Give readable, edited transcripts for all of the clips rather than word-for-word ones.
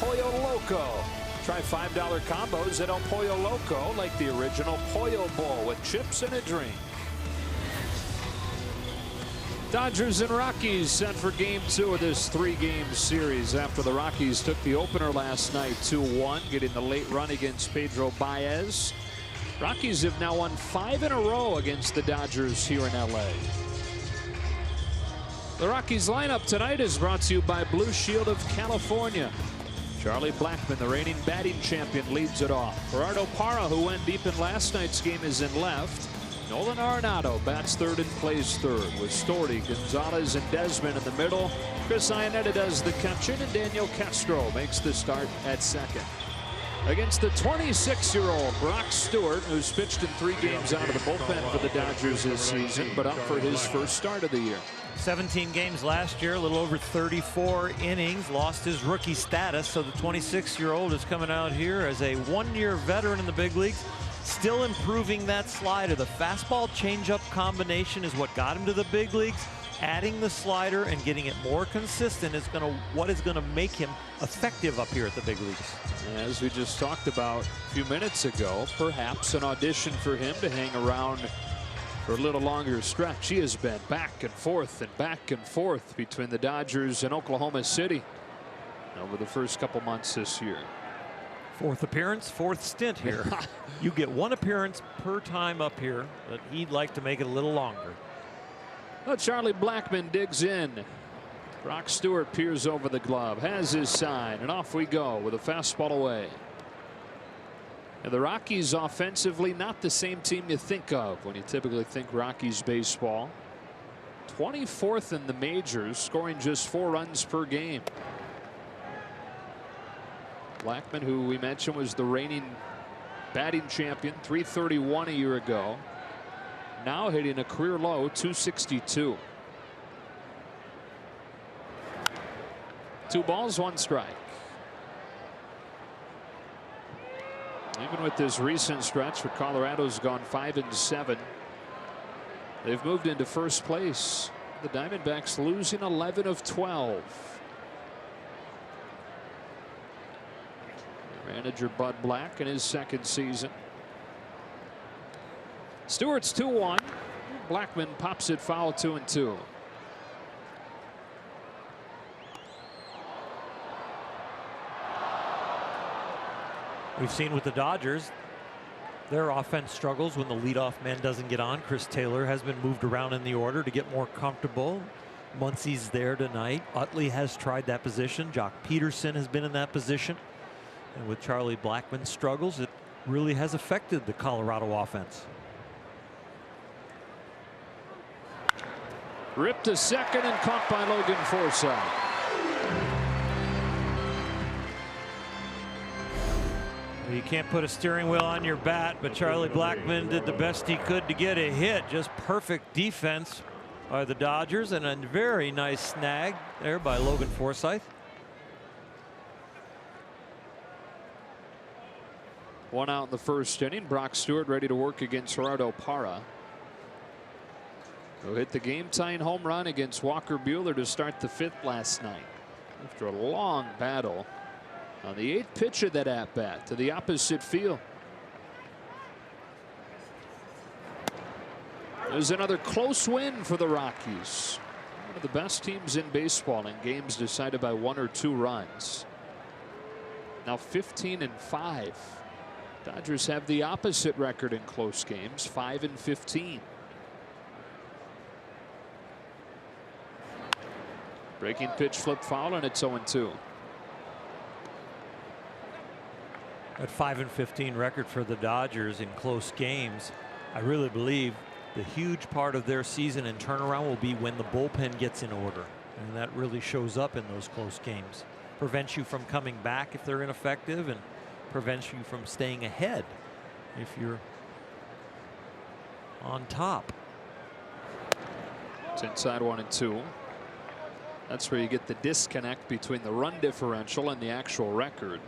Pollo Loco. Try $5 combos at El Pollo Loco, like the original Pollo Bowl with chips and a drink. Dodgers and Rockies set for Game 2 of this 3-game series after the Rockies took the opener last night 2-1, getting the late run against Pedro Baez. Rockies have now won 5 in a row against the Dodgers here in LA. The Rockies lineup tonight is brought to you by Blue Shield of California. Charlie Blackmon, the reigning batting champion, leads it off. Gerardo Parra, who went deep in last night's game, is in left. Nolan Arenado bats third and plays third, with Storty, Gonzalez, and Desmond in the middle. Chris Iannetta does the catching, and Daniel Castro makes the start at second. Against the 26-year-old Brock Stewart, who's pitched in 3 games out of the bullpen for the Dodgers this season, but up for his first start of the year. 17 games last year, a little over 34 innings, lost his rookie status. So the 26-year-old is coming out here as a 1-year veteran in the big leagues, still improving that slider. The fastball changeup combination is what got him to the big leagues. Adding the slider and getting it more consistent is what is going to make him effective up here at the big leagues. As we just talked about a few minutes ago, perhaps an audition for him to hang around for a little longer stretch. He has been back and forth between the Dodgers and Oklahoma City over the first couple months this year. 4th appearance, 4th stint here. You get 1 appearance per time up here, but he'd like to make it a little longer. Well, Charlie Blackmon digs in. Brock Stewart peers over the glove, has his sign, and off we go with a fastball away. And the Rockies offensively, not the same team you think of when you typically think Rockies baseball. 24th in the majors, scoring just 4 runs per game. Blackmon, who we mentioned was the reigning batting champion, .331 a year ago, now hitting a career low .262. 2 balls, 1 strike. Even with this recent stretch, where Colorado's gone 5-7, they've moved into first place. The Diamondbacks losing 11 of 12. Manager Bud Black in his 2nd season. Stewart's 2-1. Blackmon pops it foul, 2-2. We've seen with the Dodgers, their offense struggles when the leadoff man doesn't get on. Chris Taylor has been moved around in the order to get more comfortable. Muncie's there tonight. Utley has tried that position. Jock Peterson has been in that position. And with Charlie Blackmon's struggles, it really has affected the Colorado offense. Ripped to second and caught by Logan Forsythe. You can't put a steering wheel on your bat, but Charlie Blackmon did the best he could to get a hit. Just perfect defense by the Dodgers, and a very nice snag there by Logan Forsythe. 1 out in the 1st inning. Brock Stewart ready to work against Gerardo Parra, who hit the game-tying home run against Walker Buehler to start the 5th last night after a long battle on the 8th pitch of that at-bat to the opposite field. There's another close win for the Rockies. One of the best teams in baseball in games decided by 1 or 2 runs. Now 15-5. Dodgers have the opposite record in close games, 5-15. Breaking pitch flip foul, and it's 0-2. That 5-15 record for the Dodgers in close games, I really believe the huge part of their season and turnaround will be when the bullpen gets in order, and that really shows up in those close games. Prevents you from coming back if they're ineffective, and prevents you from staying ahead if you're on top. It's inside 1-2. That's where you get the disconnect between the run differential and the actual record.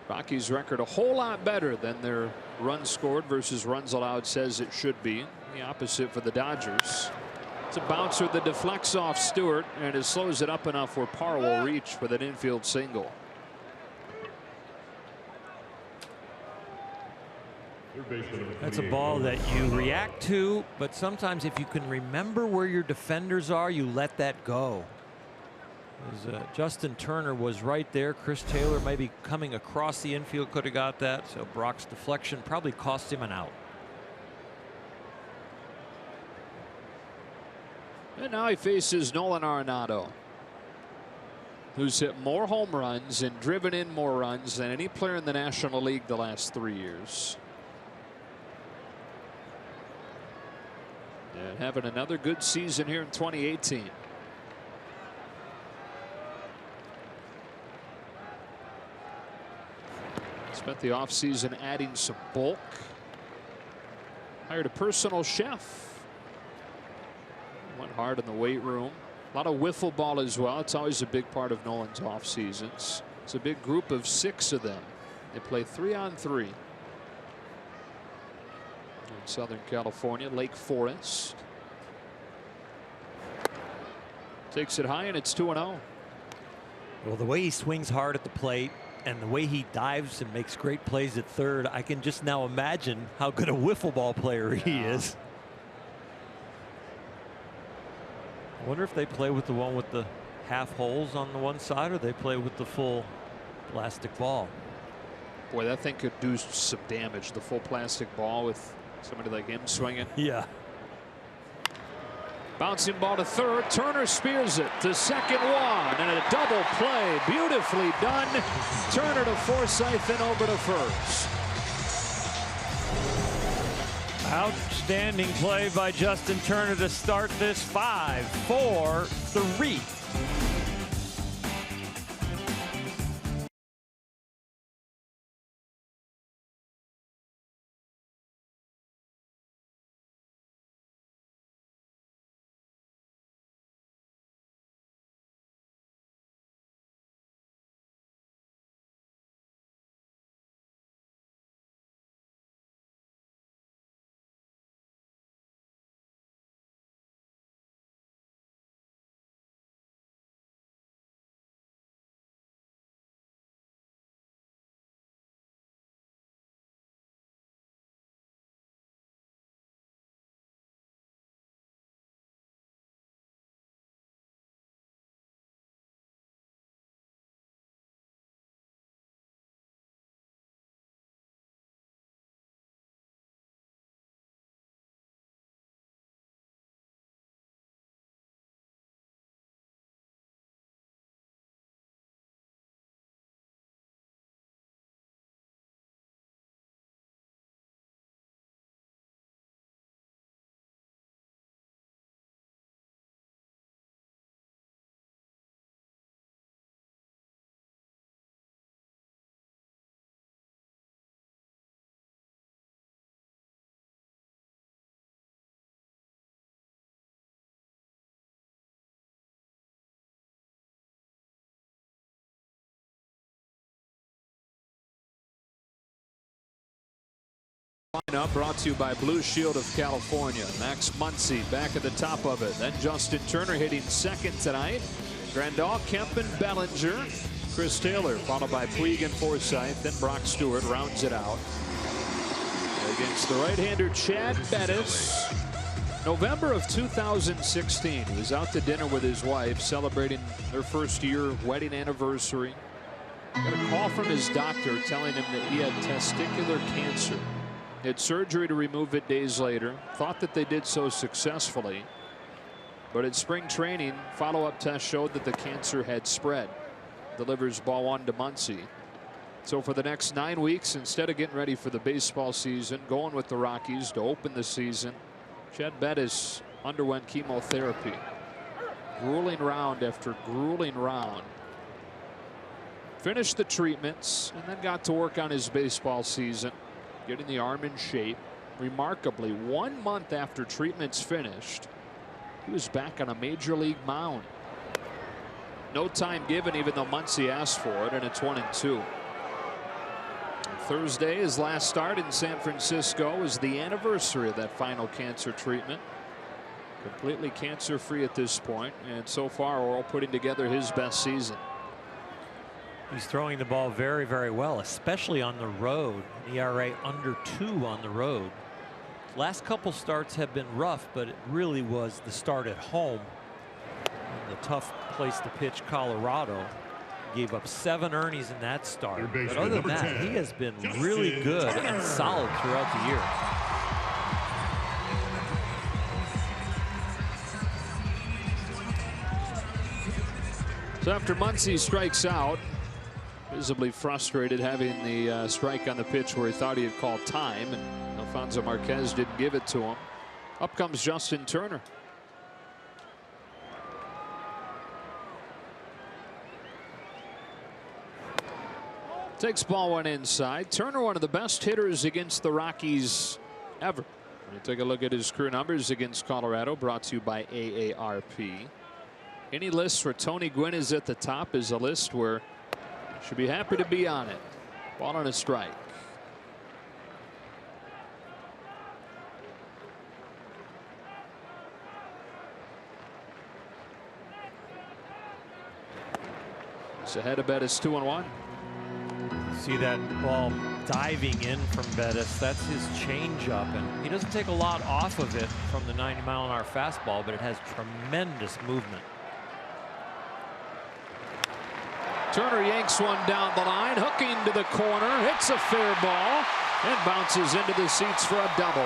Rockies record a whole lot better than their runs scored versus runs allowed says it should be. The opposite for the Dodgers. It's a bouncer that deflects off Stewart, and it slows it up enough where Parr will reach with an infield single. That's a ball that you react to, but sometimes if you can remember where your defenders are, you let that go. Justin Turner was right there. Chris Taylor maybe coming across the infield could have got that. So Brock's deflection probably cost him an out. And now he faces Nolan Arenado, who's hit more home runs and driven in more runs than any player in the National League the last 3 years. And having another good season here in 2018. Spent the offseason adding some bulk. Hired a personal chef. Went hard in the weight room. A lot of wiffle ball as well. It's always a big part of Nolan's off seasons. It's a big group of 6 of them. They play 3-on-3 in Southern California, Lake Forest. Takes it high, and it's 2-0. Well, the way he swings hard at the plate and the way he dives and makes great plays at third, I can just now imagine how good a wiffle ball player he is. I wonder if they play with the one with the half holes on the one side, or they play with the full plastic ball. Boy, that thing could do some damage. The full plastic ball with somebody like him swinging. Yeah. Bouncing ball to third. Turner spears it to second one, and a double play. Beautifully done. Turner to Forsythe and over to first. Outstanding play by Justin Turner to start this 5-4-3. Lineup brought to you by Blue Shield of California. Max Muncy back at the top of it. Then Justin Turner hitting second tonight. Grandal, Kemp, and Bellinger. Chris Taylor followed by Puig and Forsythe. Then Brock Stewart rounds it out against the right-hander Chad Bettis. November of 2016, he was out to dinner with his wife celebrating their first-year wedding anniversary. Got a call from his doctor telling him that he had testicular cancer. He had surgery to remove it days later. Thought that they did so successfully. But at spring training, follow-up tests showed that the cancer had spread. Delivers ball 1 to Muncy. So for the next 9 weeks, instead of getting ready for the baseball season, going with the Rockies to open the season, Chad Bettis underwent chemotherapy. Grueling round after grueling round. Finished the treatments and then got to work on his baseball season, getting the arm in shape. Remarkably, 1 month after treatments finished, he was back on a major league mound. No time given, even though Muncy asked for it, and it's 1-2. Thursday, his last start in San Francisco, is the anniversary of that final cancer treatment. Completely cancer-free at this point, and so far Orel putting together his best season. He's throwing the ball very, very well, especially on the road. An ERA under 2 on the road. Last couple starts have been rough, but it really was the start at home. And the tough place to pitch, Colorado. Gave up 7 earnings in that start. But other than that, he has been really good and solid throughout the year. So after Muncy strikes out, visibly frustrated having the strike on the pitch where he thought he had called time, and Alfonso Marquez didn't give it to him. Up comes Justin Turner. Takes ball 1 inside. Turner, one of the best hitters against the Rockies ever. When you take a look at his career numbers against Colorado, brought to you by AARP. Any list where Tony Gwynn is at the top is a list where you should be happy to be on it. Ball on a strike. It's ahead of Bettis, 2-1. See that ball diving in from Bettis. That's his changeup, and he doesn't take a lot off of it from the 90-mile-an-hour fastball, but it has tremendous movement. Turner yanks one down the line, hooking to the corner, hits a fair ball, and bounces into the seats for a double.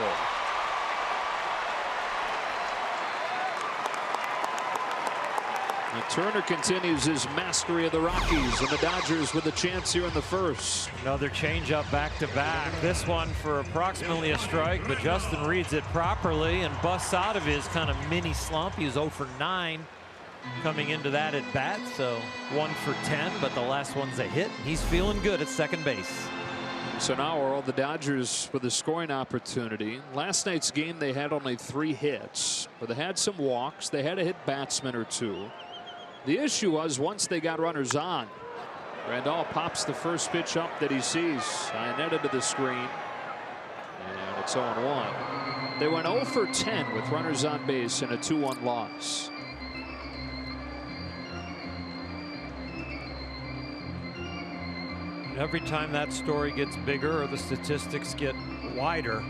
And Turner continues his mastery of the Rockies, and the Dodgers with a chance here in the first. Another changeup back-to-back. This one for approximately a strike, but Justin reads it properly and busts out of his kind of mini slump. He was 0 for 9 coming into that at bat, so 1 for 10, but the last one's a hit. He's feeling good at second base. So now all the Dodgers with a scoring opportunity. Last night's game they had only 3 hits, but they had some walks. They had a hit batsman or 2. The issue was once they got runners on, Randall pops the first pitch up that he sees. High netted to the screen, and it's 0-1. They went 0 for 10 with runners on base in a 2-1 loss. Every time that story gets bigger or the statistics get wider,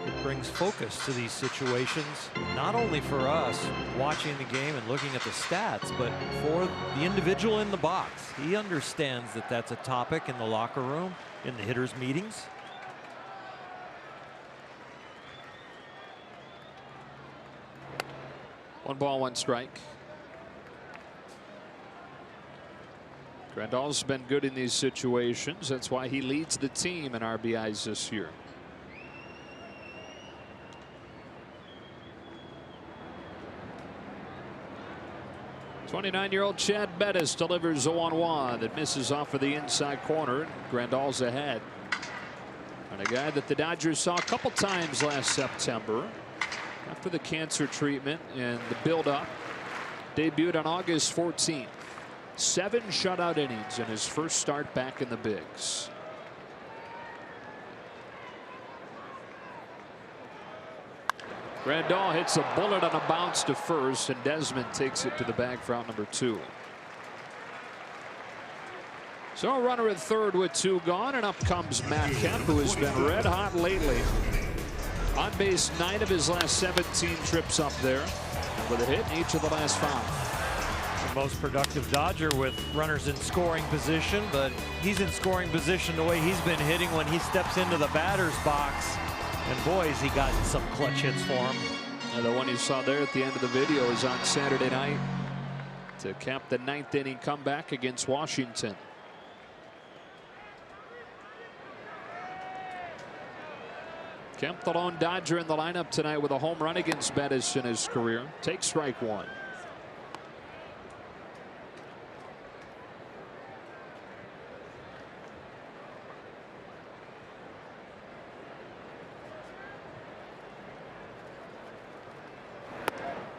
it brings focus to these situations, not only for us watching the game and looking at the stats, but for the individual in the box. He understands that that's a topic in the locker room, in the hitters' meetings. One ball, one strike. Grandal's been good in these situations. That's why he leads the team in RBIs this year. '29-year-old Chad Bettis delivers a 1-1 that misses off of the inside corner. Grandal's ahead. And a guy that the Dodgers saw a couple times last September after the cancer treatment and the build-up. Debuted on August 14th. 7 shutout innings in his first start back in the bigs. Grandal hits a bullet on a bounce to first, and Desmond takes it to the bag for out number 2. So a runner at third with 2 gone, and up comes Matt Kemp, who has been red hot lately. On base 9 of his last 17 trips up there, and with a hit in each of the last 5. The most productive Dodger with runners in scoring position, but he's in scoring position the way he's been hitting when he steps into the batter's box. And boy, has he gotten some clutch hits for him. And the one you saw there at the end of the video is on Saturday night to cap the 9th inning comeback against Washington. Kemp, the lone Dodger in the lineup tonight with a home run against Bettis in his career. Takes strike 1.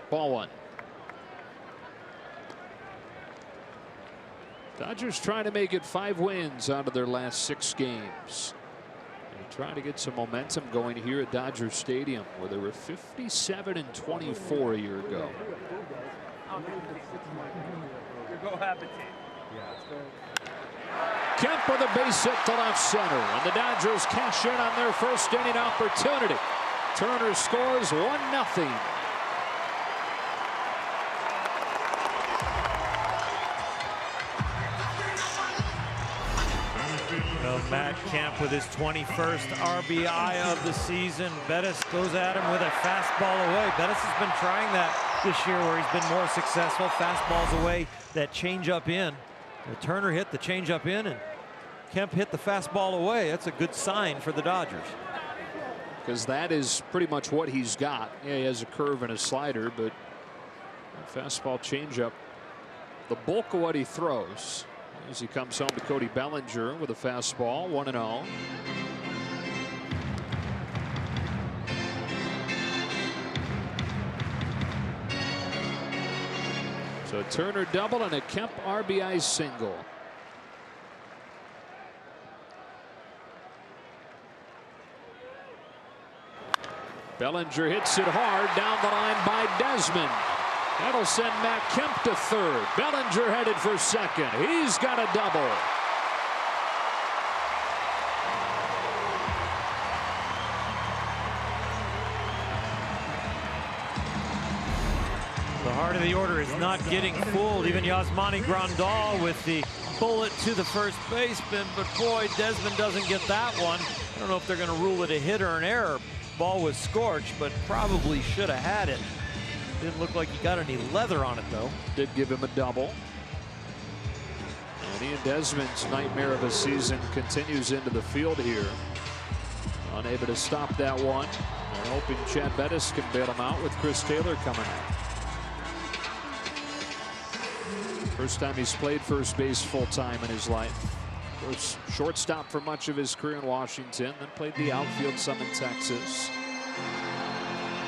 Ball 1. Dodgers trying to make it 5 wins out of their last 6 games. Trying to get some momentum going here at Dodger Stadium, where they were 57-24 a year ago. Kemp with a base hit to left center, and the Dodgers cash in on their first inning opportunity. Turner scores 1-0. Matt Kemp with his 21st RBI of the season. Bettis goes at him with a fastball away. Bettis has been trying that this year, where he's been more successful. Fastballs away, that changeup in. Turner hit the changeup in, and Kemp hit the fastball away. That's a good sign for the Dodgers, because that is pretty much what he's got. Yeah, he has a curve and a slider, but fastball, changeup, the bulk of what he throws. As he comes home to Cody Bellinger with a fastball, 1-0. So Turner double and a Kemp RBI single. Bellinger hits it hard down the line by Desmond. That'll send Matt Kemp to third. Bellinger headed for second. He's got a double. the heart of the order is not getting fooled. Even Yasmani Grandal with the bullet to the first baseman, but boy, Desmond doesn't get that one. I don't know if they're going to rule it a hit or an error. Ball was scorched, but probably should have had it. Didn't look like he got any leather on it, though. Did give him a double. And Ian Desmond's nightmare of a season continues into the field here. Unable to stop that one. And hoping Chad Bettis can bail him out with Chris Taylor coming out. First time he's played first base full time in his life. Was shortstop for much of his career in Washington, then played the outfield some in Texas.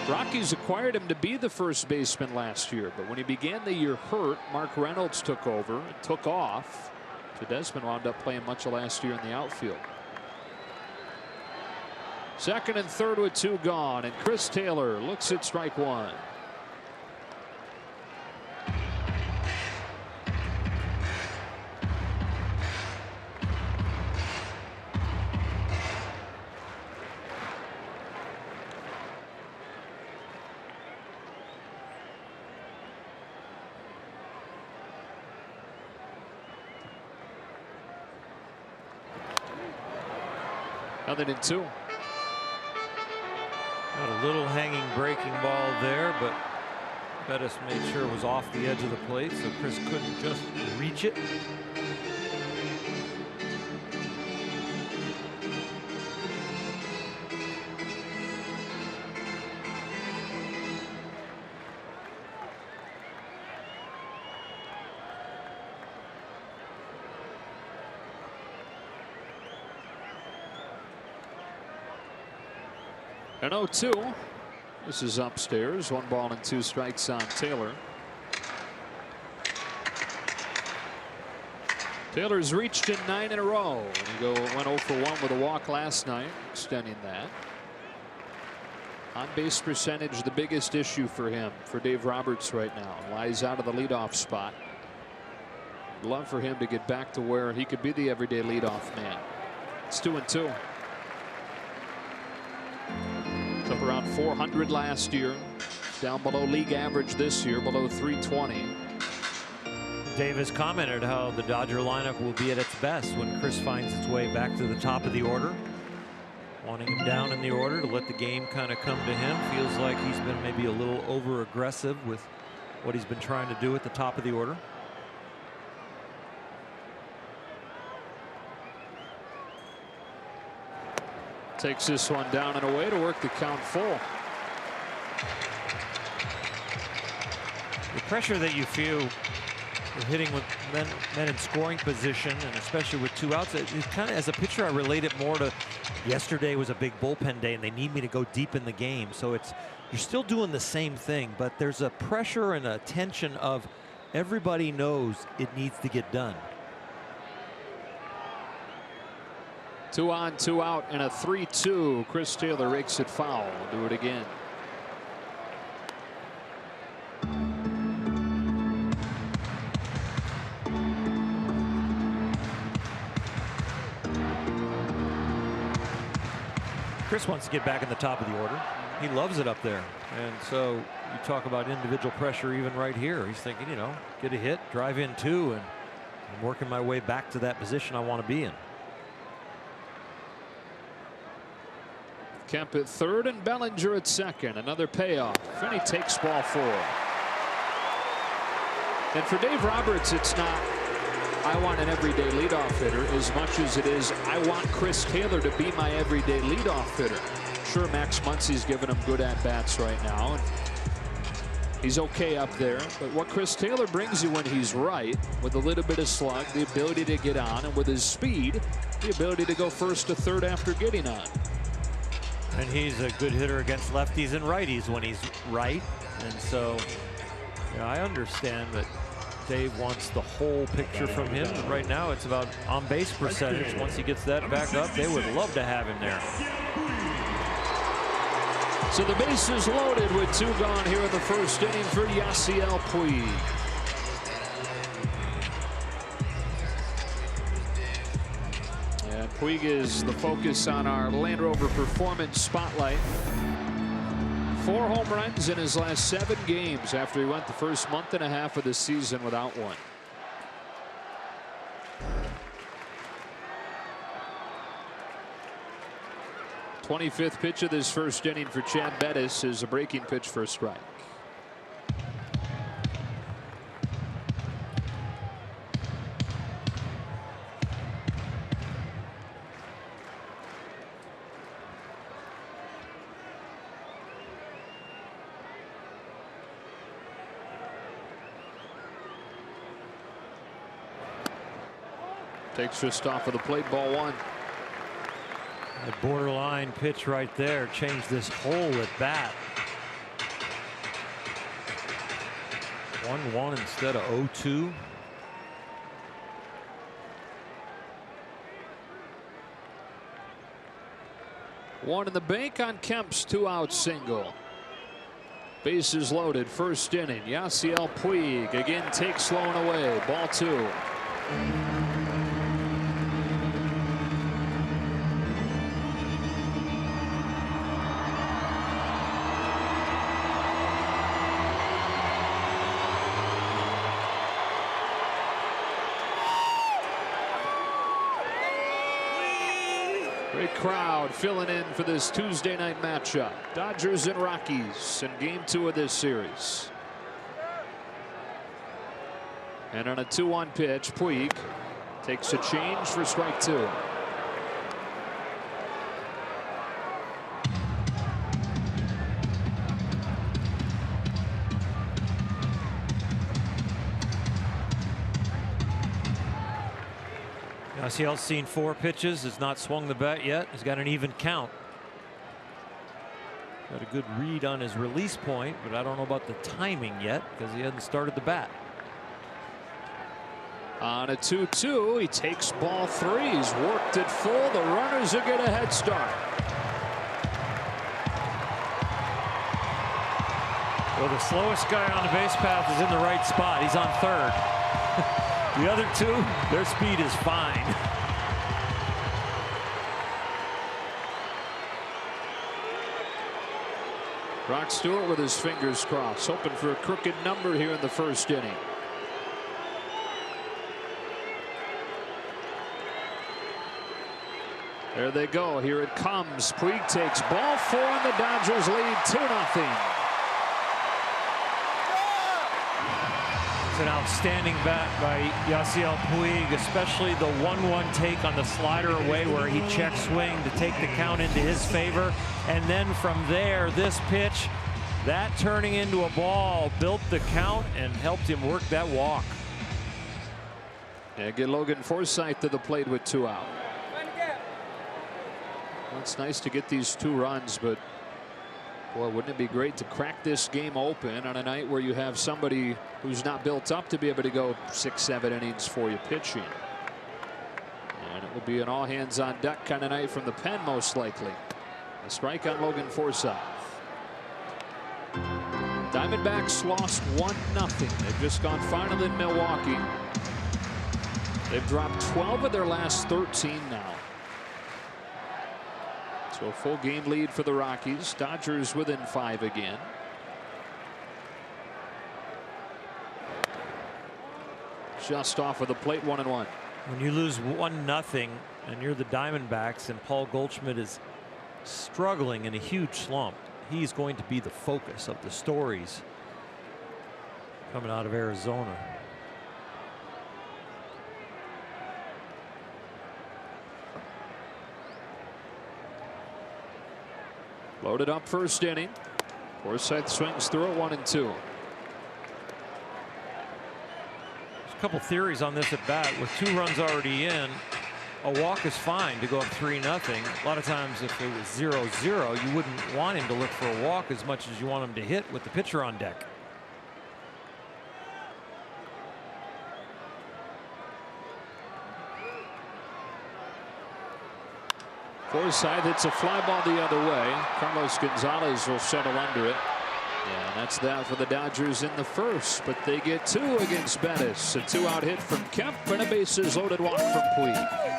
Rockies acquired him to be the first baseman last year, but when he began the year hurt, Mark Reynolds took over and took off. So Desmond wound up playing much of last year in the outfield. Second and third with two gone, and Chris Taylor looks at strike one. Nothing in two. Got a little hanging breaking ball there, but Bettis made sure it was off the edge of the plate, so Chris couldn't just reach it. An 0-2. This is upstairs. 1 ball and 2 strikes on Taylor. Taylor's reached in 9 in a row. He went 0 for 1 with a walk last night, extending that. On base percentage, the biggest issue for him, for Dave Roberts right now. Lies out of the leadoff spot. I'd love for him to get back to where he could be the everyday leadoff man. It's 2-2. Up around 400 last year, down below league average this year, below 320. Davis commented how the Dodger lineup will be at its best when Chris finds its way back to the top of the order. Wanting him down in the order to let the game kind of come to him. Feels like he's been maybe a little over aggressive with what he's been trying to do at the top of the order. Takes this one down and away to work the count full. The pressure that you feel hitting with men in scoring position, and especially with 2 outs, it kind of, as a pitcher, I relate it more to yesterday was a big bullpen day and they need me to go deep in the game. So you're still doing the same thing, but there's a pressure and a tension of everybody knows it needs to get done. 2 on, 2 out, and a 3-2. Chris Taylor rakes it foul. Do it again. Chris wants to get back in the top of the order. He loves it up there. And so you talk about individual pressure even right here. He's thinking, you know, get a hit, drive in 2, and I'm working my way back to that position I want to be in. Kemp at third and Bellinger at second. Another payoff. And he takes ball 4. And for Dave Roberts, it's not, I want an everyday leadoff hitter as much as it is, I want Chris Taylor to be my everyday leadoff hitter. Sure, Max Muncy's giving him good at-bats right now, and he's okay up there. But what Chris Taylor brings you when he's right, with a little bit of slug, the ability to get on, and with his speed, the ability to go first to third after getting on. And he's a good hitter against lefties and righties when he's right. And so, you know, I understand that Dave wants the whole picture from him. But right now, it's about on-base percentage. Once he gets that back up, they would love to have him there. So the base is loaded with 2 gone here in the first inning for Yasiel Puig. And Puig is the focus on our Land Rover Performance Spotlight. 4 home runs in his last 7 games after he went the first month and a half of the season without one. '25th pitch of this first inning for Chad Bettis is a breaking pitch for a strike. Takes just off of the plate, ball 1. A borderline pitch right there changed this whole at bat. 1-1 instead of 0-2. One in the bank on Kemp's 2-out single. Bases loaded, first inning. Yasiel Puig again takes Sloan away. Ball 2. Great crowd filling in for this Tuesday night matchup. Dodgers and Rockies in game 2 of this series. And on a 2-1 pitch, Puig takes a change for strike 2. Yasiel's seen 4 pitches, has not swung the bat yet. He's got an even count. Got a good read on his release point, but I don't know about the timing yet because he hasn't started the bat. On a 2-2, he takes ball 3. He's worked it full. The runners will get a head start. Well, the slowest guy on the base path is in the right spot. He's on third. The other 2, their speed is fine. Rock Stewart with his fingers crossed, hoping for a crooked number here in the first inning. There they go. Here it comes. Puig takes ball 4 and the Dodgers lead 2-0. It's an outstanding bat by Yasiel Puig, especially the 1-1 take on the slider away where he check swing to take the count into his favor. And then from there, this pitch, that turning into a ball, built the count and helped him work that walk. And get Logan Forsythe to the plate with 2 out. Well, it's nice to get these 2 runs, but boy, wouldn't it be great to crack this game open on a night where you have somebody who's not built up to be able to go 6-7 innings for you pitching. And it will be an all hands on deck kind of night from the pen, most likely. A strike on Logan Forsythe. Diamondbacks lost 1-0. They've just gone final in Milwaukee. They've dropped 12 of their last 13 now. So a full game lead for the Rockies. Dodgers within 5 again. Just off of the plate, 1-1. When you lose 1-0 and you're the Diamondbacks and Paul Goldschmidt is struggling in a huge slump, he's going to be the focus of the stories coming out of Arizona. Loaded up first inning. Forsythe swings through it, 1-2. A couple theories on this at bat. With 2 runs already in, a walk is fine to go up 3-0. A lot of times if it was 0-0, you wouldn't want him to look for a walk as much as you want him to hit with the pitcher on deck. Forsythe hits a fly ball the other way. Carlos Gonzalez will settle under it. Yeah, that's that for the Dodgers in the first, but they get 2 against Bettis. A 2-out hit from Kemp and a bases loaded walk from Puig.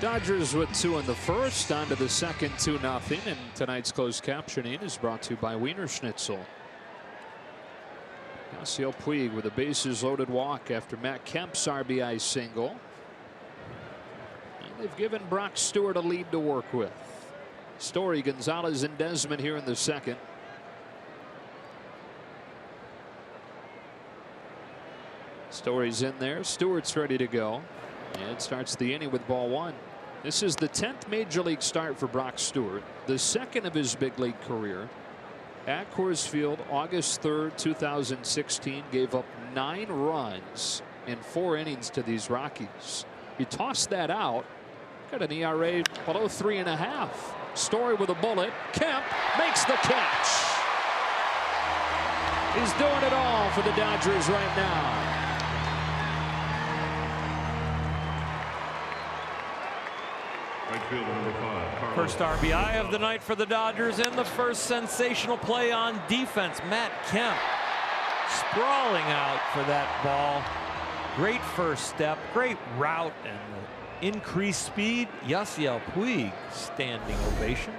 Dodgers with 2 in the first, on to the second, 2-0. And tonight's closed captioning is brought to you by Wiener Schnitzel. Yasiel Puig with a bases loaded walk after Matt Kemp's RBI single. And they've given Brock Stewart a lead to work with. Story, Gonzalez, and Desmond here in the second. Story's in there. Stewart's ready to go. And starts the inning with ball 1. This is the 10th major league start for Brock Stewart, the second of his big league career. At Coors Field, August 3rd, 2016, gave up 9 runs in 4 innings to these Rockies. You toss that out, got an ERA below 3.5. Story with a bullet. Kemp makes the catch. He's doing it all for the Dodgers right now. First RBI of the night for the Dodgers and the first sensational play on defense. Matt Kemp sprawling out for that ball. Great first step, great route, and the increased speed. Yasiel Puig, standing ovation.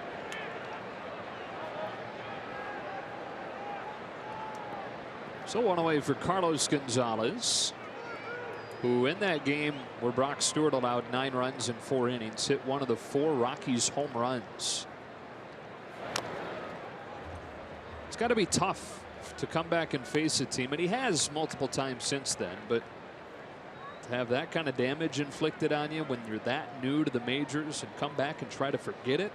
So one away for Carlos Gonzalez, who in that game where Brock Stewart allowed 9 runs in 4 innings, hit one of the 4 Rockies home runs. It's got to be tough to come back and face a team, and he has multiple times since then, but to have that kind of damage inflicted on you when you're that new to the majors and come back and try to forget it.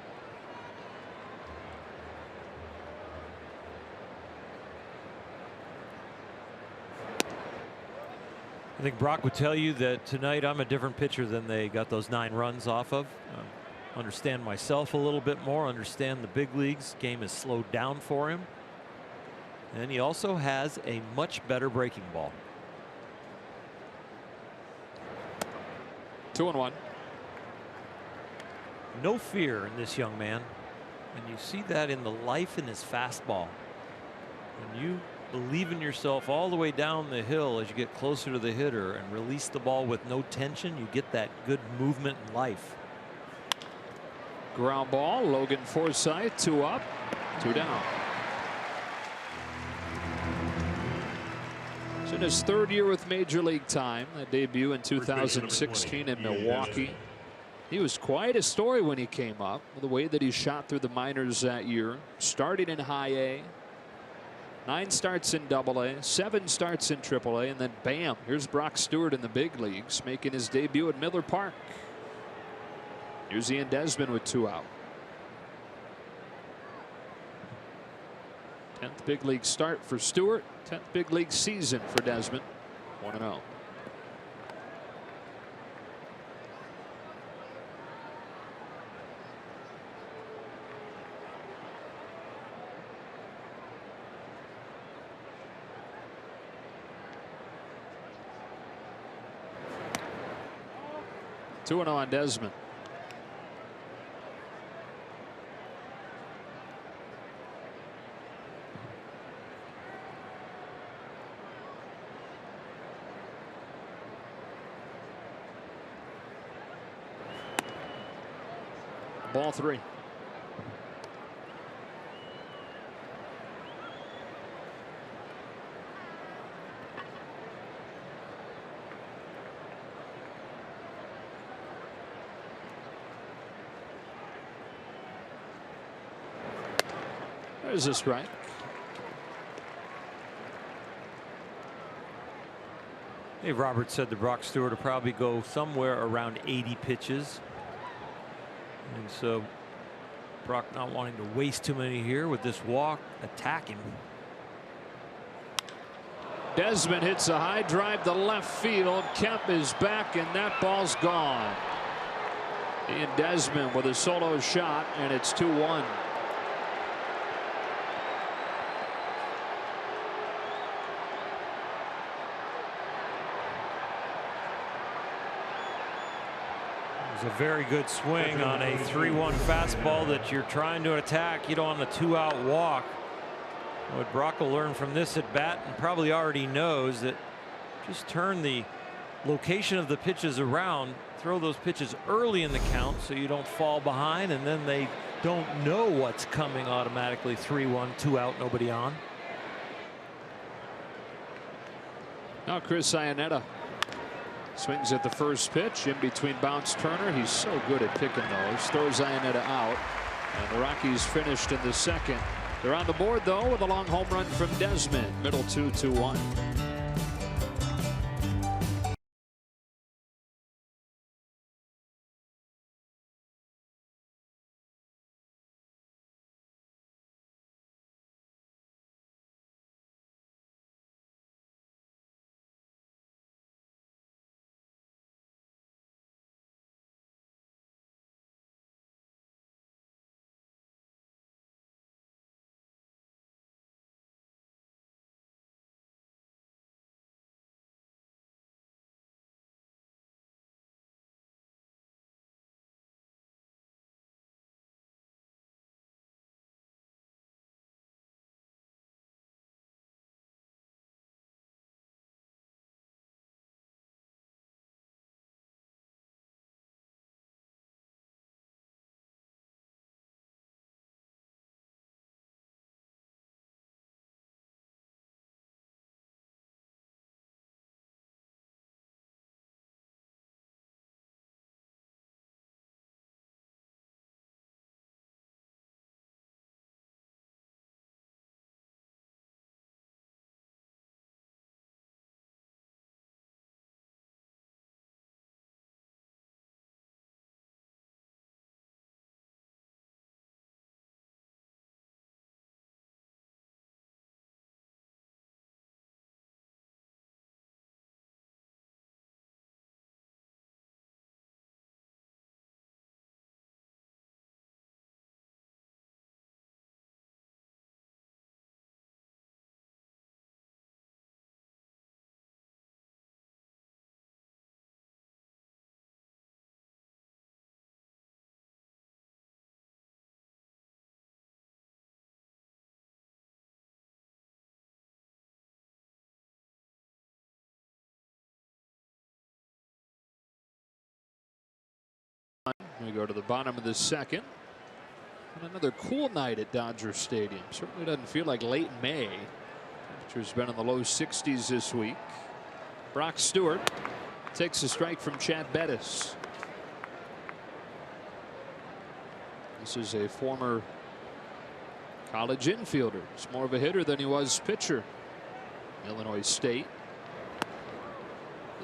I think Brock would tell you that tonight I'm a different pitcher than they got those 9 runs off of. Understand myself a little bit more, understand the big leagues. Game is slowed down for him. And he also has a much better breaking ball. 2-1. No fear in this young man. And you see that in the life in his fastball. When you believe in yourself all the way down the hill as you get closer to the hitter and release the ball with no tension, you get that good movement and life. Ground ball. Logan Forsythe, 2 up, 2 down. It's in his 3rd year with Major League time. That debut in 2016 in Milwaukee. He was quite a story when he came up. The way that he shot through the minors that year, starting in high A. 9 starts in Double-A, 7 starts in Triple-A, and then bam, here's Brock Stewart in the big leagues making his debut at Miller Park. Here's Ian Desmond with 2 out. 10th big league start for Stewart, 10th big league season for Desmond. 1-0. Two and on Desmond. Ball 3. There's a strike. Dave Roberts said that Brock Stewart will probably go somewhere around 80 pitches. And so Brock not wanting to waste too many here with this walk, attacking. Desmond hits a high drive to left field. Kemp is back, and that ball's gone. Ian Desmond with a solo shot, and it's 2-1. It was a very good swing on a 3-1 fastball that you're trying to attack. You don't want a 2-out walk. What Brock will learn from this at bat, and probably already knows, that just turn the location of the pitches around, throw those pitches early in the count so you don't fall behind, and then they don't know what's coming automatically. 3-1, 2-out, nobody on. Now Chris Iannetta swings at the first pitch in between Bounce Turner. He's so good at picking those. Throws Iannetta out, and the Rockies finished in the 2nd. They're on the board though with a long home run from Desmond. Middle 2-2-1. We go to the bottom of the second. And another cool night at Dodger Stadium. Certainly doesn't feel like late May. Temperature's been in the low 60s this week. Brock Stewart takes a strike from Chad Bettis. This is a former college infielder. He's more of a hitter than he was pitcher. Illinois State.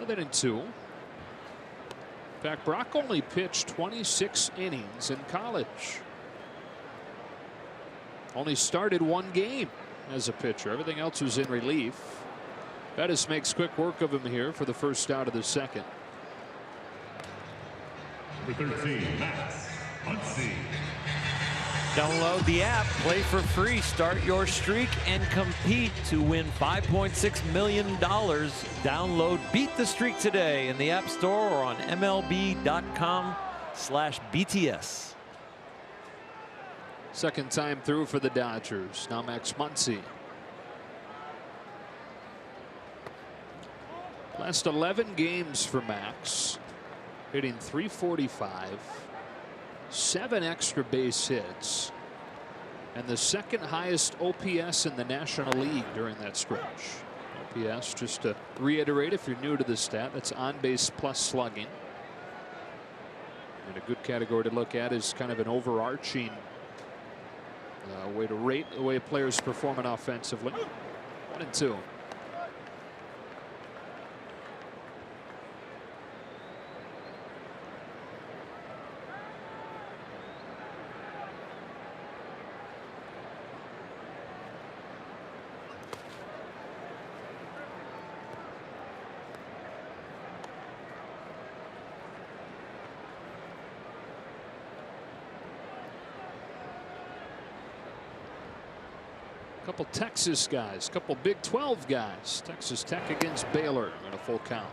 11-2. In fact, Brock only pitched 26 innings in college. Only started one game as a pitcher. Everything else was in relief. Bettis makes quick work of him here for the first out of the second. Number 13, Max Muncy. Download the app, play for free, start your streak, and compete to win $5.6 million. Download Beat the Streak today in the App Store or on MLB.com/BTS. Second time through for the Dodgers. Now Max Muncy. Last 11 games for Max, hitting .345, 7 extra base hits, and the second highest OPS in the National League during that stretch. OPS, just to reiterate if you're new to the stat, that's on base plus slugging. And a good category to look at is kind of an overarching way to rate the way players performing offensively. 1-2. Couple Texas guys, couple Big 12 guys. Texas Tech against Baylor in a full count.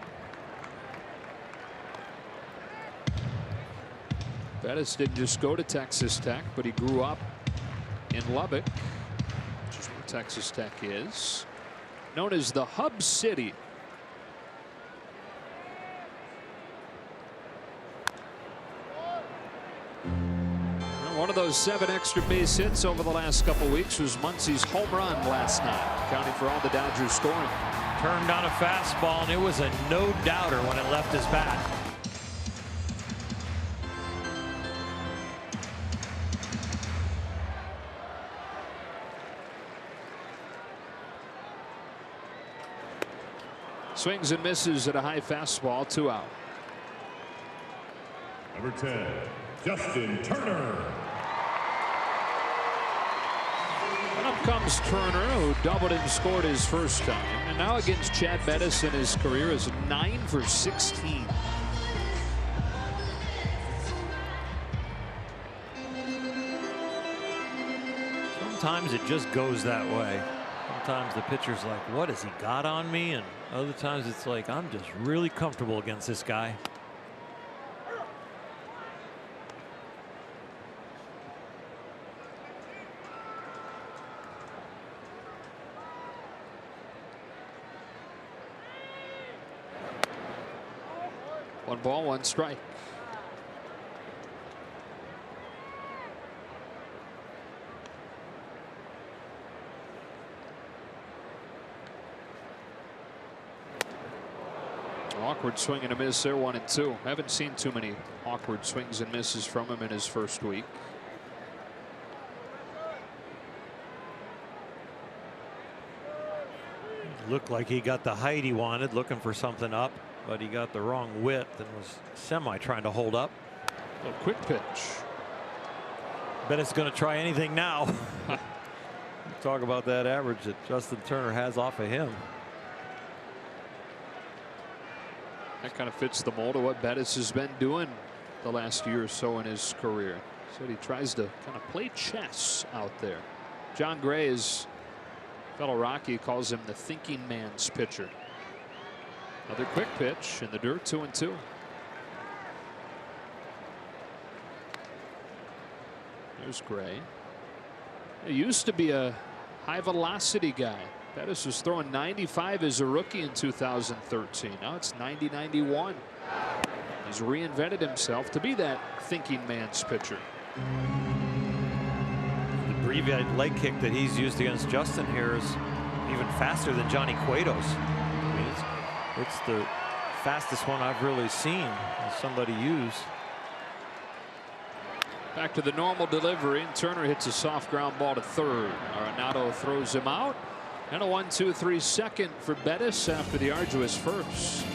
Bettis didn't just go to Texas Tech, but he grew up in Lubbock, which is where Texas Tech is. Known as the Hub City. One of those 7 extra base hits over the last couple weeks was Muncy's home run last night, accounting for all the Dodgers scoring. Turned on a fastball, and it was a no-doubter when it left his bat. Swings and misses at a high fastball, 2 out. Number 10, Justin Turner. And up comes Turner, who doubled and scored his first time. And now against Chad Bettis in his career is 9 for 16. Sometimes it just goes that way. Sometimes the pitcher's like, what has he got on me? And other times it's like, I'm just really comfortable against this guy. One ball, one strike. Awkward swing and a miss there, 1-2. Haven't seen too many awkward swings and misses from him in his first week. Looked like he got the height he wanted, looking for something up, but he got the wrong width and was semi trying to hold up. A quick pitch. Bet it's going to try anything now. Talk about that average that Justin Turner has off of him. That kind of fits the mold of what Bettis has been doing the last year or so in his career. So he tries to kind of play chess out there. John Gray, his fellow Rocky, calls him the thinking man's pitcher. Another quick pitch in the dirt, 2-2. There's Gray. He used to be a high velocity guy. Bettis was throwing 95 as a rookie in 2013. Now it's 90-91. He's reinvented himself to be that thinking man's pitcher. The abbreviated leg kick that he's used against Justin here is even faster than Johnny Cueto's. I mean, it's the fastest one I've really seen somebody use. Back to the normal delivery, and Turner hits a soft ground ball to third. Arenado throws him out, and a 1-2-3 second for Bettis after the arduous first.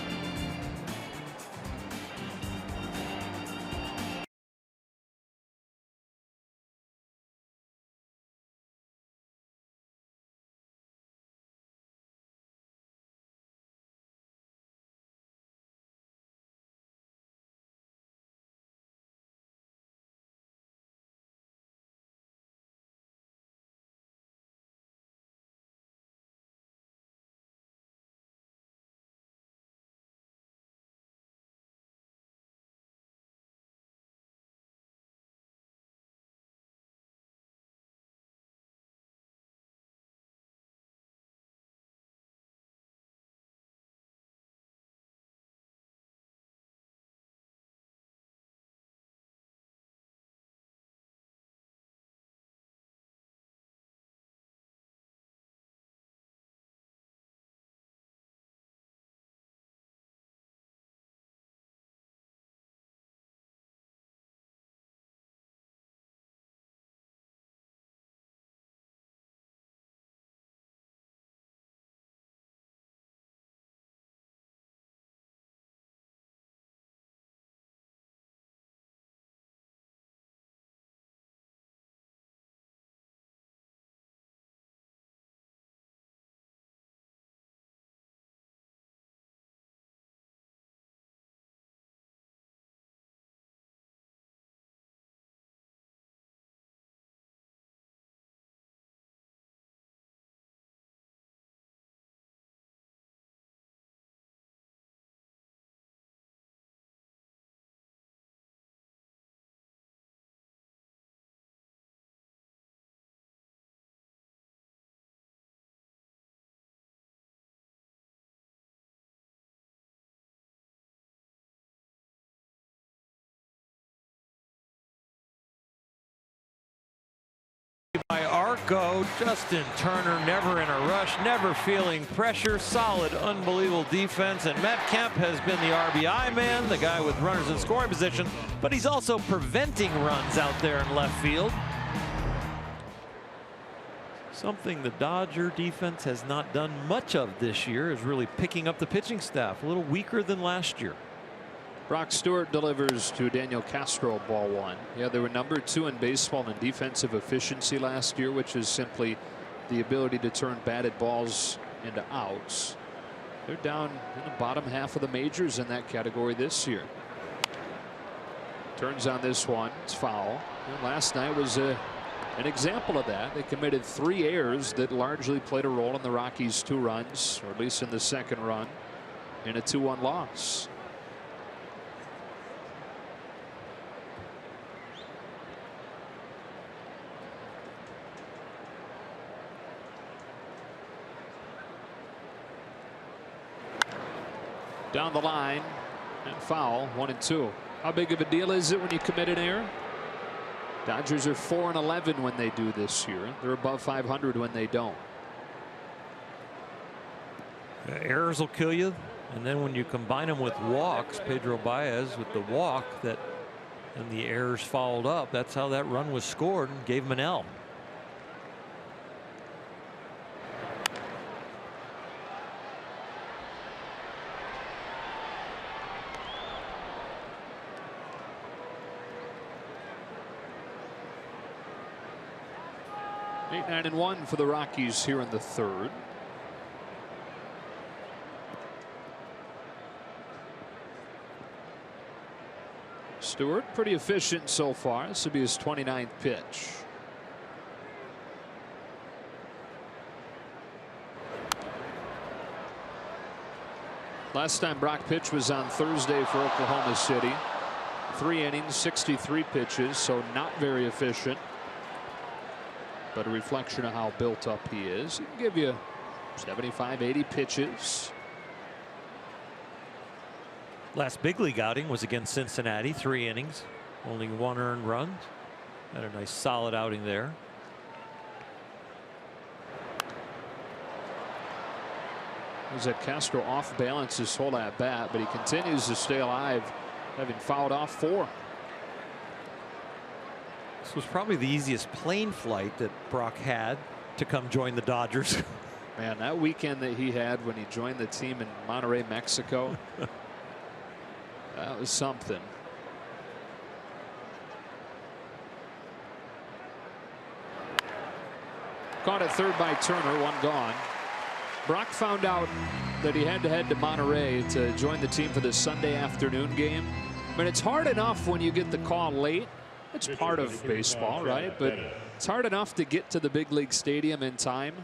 By Arco, Justin Turner never in a rush, never feeling pressure, solid, unbelievable defense, and Matt Kemp has been the RBI man, the guy with runners in scoring position, but he's also preventing runs out there in left field. Something the Dodger defense has not done much of this year is really picking up the pitching staff, a little weaker than last year. Brock Stewart delivers to Daniel Castro, ball one. Yeah, they were number 2 in baseball in defensive efficiency last year, which is simply the ability to turn batted balls into outs. They're down in the bottom half of the majors in that category this year. Turns on this one. It's foul. And last night was an example of that. They committed 3 errors that largely played a role in the Rockies' 2 runs, or at least in the second run, in a 2-1 loss. Down the line and foul, 1-2. How big of a deal is it when you commit an error? Dodgers are 4-11 when they do this year. They're above 500 when they don't. Errors will kill you, and then when you combine them with walks, Pedro Baez with the walk that and the errors followed up, that's how that run was scored and gave him an L. Eight, 9-1 for the Rockies here in the third. Stewart pretty efficient so far. This will be his 29th pitch. Last time Brock pitched was on Thursday for Oklahoma City. 3 innings, 63 pitches, so not very efficient, but a reflection of how built up he is. He can give you 75, 80 pitches. Last big league outing was against Cincinnati, 3 innings, only 1 earned run. Had a nice solid outing there. Was that Castro off balance his whole at bat, but he continues to stay alive, having fouled off 4. This was probably the easiest plane flight that Brock had to come join the Dodgers. Man, that weekend that he had when he joined the team in Monterrey, Mexico, that was something. Caught at third by Turner, 1 gone. Brock found out that he had to head to Monterrey to join the team for the Sunday afternoon game. I mean, it's hard enough when you get the call late. It's part of baseball, right? But it's hard enough to get to the big league stadium in time.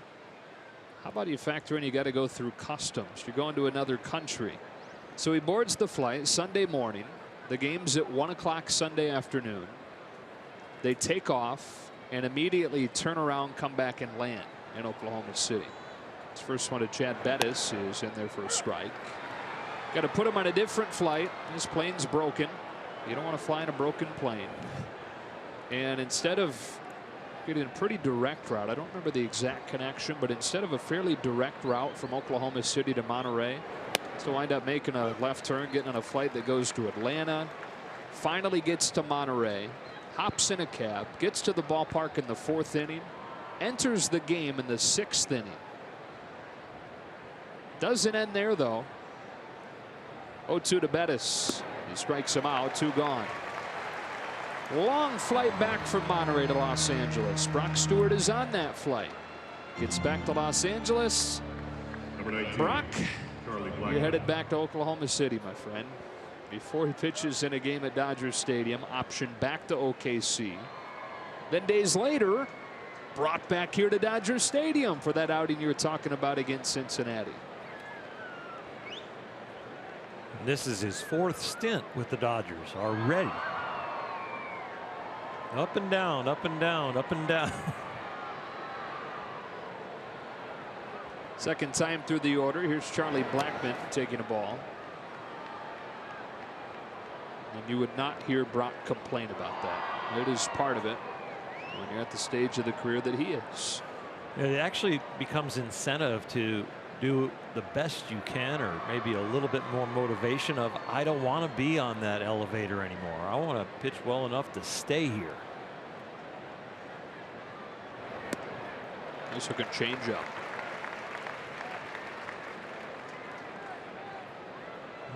How about you factor in you got to go through customs? You're going to another country. So he boards the flight Sunday morning. The game's at 1 o'clock Sunday afternoon. They take off and immediately turn around, come back and land in Oklahoma City. His first one to Chad Bettis is in there for a strike. Got to put him on a different flight. His plane's broken. You don't want to fly in a broken plane. And instead of getting a pretty direct route, I don't remember the exact connection, but instead of a fairly direct route from Oklahoma City to Monterey, so wind up making a left turn, getting on a flight that goes to Atlanta, finally gets to Monterey, hops in a cab, gets to the ballpark in the 4th inning, enters the game in the 6th inning. Doesn't end there though. 0-2 to Bettis. He strikes him out, 2 gone. Long flight back from Monterey to Los Angeles. Brock Stewart is on that flight. Gets back to Los Angeles. Number 19, Brock, Blackman. you're headed back to Oklahoma City, my friend. Before he pitches in a game at Dodger Stadium, option back to OKC. Then days later, brought back here to Dodger Stadium for that outing you were talking about against Cincinnati. This is his 4th stint with the Dodgers already. Up and down, up and down, up and down. Second time through the order. Here's Charlie Blackmon taking a ball. And you would not hear Brock complain about that. It is part of it when you're at the stage of the career that he is. It actually becomes incentive to do the best you can, or maybe a little bit more motivation of, I don't want to be on that elevator anymore. I want to pitch well enough to stay here. Nice looking changeup.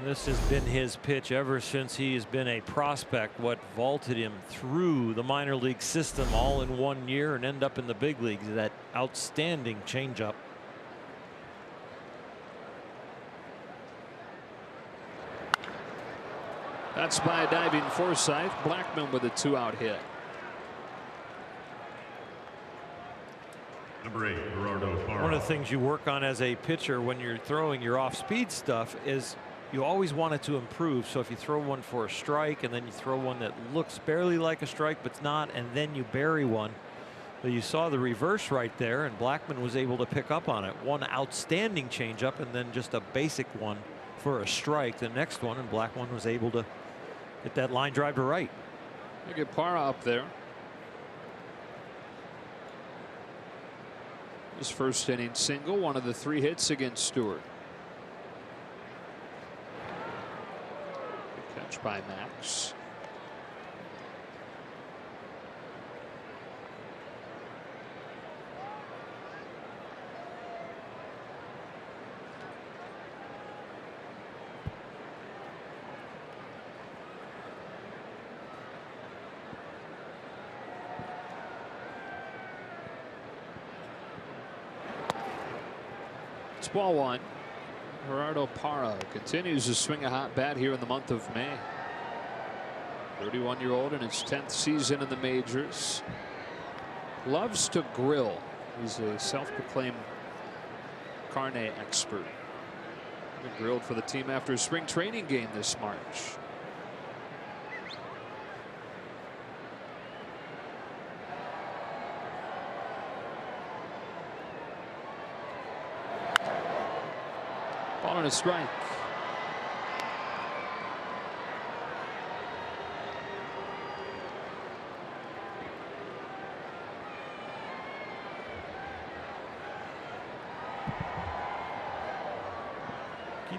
This has been his pitch ever since he has been a prospect. What vaulted him through the minor league system all in 1 year and end up in the big leagues, that outstanding changeup. That's by diving Forsythe. Blackmon with a 2-out hit. Number 8, Gerardo Parra. One of the things you work on as a pitcher when you're throwing your off-speed stuff is you always want it to improve. So if you throw one for a strike and then you throw one that looks barely like a strike but's not, and then you bury one. But you saw the reverse right there, and Blackmon was able to pick up on it. One outstanding changeup and then just a basic one for a strike. The next one, and Blackmon was able to get that line drive to right. Look at Parra up there. His first inning single, one of the 3 hits against Stewart. Good catch by Max. It's ball 1. Gerardo Parra continues to swing a hot bat here in the month of May. 31-year-old in his 10th season in the majors. Loves to grill. He's a self-proclaimed carne expert. Been grilled for the team after a spring training game this March. Ball and a strike.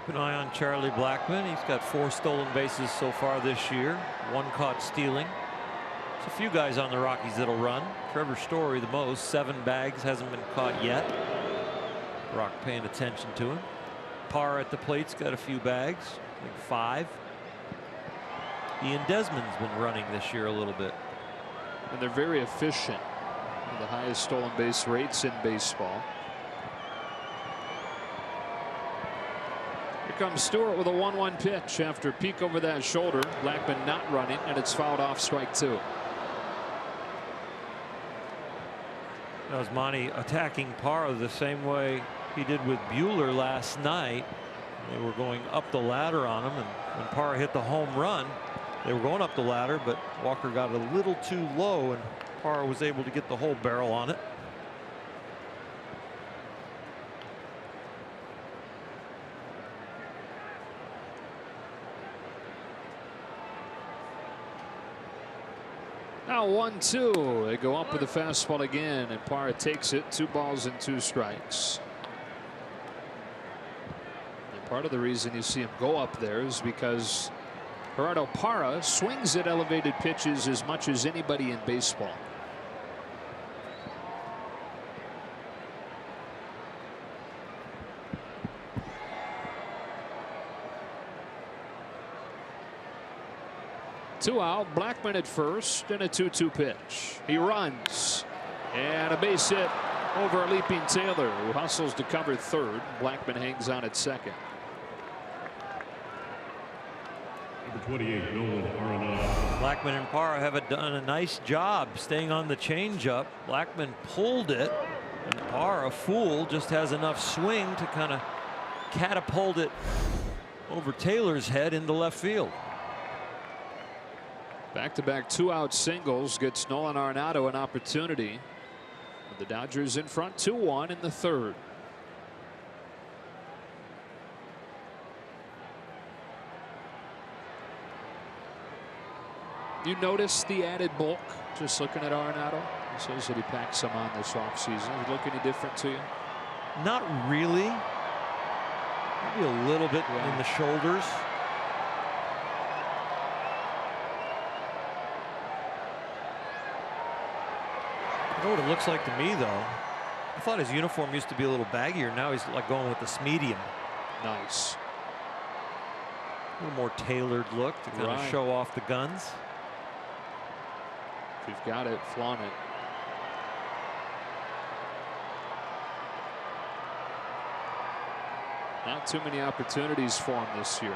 Keep an eye on Charlie Blackmon. He's got 4 stolen bases so far this year, 1 caught stealing. There's a few guys on the Rockies that'll run. Trevor Story the most, 7 bags, hasn't been caught yet. Brock paying attention to him. Parr at the plate's got a few bags, I think 5. Ian Desmond's been running this year a little bit. And they're very efficient. One of the highest stolen base rates in baseball. Here comes Stewart with a 1-1 pitch after a peek over that shoulder. Blackmon not running, and it's fouled off, strike 2. That was Monty attacking Parra the same way he did with Buehler last night. They were going up the ladder on him, and when Parra hit the home run, they were going up the ladder, but Walker got a little too low, and Parra was able to get the whole barrel on it. Now 1-2. They go up with the fastball again, and Parra takes it. 2 balls and 2 strikes. And part of the reason you see him go up there is because Gerardo Parra swings at elevated pitches as much as anybody in baseball. Two out, Blackmon at first, and a 2-2 pitch. He runs, and a base hit over a leaping Taylor, who hustles to cover third. Blackmon hangs on at second. Number 28, Nolan Arenado. Blackmon and Parra have done a nice job staying on the changeup. Blackmon pulled it, and Parra, fool, just has enough swing to kind of catapult it over Taylor's head into left field. Back-to-back 2-out singles gets Nolan Arenado an opportunity. The Dodgers in front 2-1 in the third. You notice the added bulk just looking at Arenado? He says that he packed some on this offseason. Does it look any different to you? Not really. Maybe a little bit in the shoulders. You know what it looks like to me, though? I thought his uniform used to be a little baggier. Now he's like going with this medium. Nice. A little more tailored look to kind of show off the guns. If you've got it, flaunt it. Not too many opportunities for him this year.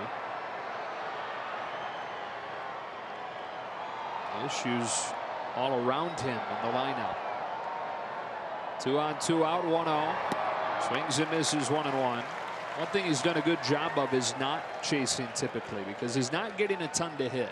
Issues all around him in the lineup. 2 on 2 out, 1-0. Swings and misses, 1-1. One thing he's done a good job of is not chasing typically, because he's not getting a ton to hit.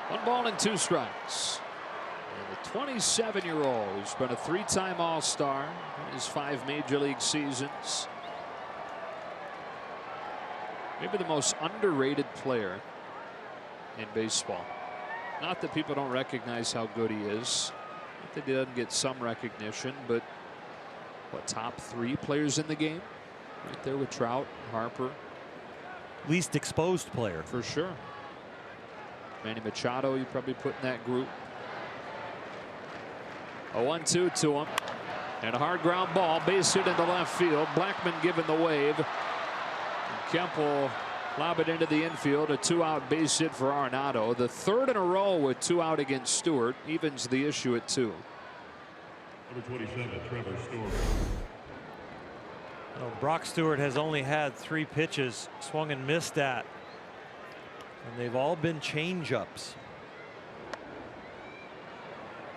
One ball and 2 strikes. And the 27-year-old who's been a 3-time All-Star in his 5 major league seasons. Maybe the most underrated player in baseball. Not that people don't recognize how good he is. Not that he doesn't get some recognition, but what, top 3 players in the game? Right there with Trout, Harper. Least exposed player. For sure. Manny Machado, you probably put in that group. A 1-2 to him. And a hard ground ball, base hit into left field. Blackmon giving the wave. And Kemp will lob it into the infield. A 2-out base hit for Arenado. The 3rd in a row with 2 out against Stewart. Evens the issue at 2. Number 27, Trevor Story. Well, Brock Stewart has only had 3 pitches swung and missed at. And they've all been change-ups.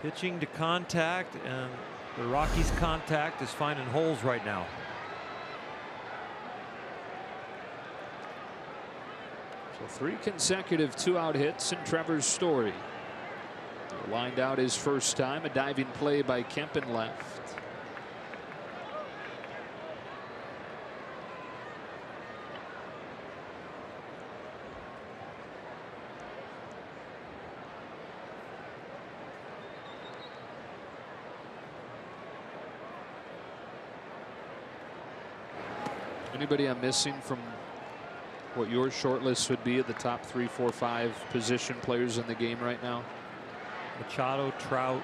Pitching to contact, and the Rockies' contact is finding holes right now. So 3 consecutive 2-out hits in Trevor's story. Lined out his first time. A diving play by Kempen left. Anybody I'm missing from what your short list would be at the top 3, 4, 5 position players in the game right now? Machado, Trout,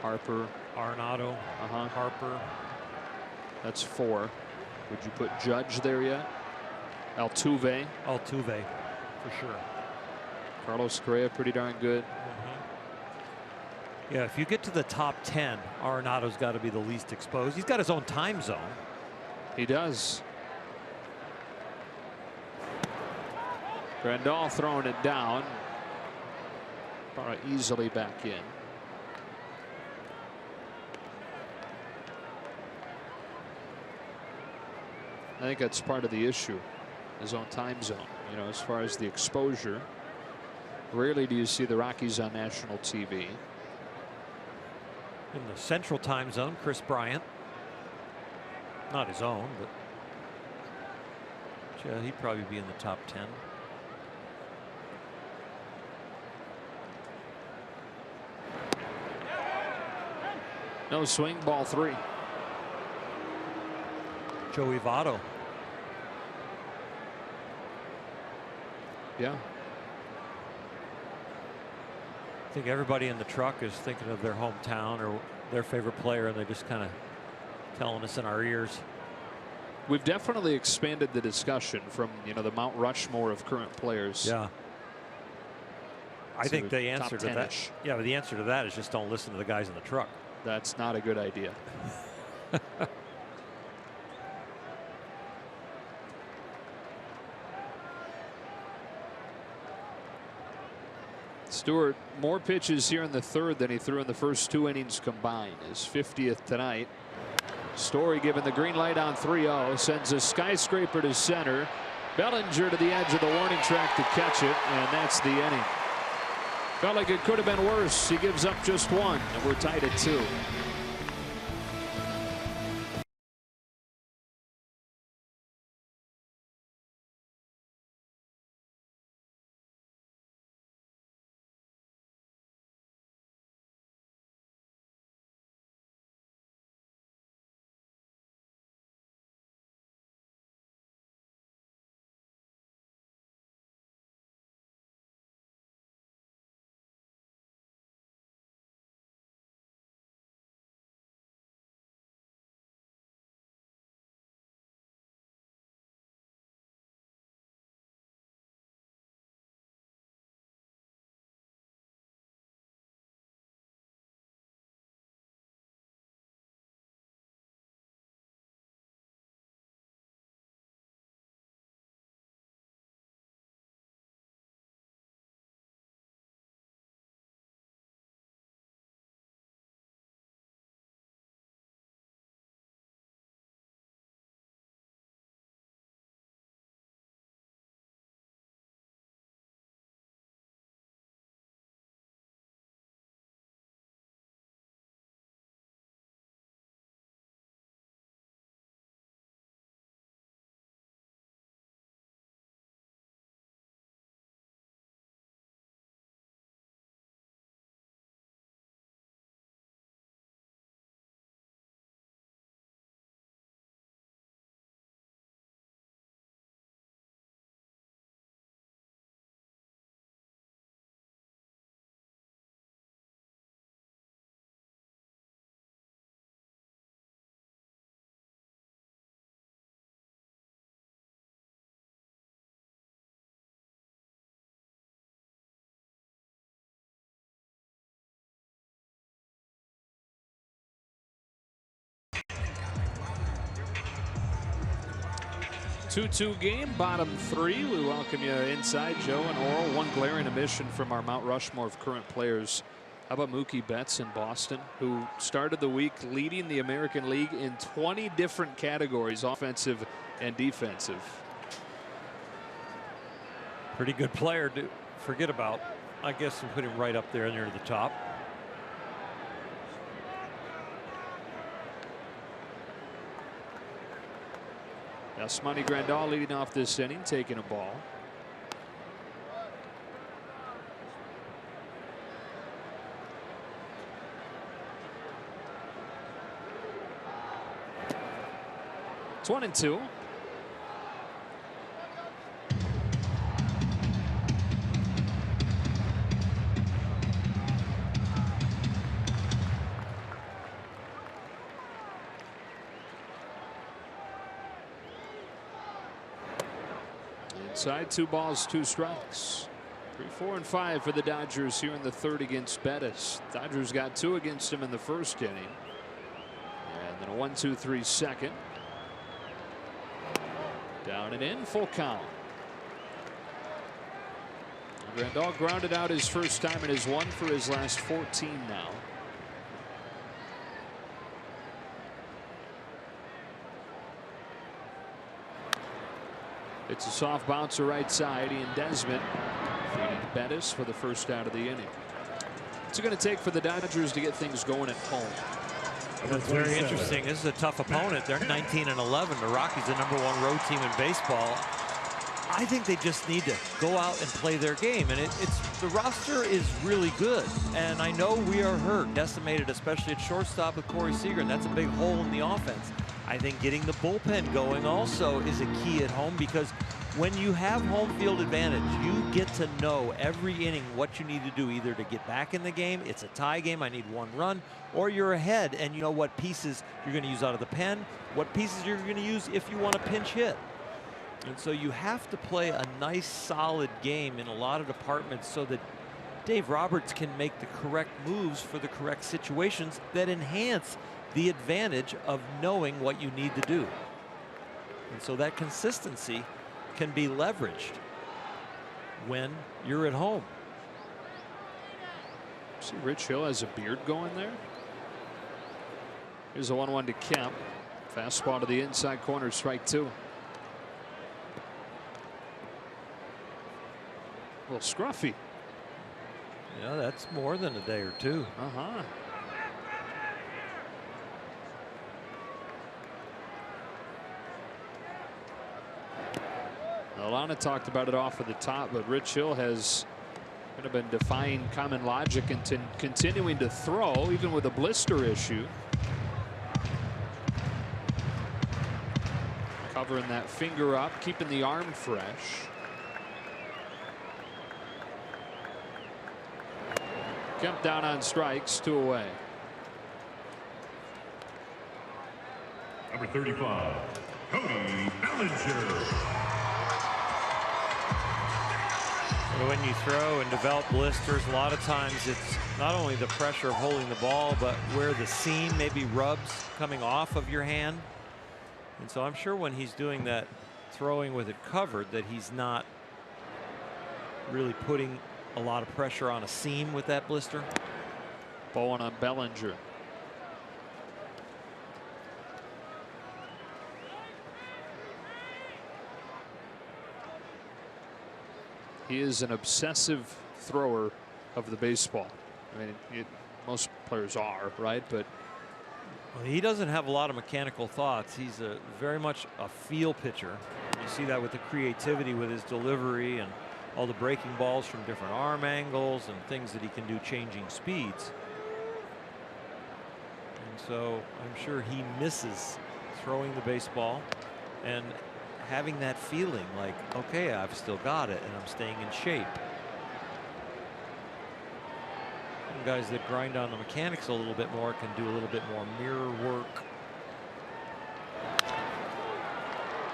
Harper, Arenado, Harper. That's 4. Would you put Judge there yet? Altuve. Altuve, for sure. Carlos Correa, pretty darn good. Yeah, if you get to the top 10, Arenado's got to be the least exposed. He's got his own time zone. He does. Grandal throwing it down. Probably easily back in. I think that's part of the issue. His own time zone. You know, as far as the exposure. Rarely do you see the Rockies on national TV. In the central time zone, Chris Bryant. Not his own, but yeah, he'd probably be in the top 10. No swing, ball 3. Joey Votto. Yeah. I think everybody in the truck is thinking of their hometown or their favorite player, and they're just kind of telling us in our ears. We've definitely expanded the discussion from, you know, the Mount Rushmore of current players. Yeah. I think the answer to that. 10-ish. Yeah, but the answer to that is just don't listen to the guys in the truck. That's not a good idea. Stewart, more pitches here in the third than he threw in the first 2 innings combined. His 50th tonight. Story given the green light on 3-0. Sends a skyscraper to center. Bellinger to the edge of the warning track to catch it, and that's the inning. Felt like it could have been worse. He gives up just 1, and we're tied at 2. Two-two game, bottom 3. We welcome you inside, Joe and Oral. One glaring omission from our Mount Rushmore of current players. How about Mookie Betts in Boston, who started the week leading the American League in 20 different categories, offensive and defensive. Pretty good player to forget about. I guess we'll put him right up there near the top. Yasmani Grandal leading off this inning, taking a ball. It's 1-2. Inside, 2 balls, 2 strikes. 3, 4, and 5 for the Dodgers here in the third against Bettis. Dodgers got 2 against him in the first inning. And then a 1-2-3 second. Down and in, full count. Grandal grounded out his first time and has won for his last 14 now. It's a soft bouncer right side. Ian Desmond feeding Bettis for the first out of the inning. What's it going to take for the Dodgers to get things going at home? That's very interesting. This is a tough opponent. They're 19-11. The Rockies, the #1 road team in baseball. I think they just need to go out and play their game. And the roster is really good. And I know we are hurt, decimated, especially at shortstop with Corey Seager, and that's a big hole in the offense. I think getting the bullpen going also is a key at home, because when you have home field advantage, you get to know every inning what you need to do, either to get back in the game, it's a tie game, I need 1 run, or you're ahead and you know what pieces you're going to use out of the pen, what pieces you're going to use if you want to pinch hit. And so you have to play a nice solid game in a lot of departments so that Dave Roberts can make the correct moves for the correct situations that enhance the advantage of knowing what you need to do. And so that consistency can be leveraged when you're at home. See, Rich Hill has a beard going there. Here's a 1-1 to Kemp. Fastball to the inside corner, strike 2. A little scruffy. Yeah, that's more than a day or 2. Alana talked about it off of the top, but Rich Hill has kind of been defying common logic and continuing to throw even with a blister issue. Covering that finger up, keeping the arm fresh. Kemp down on strikes, 2 away. Number 35, Cody Bellinger. When you throw and develop blisters, a lot of times it's not only the pressure of holding the ball, but where the seam maybe rubs coming off of your hand. And so I'm sure when he's doing that, throwing with it covered, that he's not really putting a lot of pressure on a seam with that blister. Bowling on Bellinger. He is an obsessive thrower of the baseball. I mean, most players are, right? But well, he doesn't have a lot of mechanical thoughts. He's very much a feel pitcher. You see that with the creativity with his delivery and all the breaking balls from different arm angles and things that he can do changing speeds. And so I'm sure he misses throwing the baseball and having that feeling like, okay, I've still got it and I'm staying in shape. Some guys that grind on the mechanics a little bit more can do a little bit more mirror work.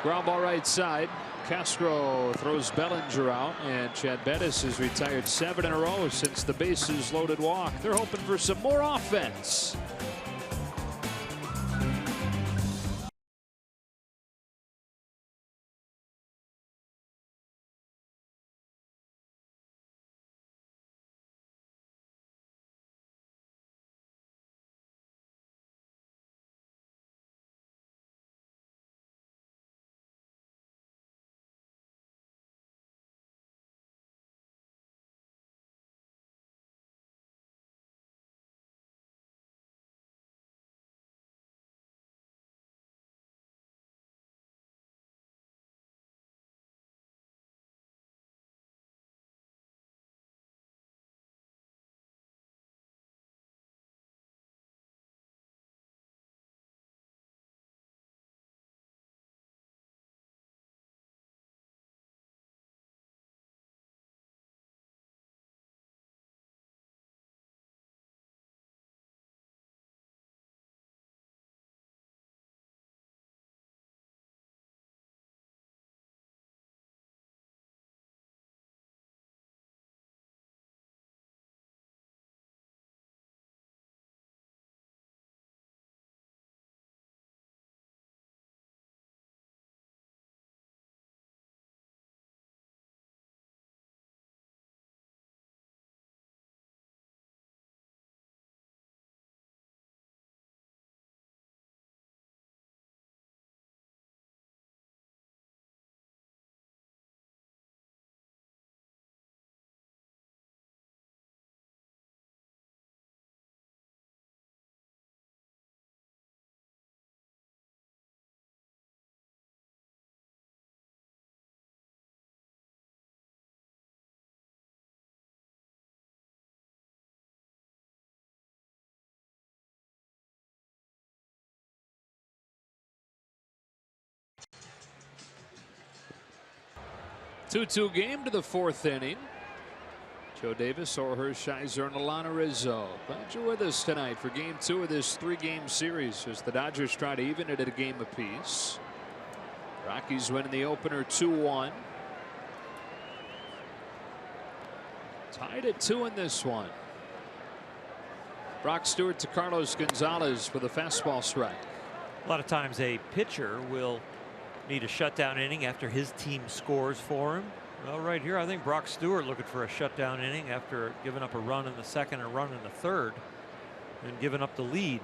Ground ball right side. Castro throws Bellinger out, and Chad Bettis has retired 7 in a row since the bases loaded walk. They're hoping for some more offense. 2-2 game to the 4th inning. Joe Davis, Orr Hershiser, and Alana Rizzo. Glad you're with us tonight for game 2 of this 3-game series as the Dodgers try to even it at a game apiece. Rockies winning the opener 2-1. Tied at 2 in this one. Brock Stewart to Carlos Gonzalez for the fastball strike. A lot of times a pitcher will need a shutdown inning after his team scores for him. Well, right here, I think Brock Stewart looking for a shutdown inning after giving up a run in the 2nd and a run in the 3rd and giving up the lead.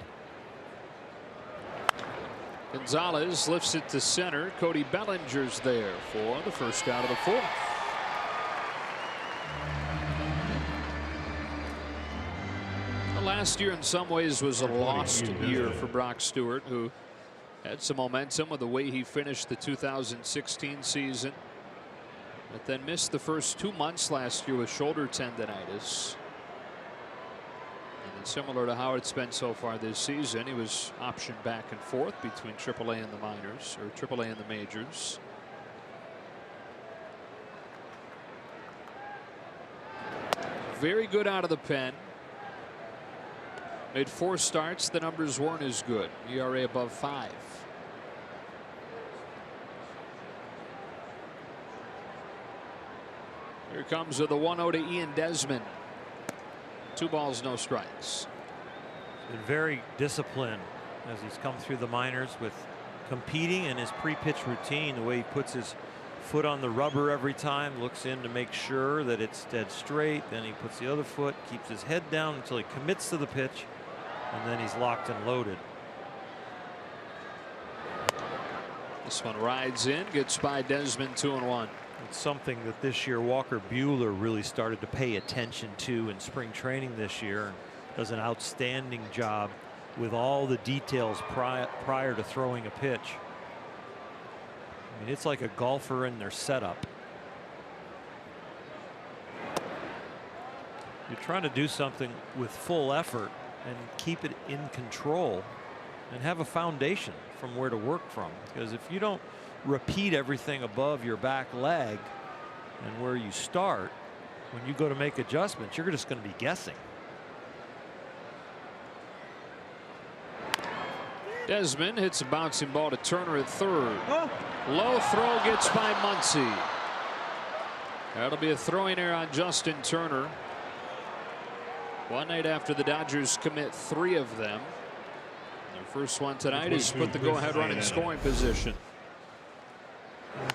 Gonzalez lifts it to center. Cody Bellinger's there for the first out of the 4th. Last year in some ways was a lost year for Brock Stewart, who had some momentum with the way he finished the 2016 season, but then missed the first 2 months last year with shoulder tendonitis. And then similar to how it's been so far this season, he was optioned back and forth between AAA and the minors, or AAA and the majors. Very good out of the pen. Made 4 starts. The numbers weren't as good. ERA above 5. Here comes with the 1-0 to Ian Desmond. 2 balls, no strikes. Been very disciplined as he's come through the minors with competing in his pre-pitch routine. The way he puts his foot on the rubber every time, looks in to make sure that it's dead straight. Then he puts the other foot, keeps his head down until he commits to the pitch. And then he's locked and loaded. This one rides in, gets by Desmond, 2-1. It's something that this year Walker Buehler really started to pay attention to in spring training this year. And does an outstanding job with all the details prior to throwing a pitch. I mean, it's like a golfer in their setup. You're trying to do something with full effort and keep it in control and have a foundation from where to work from, because if you don't repeat everything above your back leg and where you start, when you go to make adjustments, you're just going to be guessing. Desmond hits a bouncing ball to Turner at 3rd. Low throw gets by Muncy. That'll be a throwing error on Justin Turner. One night after the Dodgers commit 3 of them. Their first one tonight is put the go-ahead run in scoring position.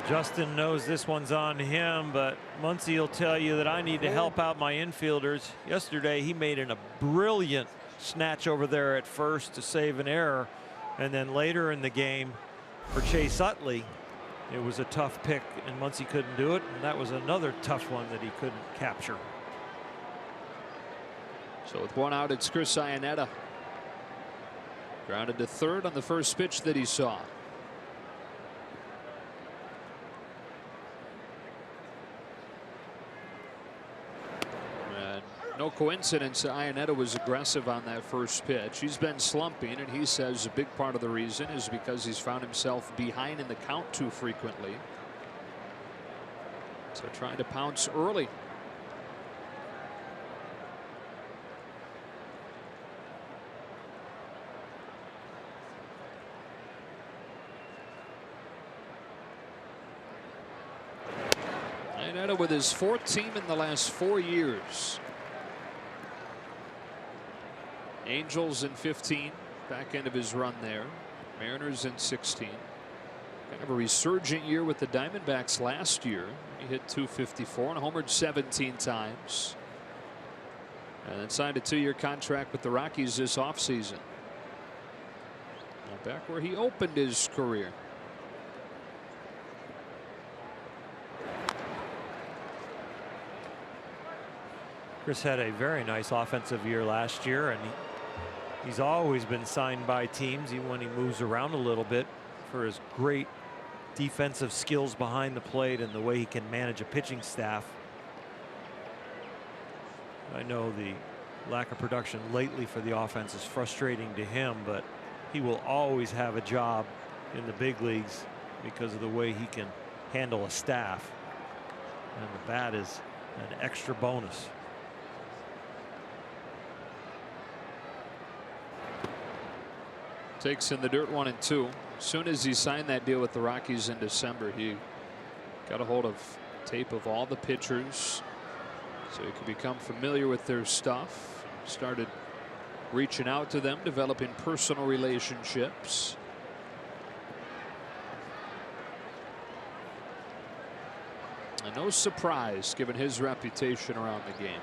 Justin knows this one's on him, but Muncy will tell you that I need to help out my infielders. Yesterday he made a brilliant snatch over there at first to save an error, and then later in the game for Chase Utley it was a tough pick and Muncy couldn't do it, and that was another tough one that he couldn't capture. So with 1 out, it's Chris Iannetta. Grounded to 3rd on the first pitch that he saw. And no coincidence, Iannetta was aggressive on that first pitch. He's been slumping, and he says a big part of the reason is because he's found himself behind in the count too frequently. So trying to pounce early. With his 4th team in the last 4 years. Angels in 15, back end of his run there. Mariners in 16. Kind of a resurgent year with the Diamondbacks last year. He hit .254 and homered 17 times. And then signed a 2-year contract with the Rockies this offseason. Back where he opened his career. Chris had a very nice offensive year last year, and he's always been signed by teams, even when he moves around a little bit, for his great defensive skills behind the plate and the way he can manage a pitching staff. I know the lack of production lately for the offense is frustrating to him, but he will always have a job in the big leagues because of the way he can handle a staff. And the bat is an extra bonus. Takes in the dirt 1-2. As soon as he signed that deal with the Rockies in December, he got a hold of tape of all the pitchers so he could become familiar with their stuff. Started reaching out to them, developing personal relationships. And no surprise given his reputation around the game.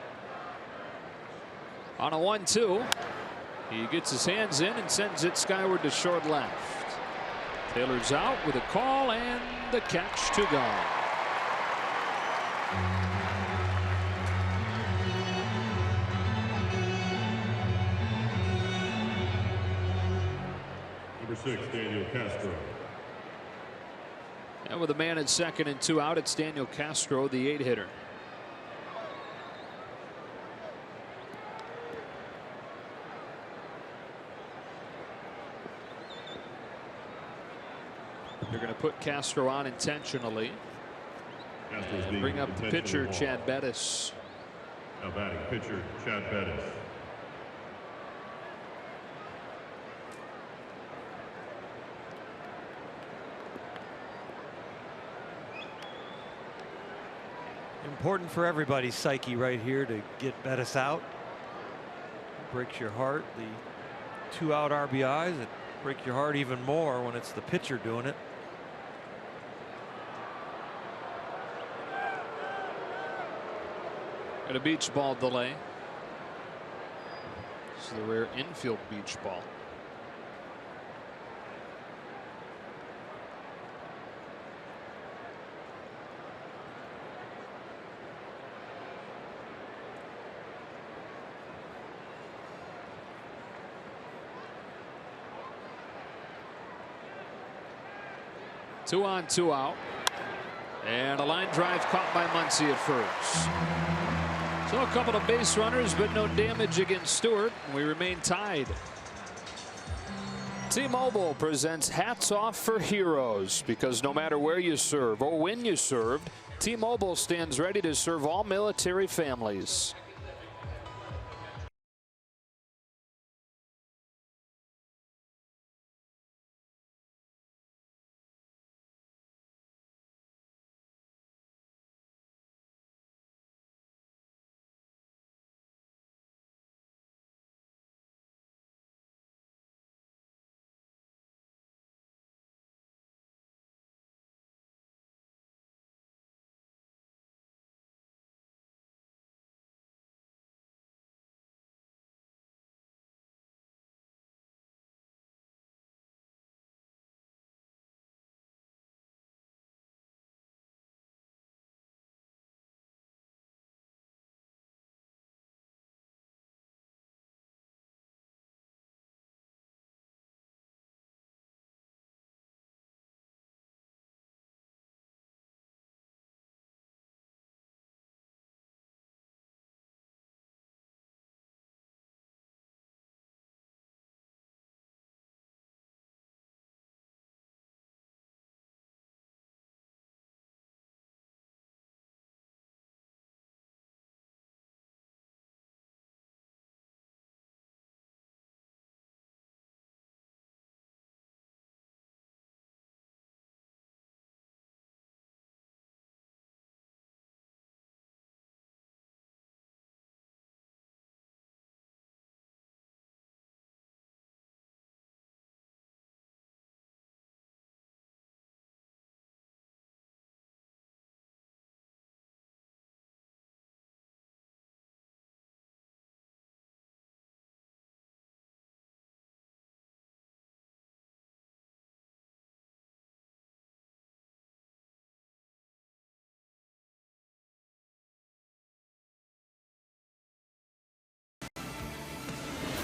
On a 1-2, he gets his hands in and sends it skyward to short left. Taylor's out with a call and the catch to gone. Number 6, Daniel Castro. And with a man at second and 2 out, it's Daniel Castro, the 8-hitter. They're going to put Castro on intentionally. And bring up pitcher Chad Bettis. Now batting pitcher Chad Bettis. Important for everybody's psyche right here to get Bettis out. Breaks your heart. The 2 out RBIs, it breaks your heart even more when it's the pitcher doing it. Got a beach ball delay. This is the rare infield beach ball. Two on, 2 out. And a line drive caught by Muncy at first. So a couple of base runners, but no damage against Stewart. We remain tied. T-Mobile presents Hats Off for Heroes, because no matter where you serve or when you served, T-Mobile stands ready to serve all military families.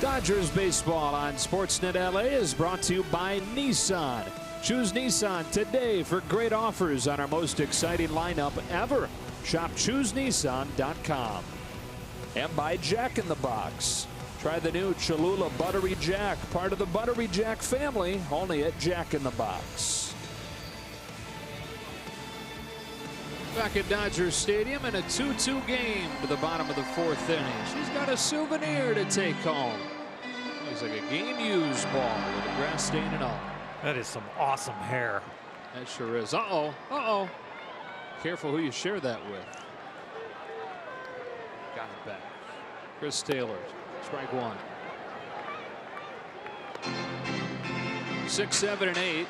Dodgers baseball on Sportsnet LA is brought to you by Nissan. Choose Nissan today for great offers on our most exciting lineup ever. Shop ChooseNissan.com. And by Jack in the Box. Try the new Cholula Buttery Jack, part of the Buttery Jack family, only at Jack in the Box. Back at Dodger Stadium in a 2-2 game to the bottom of the 4th inning. She's got a souvenir to take home. Looks like a game-used ball with a grass stain and all. That is some awesome hair. That sure is. Uh-oh. Uh-oh. Careful who you share that with. Got it back. Chris Taylor. Strike one. 6, 7, and 8.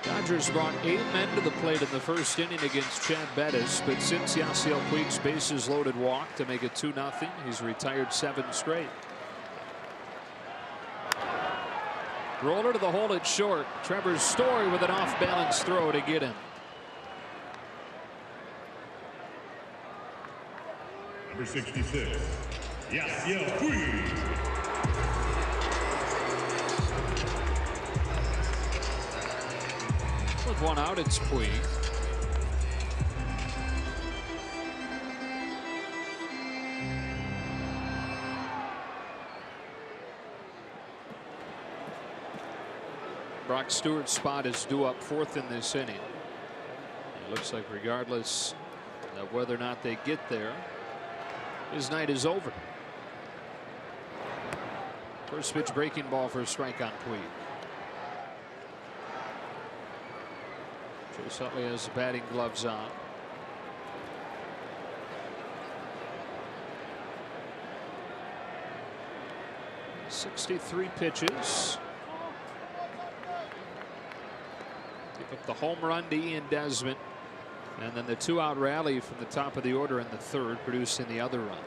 Dodgers brought 8 men to the plate in the 1st inning against Chad Bettis, but since Yasiel Puig's bases loaded walk to make it 2-0, he's retired 7 straight. Roller to the hole at short. Trevor Story with an off-balance throw to get him. Number 66, Yasiel Puig. With 1 out, it's Puig. Brock Stewart's spot is due up 4th in this inning. It looks like regardless of whether or not they get there, his night is over. First pitch breaking ball for a strike on Puig. Chase Utley has the batting gloves on. .63 pitches. Give up the home run to Ian Desmond, and then the 2-out rally from the top of the order in the 3rd, producing the other run.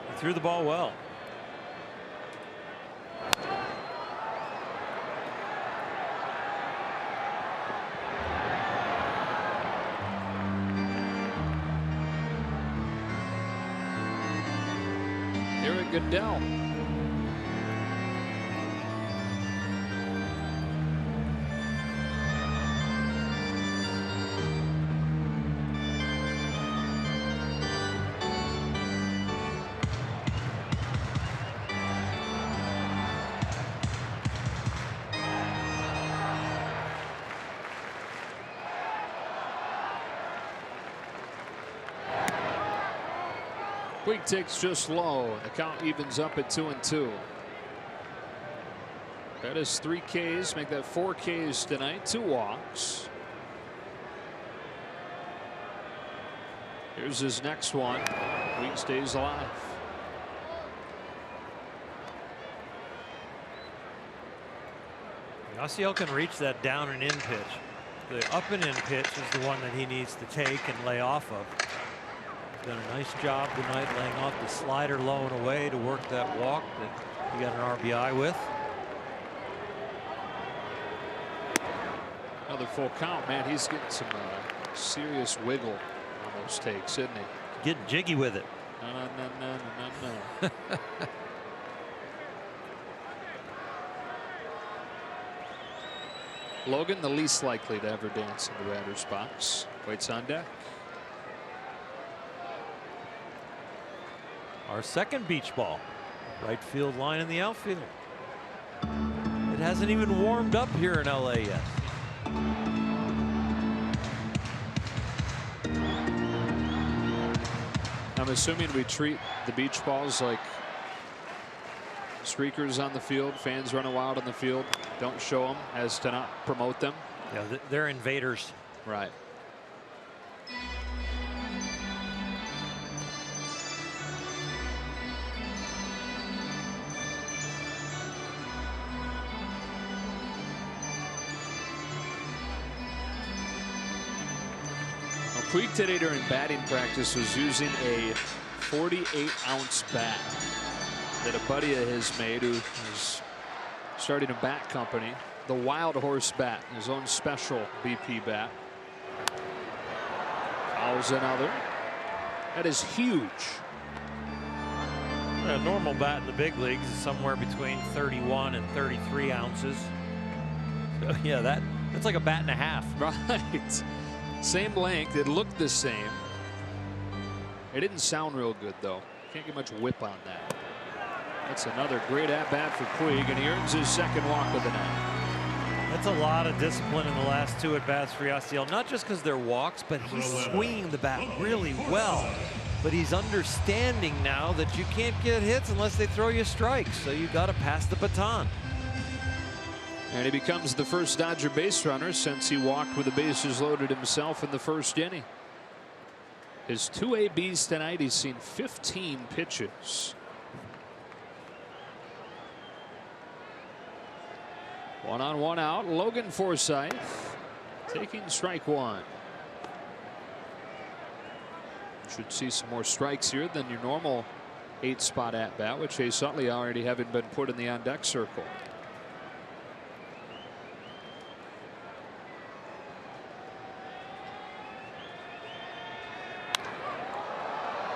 He threw the ball well. Goodell. Puig takes just low, and the count evens up at 2-2. That is 3 Ks, make that 4 Ks tonight, 2 walks. Here's his next one. Puig stays alive. Yasiel can reach that down and in pitch. The up and in pitch is the one that he needs to take and lay off of. Done a nice job tonight laying off the slider low and away to work that walk that he got an RBI with. Another full count, man. He's getting some serious wiggle on those takes, isn't he? Getting jiggy with it. No. Logan, the least likely to ever dance in the batter's box, waits on deck. Our second beach ball. Right field line in the outfield. It hasn't even warmed up here in LA yet. I'm assuming we treat the beach balls like streakers on the field. Fans running wild on the field. Don't show them as to not promote them. Yeah, they're invaders. Right. Puig today during batting practice was using a 48-ounce bat that a buddy of his made, who is starting a bat company, the Wild Horse bat, his own special BP bat. Fouls another. That is huge. A normal bat in the big leagues is somewhere between 31 and 33 ounces. So yeah, that's like a bat and a half. Right. Same length. It looked the same. It didn't sound real good, though. Can't get much whip on that. That's another great at-bat for Puig, and he earns his second walk of the night. That's a lot of discipline in the last 2 at-bats for Yasiel. Not just because they're walks, but he's swinging the bat really well. But he's understanding now that you can't get hits unless they throw you strikes. So you got to pass the baton. And he becomes the first Dodger base runner since he walked with the bases loaded himself in the first inning. His 2 ABs tonight, he's seen 15 pitches. 1-on-1 out. Logan Forsythe taking strike 1. Should see some more strikes here than your normal 8-spot at bat, with Chase Utley already having been put in the on deck circle.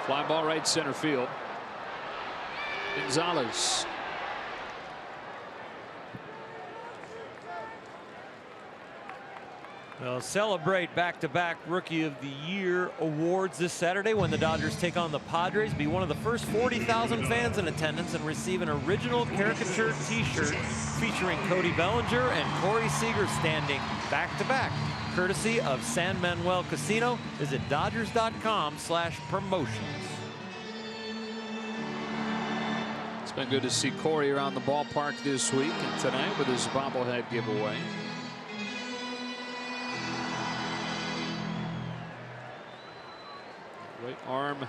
Fly ball right center field. Gonzalez. They'll celebrate back-to-back Rookie of the Year awards this Saturday when the Dodgers take on the Padres. Be one of the first 40,000 fans in attendance and receive an original caricature T-shirt featuring Cody Bellinger and Corey Seager standing back-to-back, courtesy of San Manuel Casino. Visit Dodgers.com/promotions. It's been good to see Corey around the ballpark this week and tonight with his bobblehead giveaway. Right arm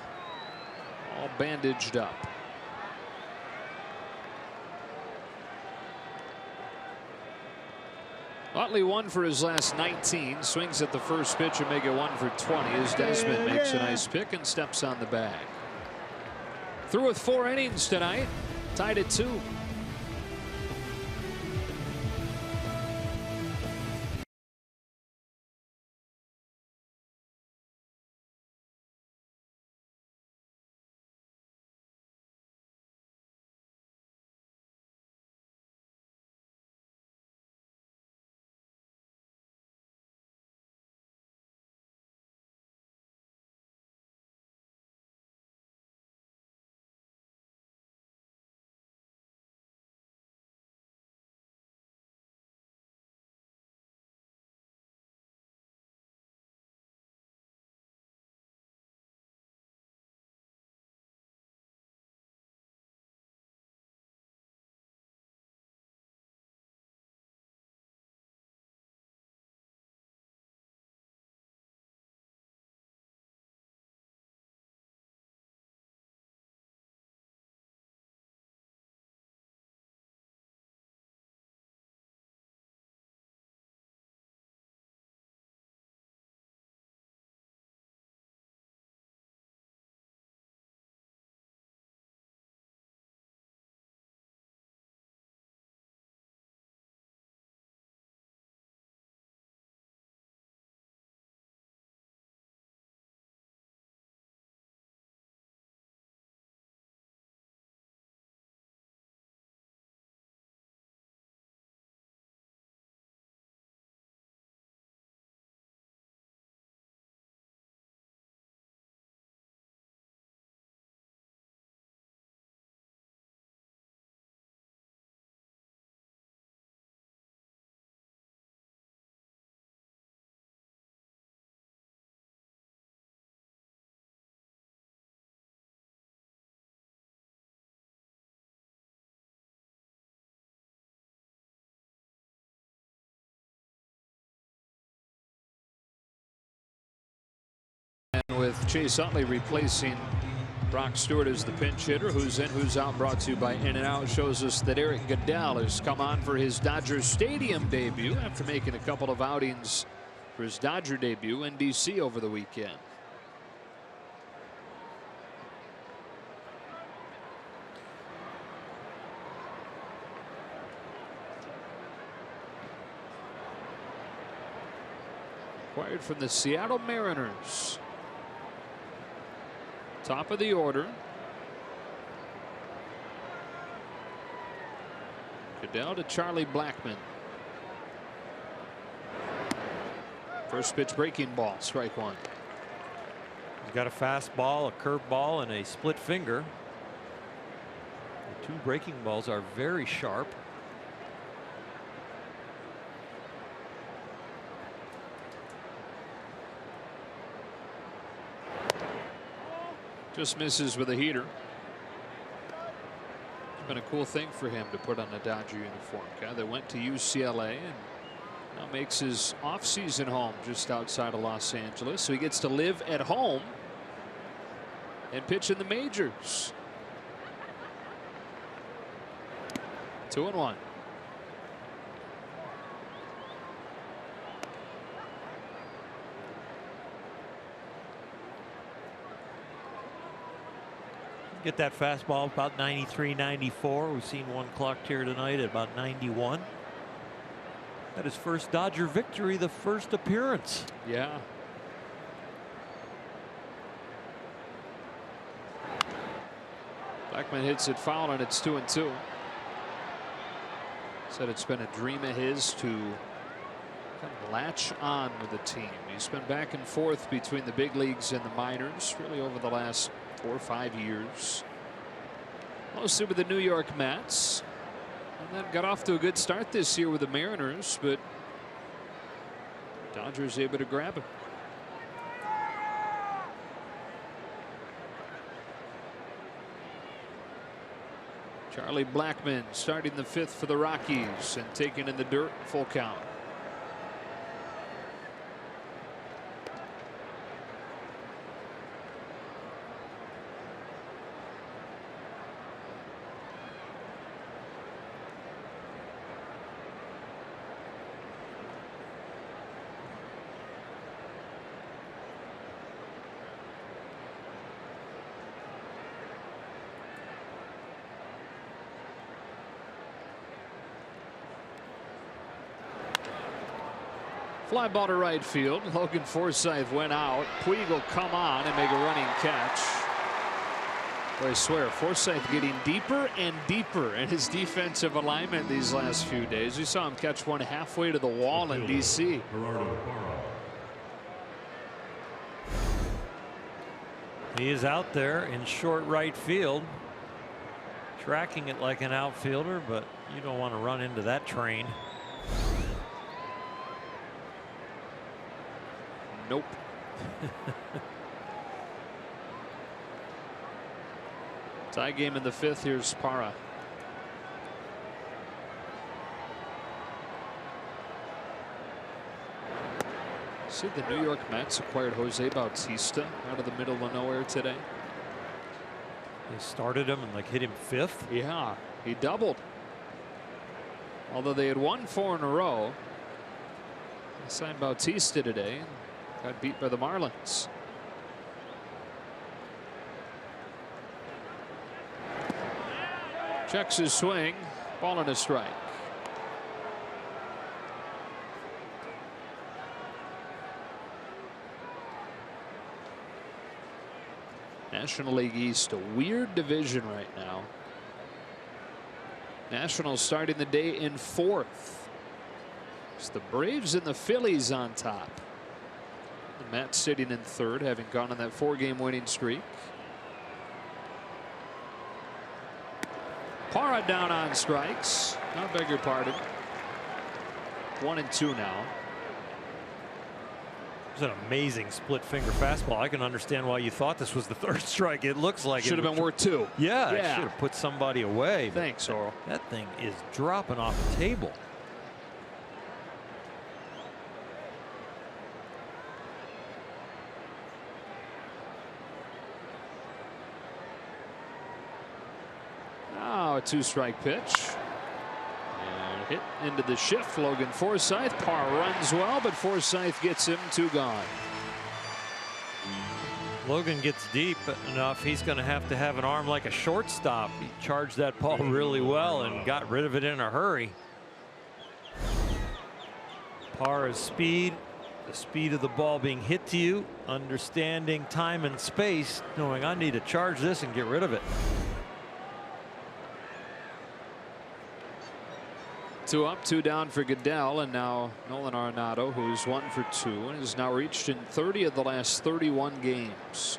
all bandaged up. Utley 1 for his last 19. Swings at the first pitch and make it 1 for 20 as Desmond makes a nice pick and steps on the bag. Through with 4 innings tonight. Tied at 2. And with Chase Utley replacing Brock Stewart as the pinch hitter, who's in, who's out, brought to you by In-N-Out, shows us that Eric Goodell has come on for his Dodger Stadium debut after making a couple of outings for his Dodger debut in D.C. over the weekend. Acquired from the Seattle Mariners. Top of the order. Goodell to Charlie Blackmon. First pitch breaking ball, strike 1. He's got a fastball, a curveball, and a split finger. The 2 breaking balls are very sharp. Just misses with a heater. It's been a cool thing for him to put on a Dodger uniform. Guy that went to UCLA and now makes his off-season home just outside of Los Angeles. So he gets to live at home and pitch in the majors. 2-1. Get that fastball about 93, 94. We've seen one clocked here tonight at about 91. That his first Dodger victory, the first appearance. Yeah. Blackman hits it foul and it's 2-2. Said it's been a dream of his to kind of latch on with the team. He's been back and forth between the big leagues and the minors really over the last 4 or 5 years. Mostly with the New York Mets. And then got off to a good start this year with the Mariners, but Dodgers able to grab him. Charlie Blackmon starting the 5th for the Rockies and taking in the dirt. Full count. Fly ball to right field. Logan Forsythe went out. Puig will come on and make a running catch. But I swear, Forsythe getting deeper and deeper in his defensive alignment these last few days. We saw him catch one halfway to the wall in D.C. He is out there in short right field, tracking it like an outfielder, but you don't want to run into that train. Nope. Tie game in the 5th. Here's Parra. See, the New York Mets acquired Jose Bautista out of the middle of nowhere today. They started him and like hit him 5th. Yeah, he doubled. Although they had won 4 in a row. They signed Bautista today. Got beat by the Marlins. Checks his swing. Ball and a strike. National League East, a weird division right now. Nationals starting the day in 4th. It's the Braves and the Phillies on top. The Mets sitting in 3rd, having gone on that 4-game winning streak. Parra down on strikes. I beg your pardon. 1-2 now. It's an amazing split finger fastball. I can understand why you thought this was the 3rd strike. It looks like should have been worth 2. Yeah, it should have put somebody away. Thanks, Earl. That thing is dropping off the table. A 2-strike pitch. And hit into the shift. Logan Forsythe. Parra runs well, but Forsythe gets him 2 gone. Logan gets deep enough. He's going to have an arm like a shortstop. He charged that ball really well and got rid of it in a hurry. Parra's speed, the speed of the ball being hit to you, understanding time and space, knowing I need to charge this and get rid of it. 2 up, 2 down for Goodell, and now Nolan Arenado, who's 1 for 2 and has now reached in 30 of the last 31 games.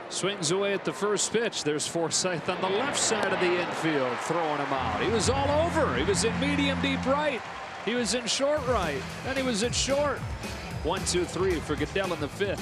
Swings away at the first pitch. There's Forsythe on the left side of the infield, throwing him out. He was all over. He was in medium deep right. He was in short right. Then he was at short. 1-2-3 for Goodell in the 5th.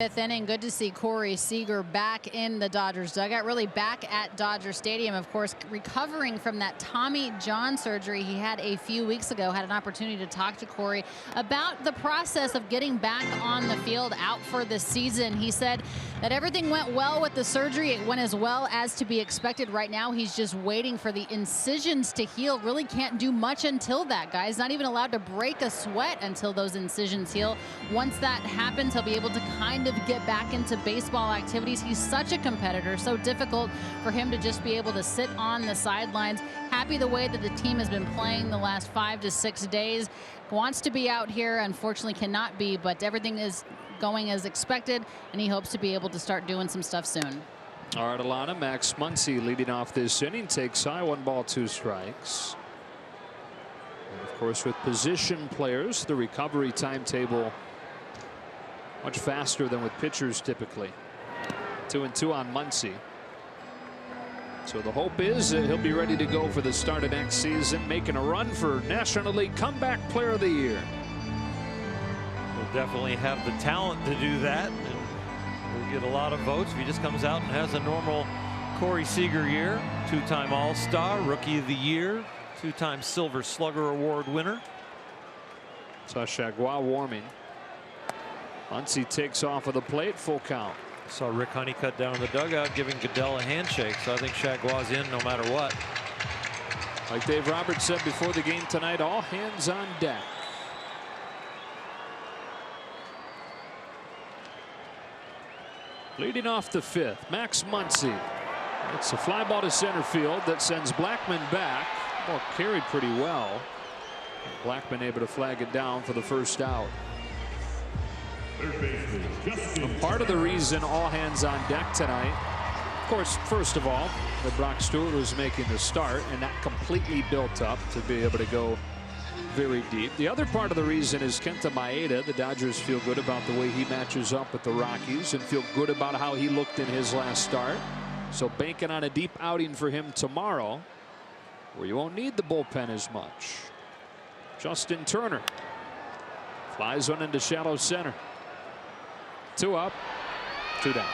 Fifth inning. Good to see Corey Seager back in the Dodgers dugout, really back at Dodger Stadium, of course, recovering from that Tommy John surgery he had a few weeks ago. Had an opportunity to talk to Corey about the process of getting back on the field out for the season. He said that everything went well with the surgery. It went as well as to be expected. Right now he's just waiting for the incisions to heal. Really can't do much until that, guys. Not even allowed to break a sweat until those incisions heal. Once that happens, he'll be able to kind of get back into baseball activities. He's such a competitor, so difficult for him to just be able to sit on the sidelines. Happy the way that the team has been playing the last 5 to 6 days. Wants to be out here, unfortunately cannot be, but everything is going as expected, and he hopes to be able to start doing some stuff soon. All right, Alana, Max Muncy leading off this inning, takes high, 1 ball, 2 strikes. And of course, with position players, the recovery timetable much faster than with pitchers typically. 2-2 on Muncy. So the hope is that he'll be ready to go for the start of next season, making a run for National League Comeback Player of the Year. He'll definitely have the talent to do that, and will get a lot of votes if he just comes out and has a normal Corey Seager year. 2-time All-Star, Rookie of the Year, 2-time Silver Slugger Award winner. Saw Chagua warming. Muncy takes off of the plate, full count. Saw Rick Honeycutt down in the dugout giving Goodell a handshake, so I think Chagua's in no matter what. Like Dave Roberts said before the game tonight, all hands on deck. Leading off the 5th, Max Muncy. It's a fly ball to center field that sends Blackman back. Ball carried pretty well. Blackman able to flag it down for the first out. Part of the reason all hands on deck tonight, of course, first of all, that Brock Stewart was making the start, and that completely built up to be able to go very deep. The other part of the reason is Kenta Maeda. The Dodgers feel good about the way he matches up with the Rockies and feel good about how he looked in his last start. So banking on a deep outing for him tomorrow, where you won't need the bullpen as much. Justin Turner flies one into shallow center. 2 up, 2 down.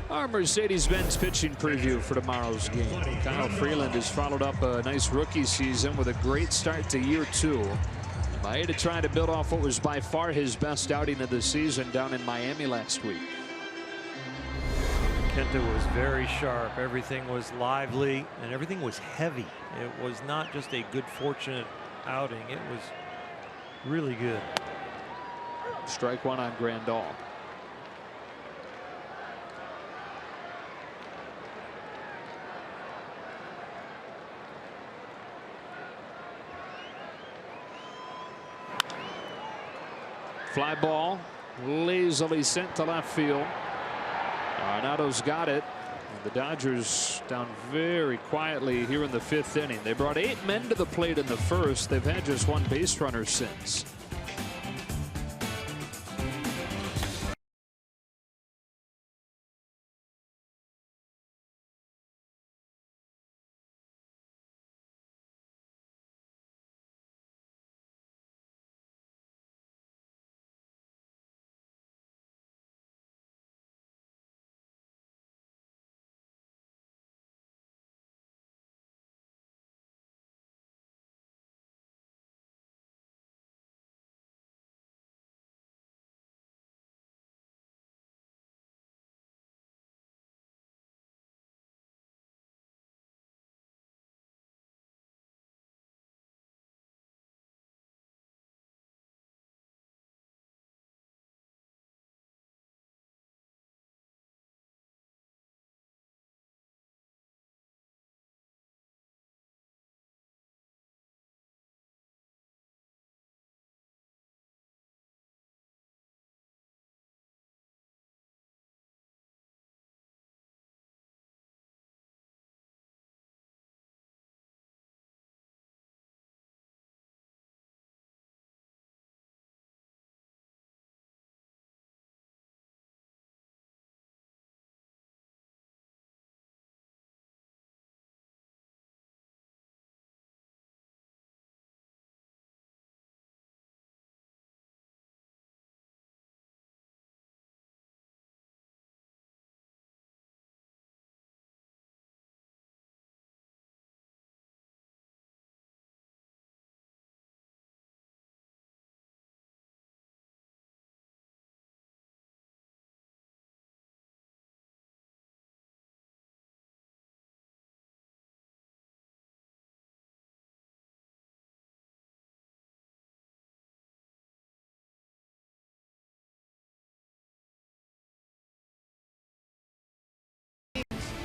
Our Mercedes-Benz pitching preview for tomorrow's game. Kyle Freeland has followed up a nice rookie season with a great start to year 2. Maeda trying to build off what was by far his best outing of the season down in Miami last week. Pinta was very sharp. Everything was lively and everything was heavy. It was not just a good fortunate outing. It was really good. Strike one on Grandal. Fly ball lazily sent to left field. Arenado's got it. And the Dodgers down very quietly here in the 5th inning. They brought 8 men to the plate in the first. They've had just 1 base runner since.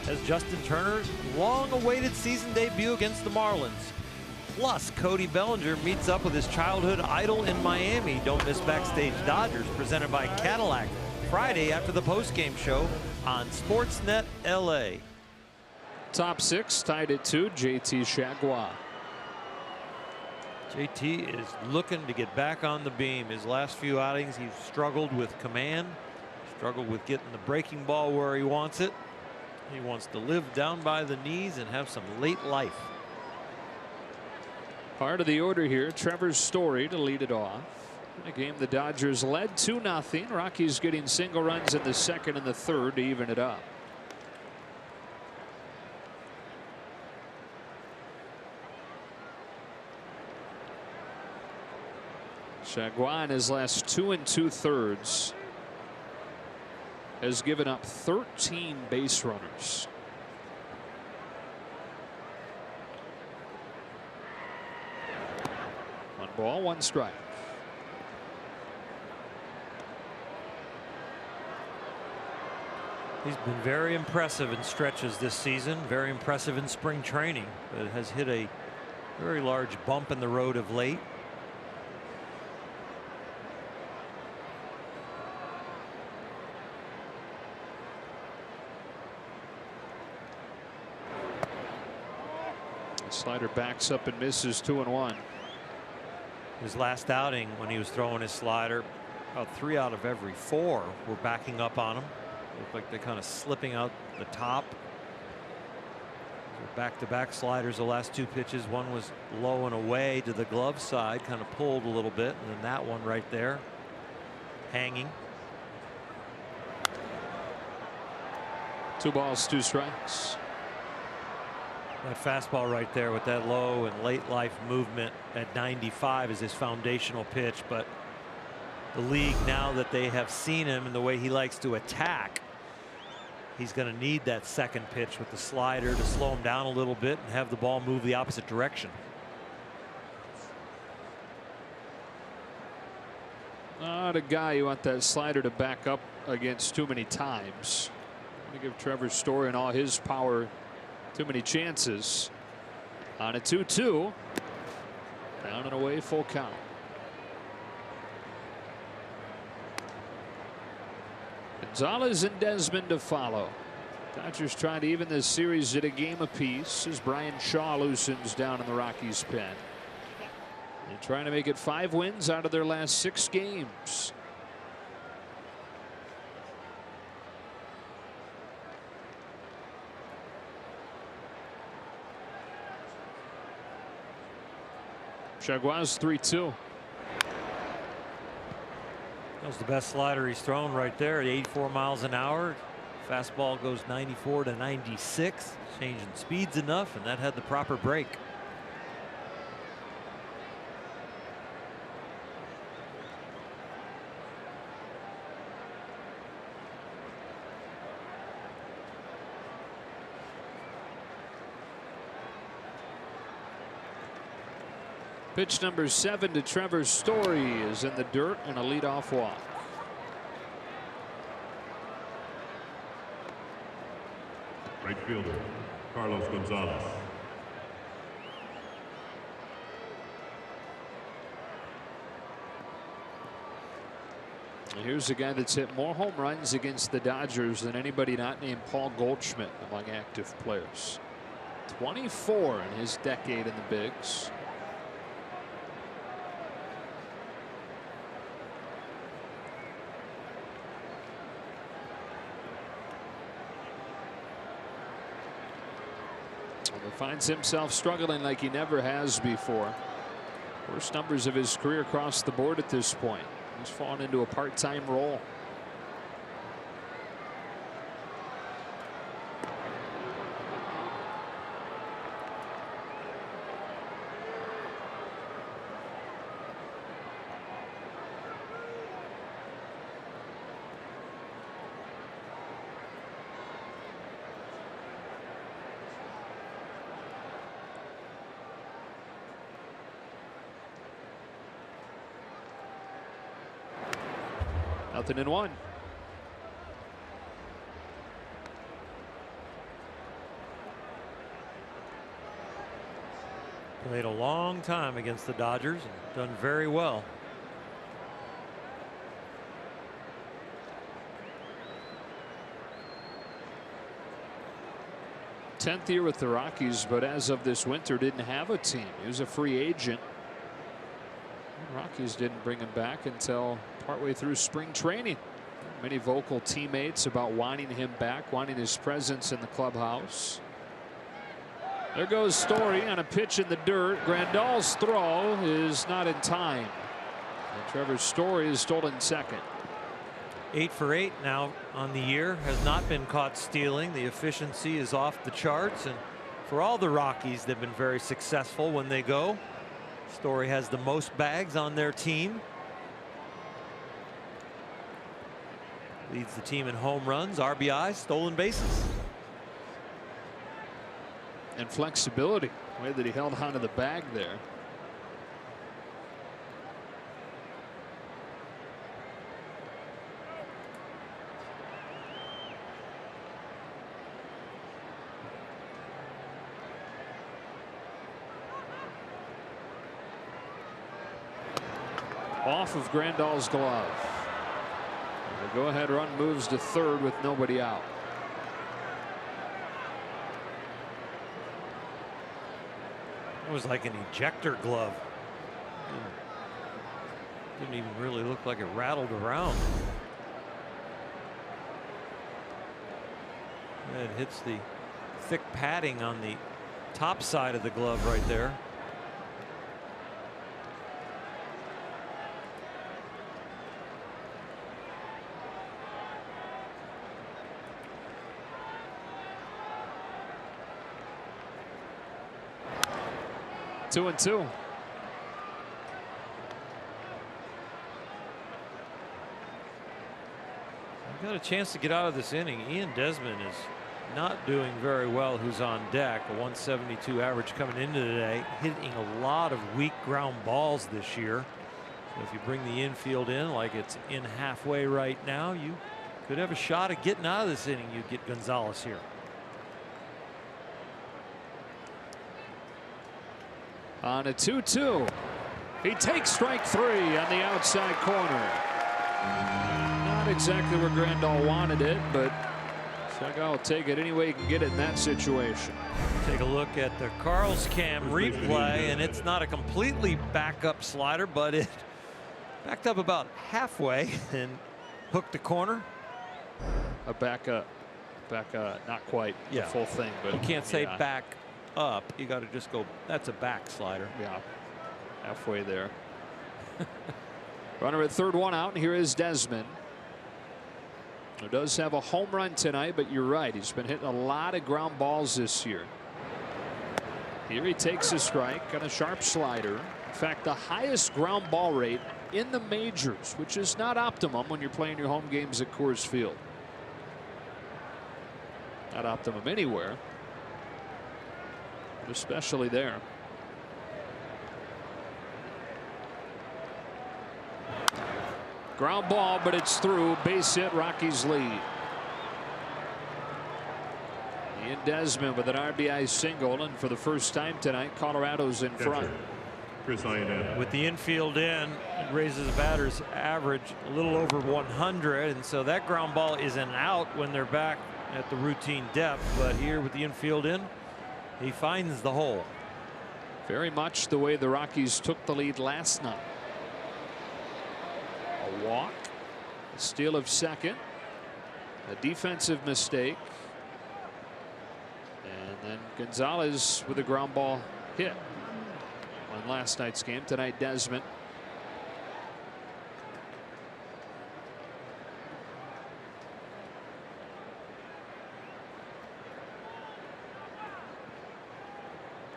As Justin Turner's long-awaited season debut against the Marlins. Plus, Cody Bellinger meets up with his childhood idol in Miami. Don't miss Backstage Dodgers, presented by Cadillac, Friday after the postgame show on Sportsnet LA. Top 6 tied at 2. JT Chargois. JT is looking to get back on the beam. His last few outings, he's struggled with command, struggled with getting the breaking ball where he wants it. He wants to live down by the knees and have some late life. Part of the order here, Trevor Story to lead it off. In a game the Dodgers led 2-0. Rockies getting single runs in the 2nd and the 3rd to even it up. Chargois in his last 2 2/3 has given up 13 base runners. One ball, 1 strike. He's been very impressive in stretches this season, very impressive in spring training, but has hit a very large bump in the road of late. Slider backs up and misses 2-1. His last outing when he was throwing his slider, about 3 out of every 4 were backing up on him. Looked like they're kind of slipping out the top. Back-to-back sliders the last 2 pitches. One was low and away to the glove side, kind of pulled a little bit, and then that one right there hanging. 2 balls, 2 strikes. That fastball right there with that low and late life movement at 95 is his foundational pitch, but the league, now that they have seen him and the way he likes to attack, he's going to need that second pitch with the slider to slow him down a little bit and have the ball move the opposite direction. Not a guy you want that slider to back up against too many times. To give Trevor Story and all his power too many chances. On a 2-2. Down and away, full count. Gonzalez and Desmond to follow. Dodgers trying to even this series at a game apiece as Brian Shaw loosens down in the Rockies pen. They're trying to make it 5 wins out of their last 6 games. Jaguars 3-2. That was the best slider he's thrown right there at 84 miles an hour. Fastball goes 94 to 96. Changing speeds enough, and that had the proper break. Pitch number 7 to Trevor Story is in the dirt and a leadoff walk. Right fielder, Carlos Gonzalez. And here's a guy that's hit more home runs against the Dodgers than anybody not named Paul Goldschmidt among active players. 24 in his decade in the bigs. Finds himself struggling like he never has before. Worst numbers of his career across the board at this point. He's fallen into a part-time role. Nothing in 1. Played a long time against the Dodgers and done very well. Tenth year with the Rockies, but as of this winter didn't have a team. He was a free agent. The Rockies didn't bring him back until partway through spring training. Many vocal teammates about wanting him back, wanting his presence in the clubhouse. There goes Story on a pitch in the dirt. Grandal's throw is not in time. And Trevor Story is stolen second. 8 for 8 now on the year. Has not been caught stealing. The efficiency is off the charts. And for all the Rockies, they've been very successful when they go. Story has the most bags on their team. Leads the team in home runs, RBIs, stolen bases. And flexibility. The way that he held onto the bag there. Off of Grandal's glove. The go-ahead run moves to third with nobody out. It was like an ejector glove. Didn't even really look like it rattled around. It hits the thick padding on the top side of the glove right there. Two and two. I've Got a chance to get out of this inning. Ian Desmond is not doing very well, who's on deck. A 172 average coming into today, hitting a lot of weak ground balls this year. So if you bring the infield in like it's in halfway right now, you could have a shot at getting out of this inning. You get Gonzalez here. On a 2-2. He takes strike 3 on the outside corner. Not exactly where Grandal wanted it, but Seagal will take it any way he can get it in that situation. Take a look at the Carl's Cam replay, and it's not a completely back up slider, but it backed up about halfway and hooked the corner. A back up, not quite the full thing, but you can't say back up. You got to just go. That's a back slider. Yeah, halfway there. Runner at third, one out, and here is Desmond. Who does have a home run tonight, but you're right. He's been hitting a lot of ground balls this year. Here he takes a strike on a sharp slider. In fact, the highest ground ball rate in the majors, which is not optimum when you're playing your home games at Coors Field. Not optimum anywhere, but especially there. Ground ball, but it's through. Base hit. Rockies lead. Ian Desmond with an RBI single, and for the first time tonight, Colorado's in front. With the infield in, it raises the batter's average a little over 100, and so that ground ball is an out when they're back at the routine depth. But here with the infield in, he finds the hole. Very much the way the Rockies took the lead last night. A walk, a steal of second, a defensive mistake, and then Gonzalez with a ground ball hit on last night's game. Tonight, Desmond.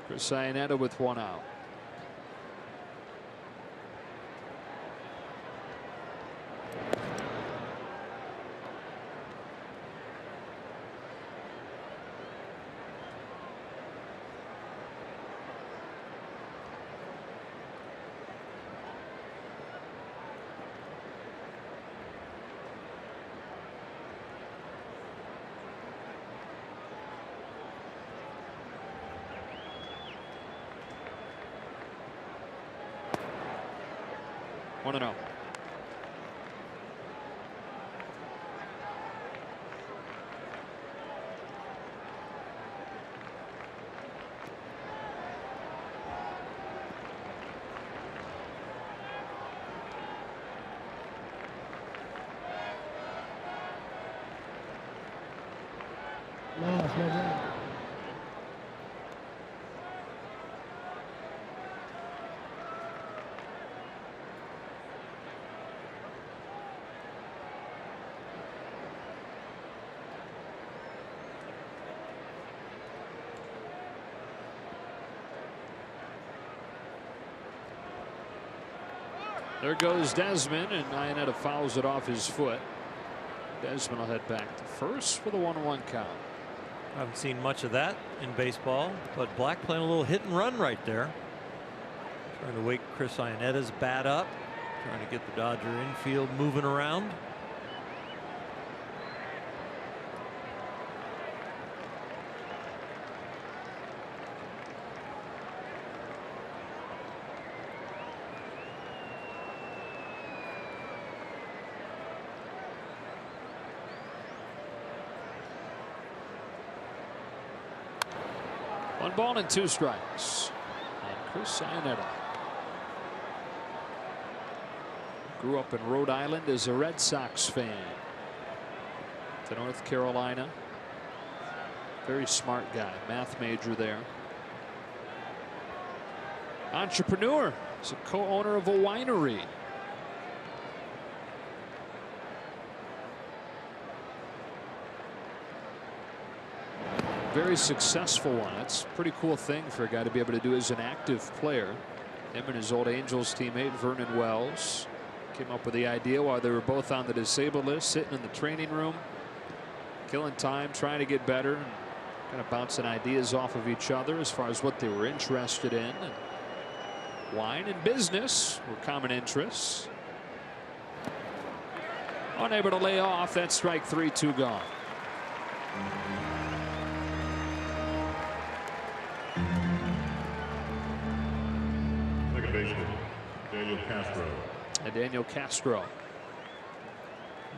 Chris Iannetta with one out. One and oh. There goes Desmond, and Iannetta fouls it off his foot. Desmond will head back to first with a 1-1 count. I haven't seen much of that in baseball, but Black playing a little hit and run right there. Trying to wake Chris Iannetta's bat up, trying to get the Dodger infield moving around. One ball and 2 strikes. And Chris Iannetta grew up in Rhode Island as a Red Sox fan. To North Carolina. Very smart guy. Math major there. Entrepreneur. He's a co-owner of a winery. Very successful one. That's a pretty cool thing for a guy to be able to do as an active player. Him and his old Angels teammate Vernon Wells. Came up with the idea while they were both on the disabled list, sitting in the training room, killing time, trying to get better, and kind of bouncing ideas off of each other as far as what they were interested in. And wine and business were common interests. Unable to lay off. That's strike 3, 2 gone. Second baseman, Daniel Castro. And Daniel Castro.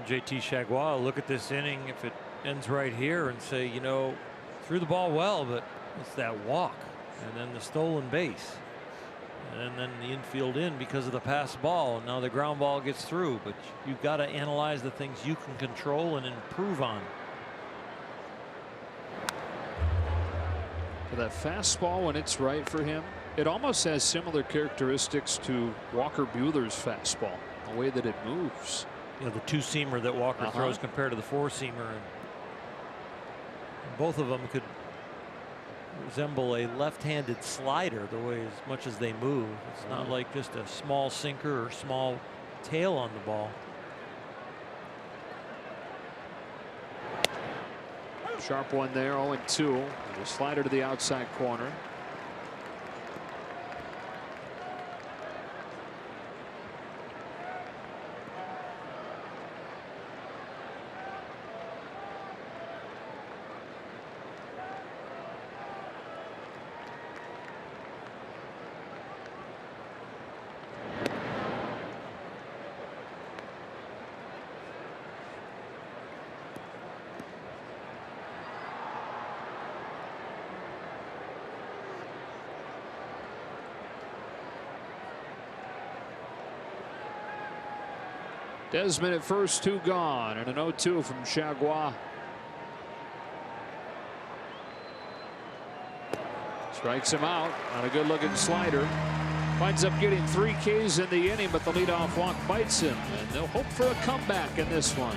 JT Chagua, look at this inning if it ends right here and say, you know, threw the ball well, but it's that walk and then the stolen base and then the infield in because of the pass ball, and now the ground ball gets through. But you've got to analyze the things you can control and improve on. For that fastball, when it's right for him, it almost has similar characteristics to Walker Buehler's fastball, the way that it moves. You know, the two-seamer that Walker throws compared to the four-seamer, and both of them could resemble a left-handed slider the way as much as they move. It's not like just a small sinker or small tail on the ball. Sharp one there, 0-2. The slider to the outside corner. Desmond at first, 2 gone, and an 0-2 from Chagua. Strikes him out on a good looking slider. Winds up getting 3 Ks in the inning, but the leadoff walk bites him, and they'll hope for a comeback in this one.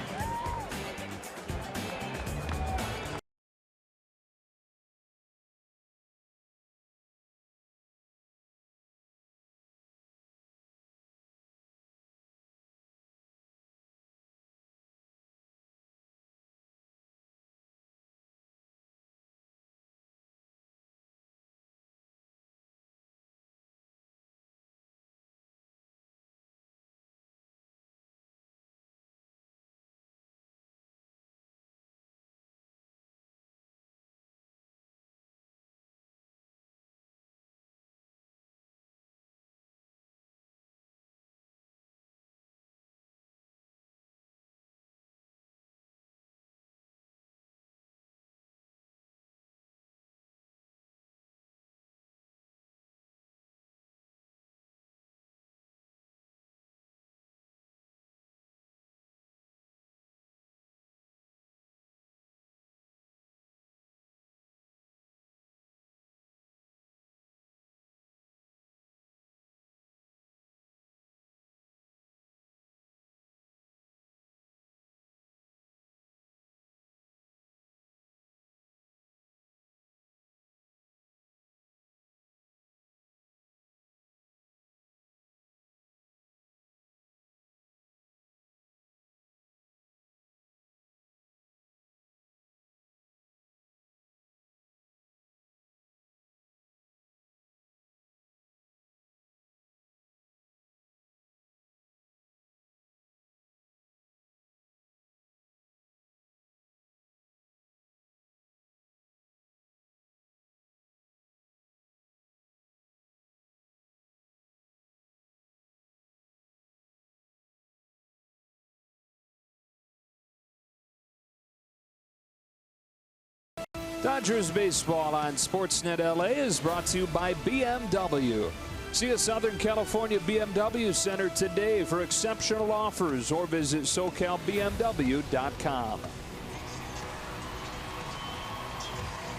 Dodgers baseball on Sportsnet LA is brought to you by BMW. See a Southern California BMW Center today for exceptional offers, or visit SoCalBMW.com.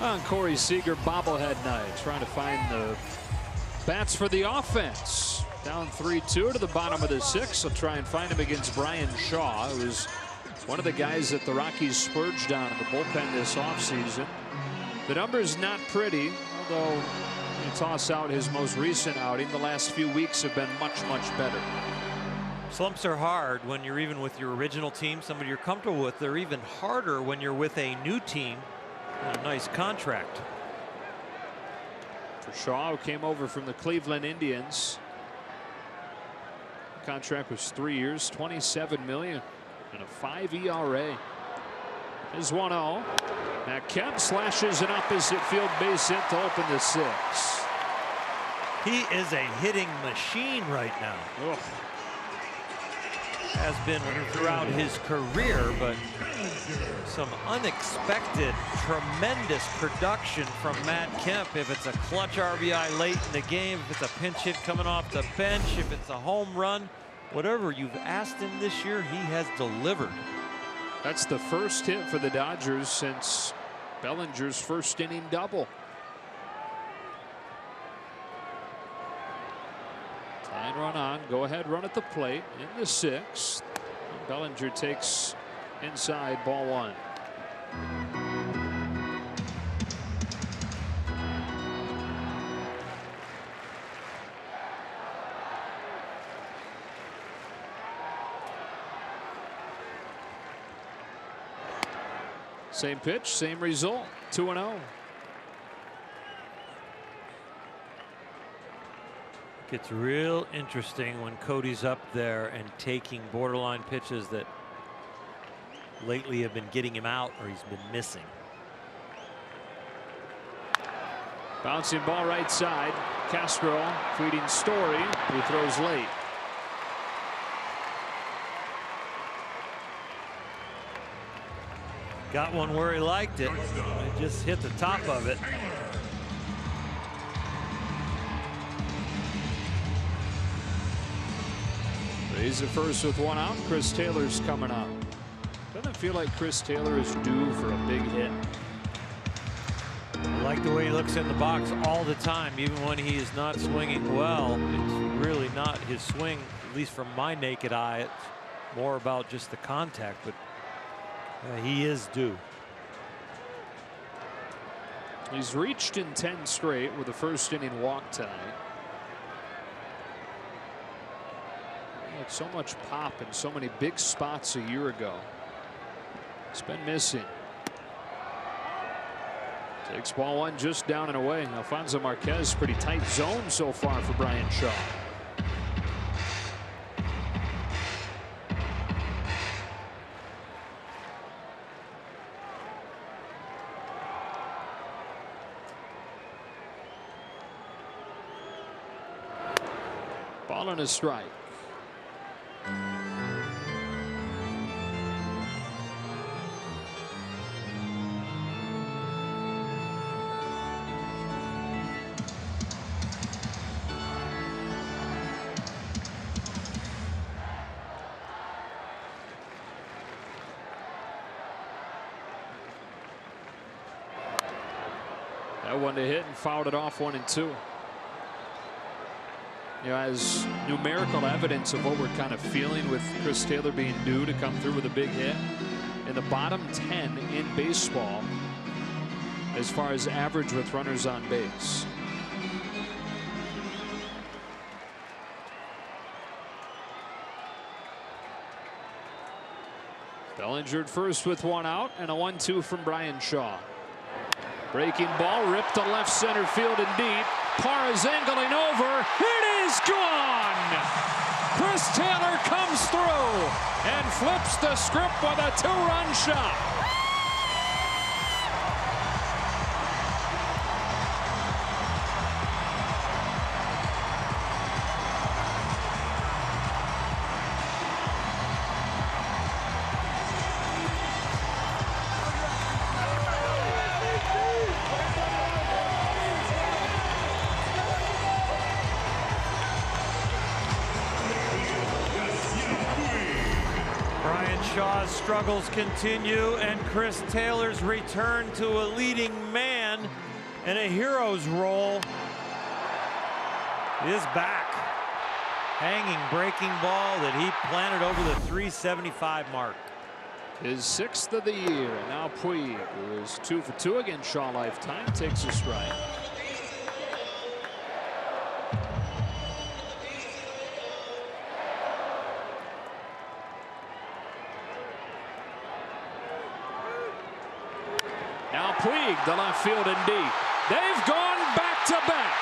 On Corey Seager bobblehead night, trying to find the bats for the offense. Down 3-2 to the bottom of the 6th. He'll try and find him against Brian Shaw, who's one of the guys that the Rockies spurged on in the bullpen this offseason. The number's not pretty, although you toss out his most recent outing, the last few weeks have been much, much better. Slumps are hard when you're even with your original team, somebody you're comfortable with. They're even harder when you're with a new team and a nice contract. For Shaw, who came over from the Cleveland Indians. The contract was 3 years, $27 million, and a 5 ERA. Is 1-0. Matt Kemp slashes an opposite field base hit to open the 6. He is a hitting machine right now. Ugh. Has been throughout his career, but some unexpected, tremendous production from Matt Kemp. If it's a clutch RBI late in the game, if it's a pinch hit coming off the bench, if it's a home run, whatever you've asked him this year, he has delivered. That's the first hit for the Dodgers since Bellinger's first inning double. Tying run on, go ahead run at the plate in the 6th. Bellinger takes inside, ball 1. Same pitch, same result, 2-0. Gets real interesting when Cody's up there and taking borderline pitches that lately have been getting him out or he's been missing. Bouncing ball right side. Castro feeding Story, who throws late. Got one where he liked it. He just hit the top of it. He's at first with 1 out. Chris Taylor's coming up. Doesn't feel like Chris Taylor is due for a big hit. I like the way he looks in the box all the time, even when he is not swinging well. It's really not his swing, at least from my naked eye. It's more about just the contact, but he is due. He's reached in 10 straight with a first inning walk tonight. Had so much pop in so many big spots a year ago. It's been missing. Takes ball 1 just down and away. Alfonso Marquez, pretty tight zone so far for Brian Shaw. Ball and a strike. That one to hit and fouled it off 1-2. You know, as numerical evidence of what we're kind of feeling with Chris Taylor being due to come through with a big hit. In the bottom 10 in baseball as far as average with runners on base. Bellinger at first with 1 out and a 1-2 from Brian Shaw. Breaking ball ripped to left center field and deep. Parra's angling over. It is gone. Chris Taylor comes through and flips the script with a 2-run shot. Shaw's struggles continue, and Chris Taylor's return to a leading man and a hero's role is back. Hanging breaking ball that he planted over the 375 mark. His 6th of the year. Now Puig, who is 2 for 2 against Shaw lifetime, takes a strike. Puig to left field and deep. They've gone back to back.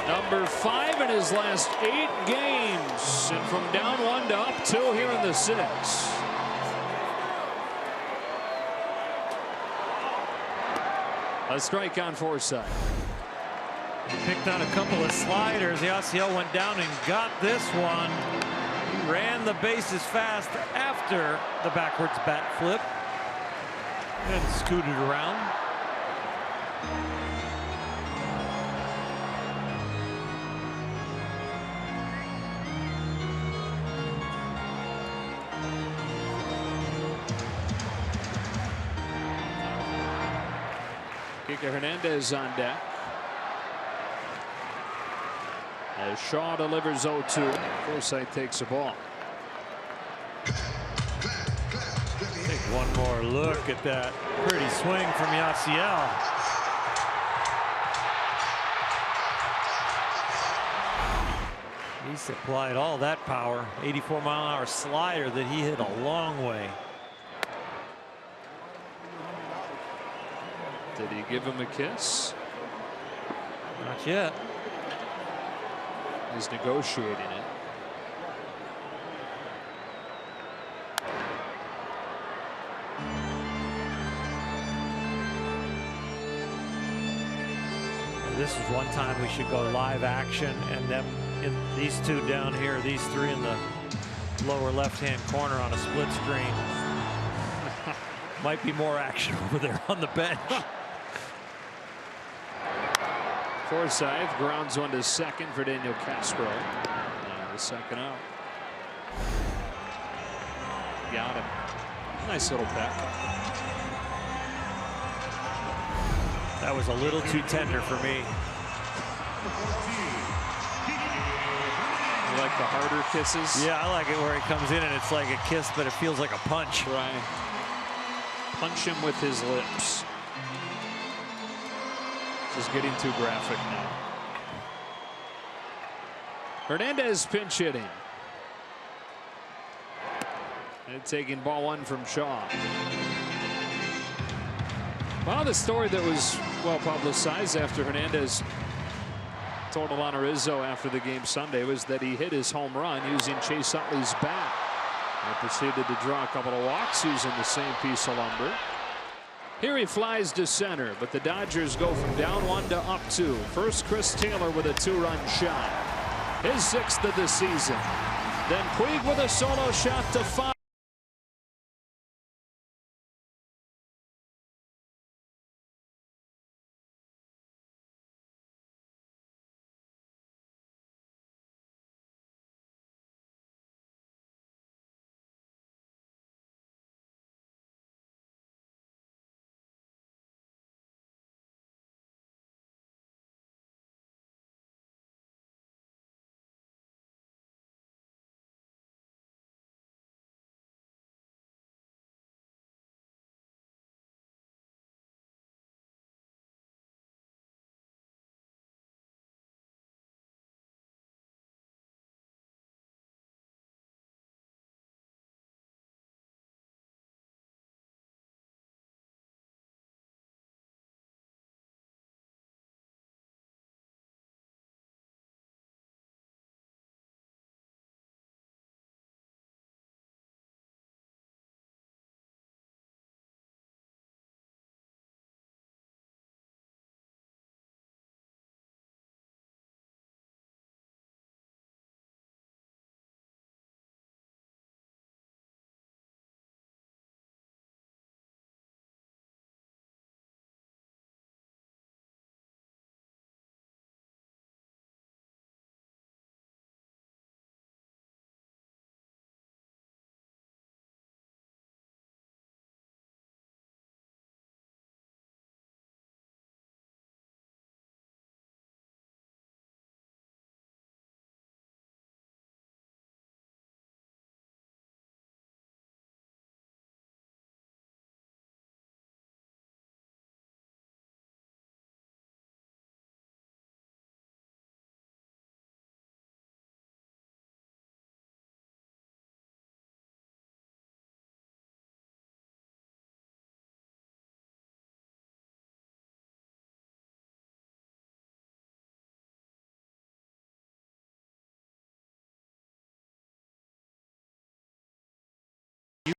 Number 5 in his last 8 games, and from down 1 to up 2 here in the 6th. A strike on Forsythe. He picked on a couple of sliders. The Yasiel went down and got this one. He ran the bases fast after the backwards bat flip and scooted around. Kike Hernandez on deck. As Shaw delivers 0-2, Forsythe takes the ball. Take one more look at that pretty swing from Yasiel. He supplied all that power. 84-mile-an-hour slider that he hit a long way. Did he give him a kiss? Not yet. He's negotiating it. This is one time we should go live action, and them in these two down here, these three in the lower left-hand corner on a split screen. Might be more action over there on the bench. Forsythe grounds one to second for Daniel Castro. The second out. Got him. Nice little peck. That was a little too tender for me. You like the harder kisses? Yeah, I like it where he comes in and it's like a kiss, but it feels like a punch. Right. Punch him with his lips. This is getting too graphic now. Hernandez pinch hitting. And taking ball 1 from Shaw. Well, the story that was well publicized after Hernandez told Alana Rizzo after the game Sunday was that he hit his home run using Chase Utley's bat. And proceeded to draw a couple of walks using the same piece of lumber. Here he flies to center, but the Dodgers go from down 1 to up 2. First, Chris Taylor with a 2-run shot. His 6th of the season. Then Puig with a solo shot to 5.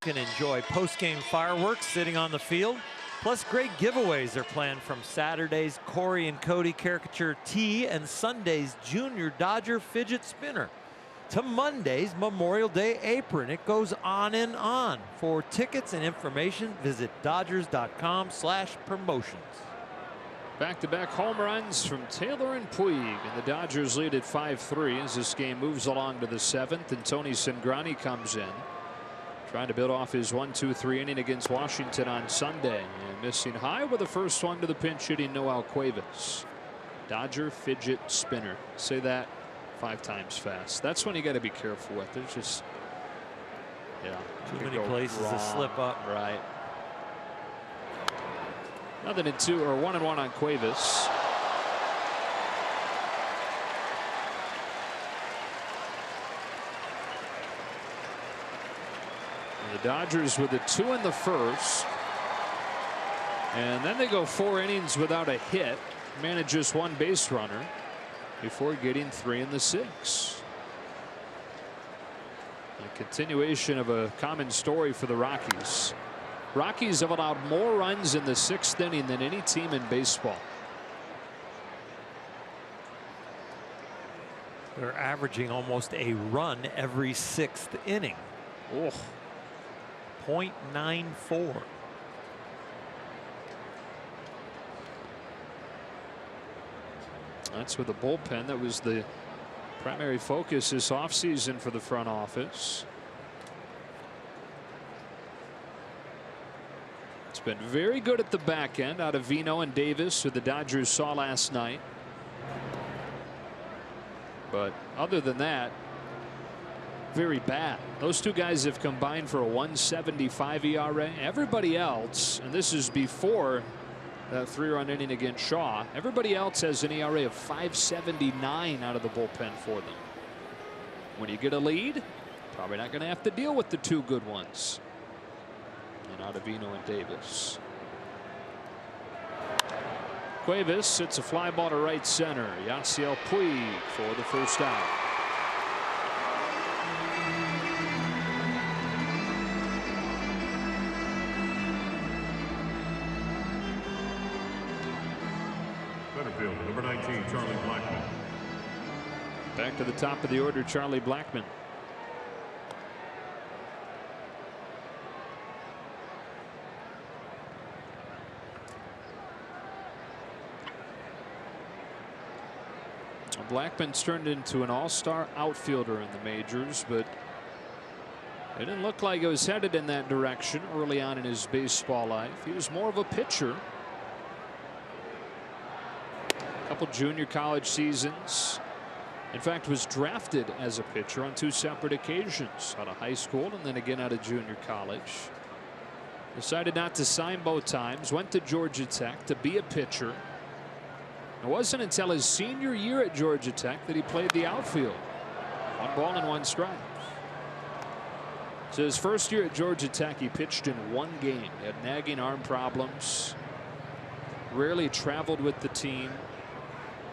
can enjoy post-game fireworks sitting on the field. Plus, great giveaways are planned from Saturday's Corey and Cody Caricature Tee and Sunday's Junior Dodger Fidget Spinner to Monday's Memorial Day Apron. It goes on and on. For tickets and information, visit Dodgers.com/promotions. Back-to-back home runs from Taylor and Puig, and the Dodgers lead at 5-3 as this game moves along to the 7th, and Tony Cingrani comes in, trying to build off his 1-2-3 inning against Washington on Sunday, and missing high with the first one to the pinch hitting Noel Cuevas. Dodger Fidget Spinner. Say that 5 times fast. That's when you got to be careful with. There's just, too many places to slip up. Right. Nothing in 2 or 1-1 on Cuevas. And the Dodgers with a 2 in the first. And then they go 4 innings without a hit. Manage just 1 base runner before getting 3 in the 6th. A continuation of a common story for the Rockies. Rockies have allowed more runs in the 6th inning than any team in baseball. They're averaging almost a run every 6th inning. Oh. .94. That's with the bullpen. That was the primary focus this offseason for the front office. It's been very good at the back end out of Vino and Davis, who the Dodgers saw last night. But other than that, very bad. Those 2 guys have combined for a 1.75 ERA. Everybody else, and this is before that 3-run inning against Shaw, everybody else has an ERA of 5.79 out of the bullpen for them. When you get a lead, probably not going to have to deal with the 2 good ones. And Ottavino and Davis. Cuevas hits a fly ball to right center. Yasiel Puig for the first out. Center field, number 19, Charlie Blackmon. Back to the top of the order, Charlie Blackmon. Blackman's turned into an all-star outfielder in the majors, but it didn't look like it was headed in that direction early on in his baseball life. He was more of a pitcher. A couple junior college seasons. In fact, was drafted as a pitcher on 2 separate occasions, out of high school and then again out of junior college. Decided not to sign both times. Went to Georgia Tech to be a pitcher. It wasn't until his senior year at Georgia Tech that he played the outfield. 1 ball and 1 strike. So his first year at Georgia Tech, he pitched in 1 game. He had nagging arm problems. Rarely traveled with the team.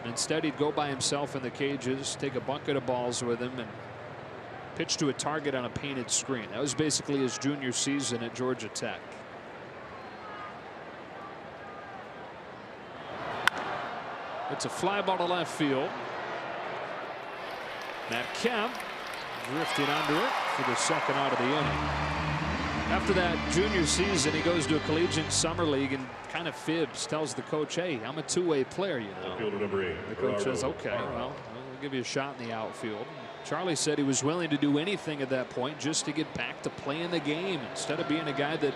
Instead, he'd go by himself in the cages, take a bucket of balls with him, and pitch to a target on a painted screen. That was basically his junior season at Georgia Tech. It's a fly ball to left field. Matt Kemp drifting under it for the 2nd out of the inning. After that junior season, he goes to a collegiate summer league and kind of fibs, tells the coach, hey, I'm a 2-way player, you know. Fielder number 8. The coach says, okay, well, we'll give you a shot in the outfield. Charlie said he was willing to do anything at that point just to get back to playing the game instead of being a guy that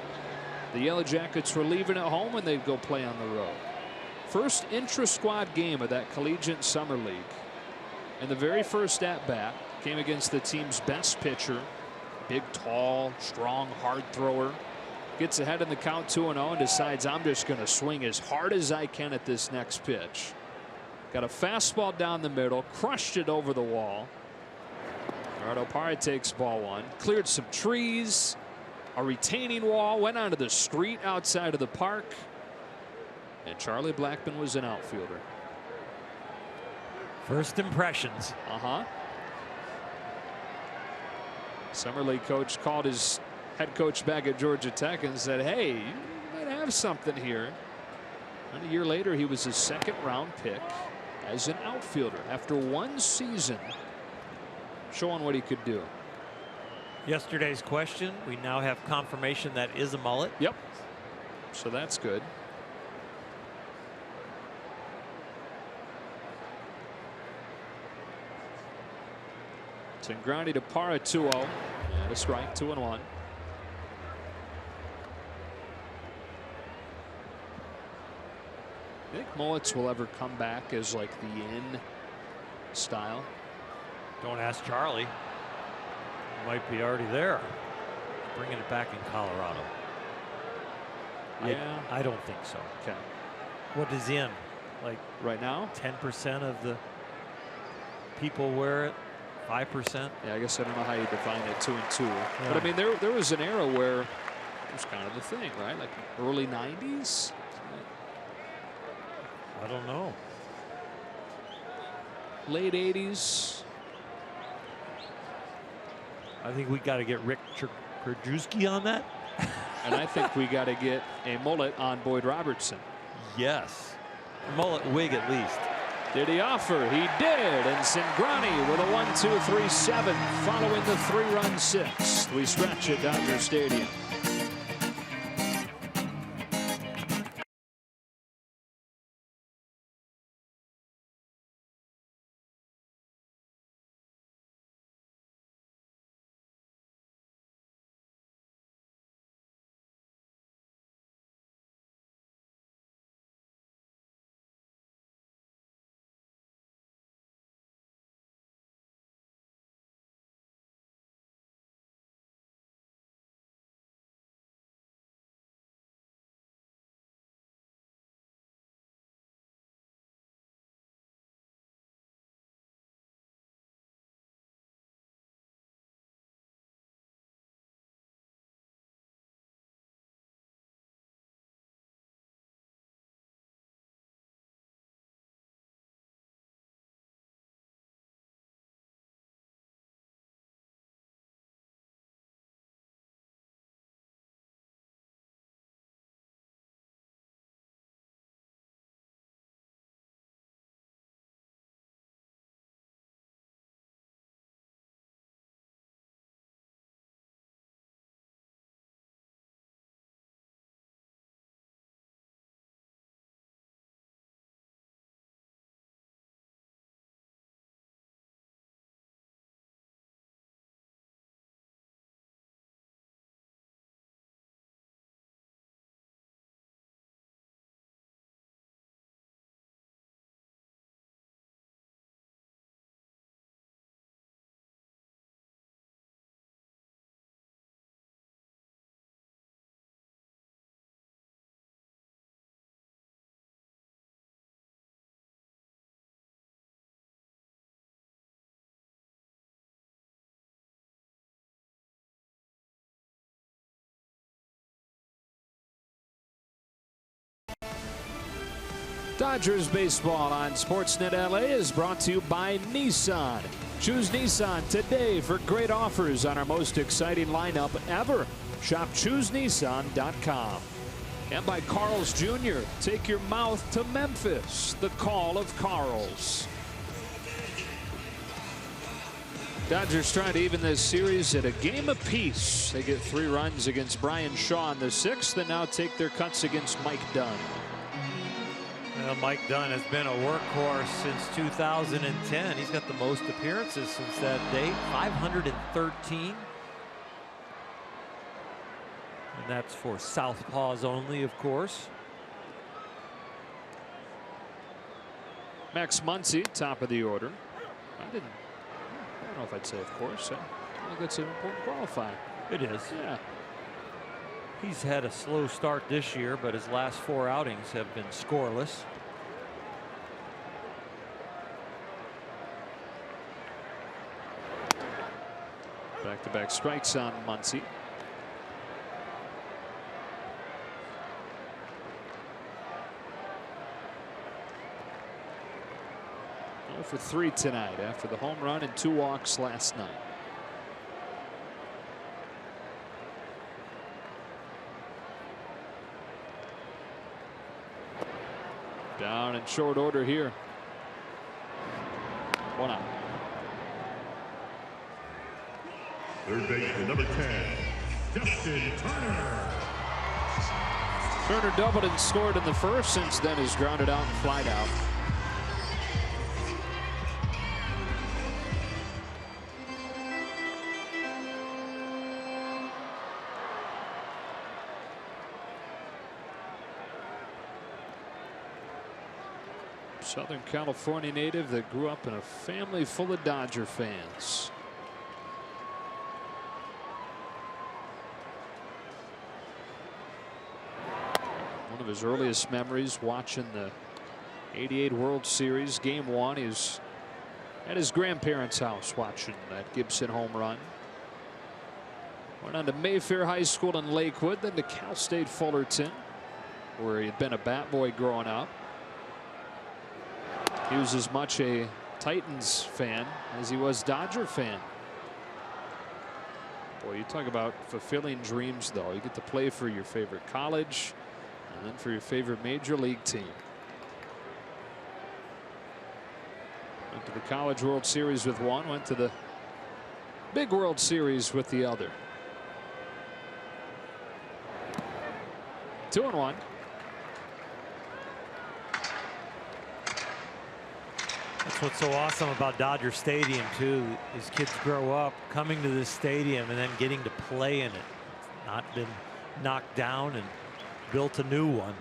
the Yellow Jackets were leaving at home when they'd go play on the road. First intra-squad game of that collegiate summer league. And the very first at-bat came against the team's best pitcher. Big, tall, strong, hard thrower. Gets ahead in the count 2-0 and decides, I'm just going to swing as hard as I can at this next pitch. Got a fastball down the middle, crushed it over the wall. Gerardo Parra takes ball 1. Cleared some trees, a retaining wall, went onto the street outside of the park. And Charlie Blackmon was an outfielder. First impressions. Summer league coach called his head coach back at Georgia Tech and said, hey, you might have something here. And a year later, he was a second-round pick as an outfielder after one season, showing what he could do. Yesterday's question, we now have confirmation that is a mullet. Yep. So that's good. Tingrani to Parra 2-0. And a strike, 2-1. I think mullets will ever come back as like the in style. Don't ask Charlie. He might be already there. Bringing it back in Colorado. Yeah. I don't think so. Okay. What is in? Like right now? 10% of the people wear it. 5%. Yeah, I guess I don't know how you define it, 2 and 2. Yeah. But I mean, there was an era where it was kind of the thing, right? Like early 90s. I don't know. Late 80s. I think we got to get Rick Krajewski on that. And I think we got to get a mullet on Boyd Robertson. Yes. Mullet wig at least. Did he offer? He did. And Cingrani with a 1-2-3-7 following the 3-run 6. We stretch at Dodger Stadium. Dodgers baseball on Sportsnet LA is brought to you by Nissan. Choose Nissan today for great offers on our most exciting lineup ever. Shop ChooseNissan.com. And by Carl's Jr. Take your mouth to Memphis. The call of Carl's. Dodgers trying to even this series at a game apiece. They get 3 runs against Brian Shaw in the 6th and now take their cuts against Mike Dunn. Well, Mike Dunn has been a workhorse since 2010. He's got the most appearances since that date, 513. And that's for southpaws only, of course. Max Muncy, top of the order. I don't know if I'd say of course. I think that's an important qualifier. It is. Yeah. He's had a slow start this year, but his last 4 outings have been scoreless. Back-to-back strikes on Muncy. For 3 tonight after the home run and 2 walks last night. Down in short order here. 1 out. Third baseman, number 10, Justin Turner. Turner doubled and scored in the first. Since then is grounded out and flied out. Southern California native that grew up in a family full of Dodger fans. One of his earliest memories watching the '88 World Series Game 1 is at his grandparents' house watching that Gibson home run. Went on to Mayfair High School in Lakewood, then to Cal State Fullerton, where he had been a bat boy growing up. He was as much a Titans fan as he was Dodger fan. Boy, you talk about fulfilling dreams, though. You get to play for your favorite college and then for your favorite major league team. Went to the College World Series with one, went to the big World Series with the other. 2-1. That's what's so awesome about Dodger Stadium, too. These kids grow up coming to this stadium and then getting to play in it. Not been knocked down and built a new one.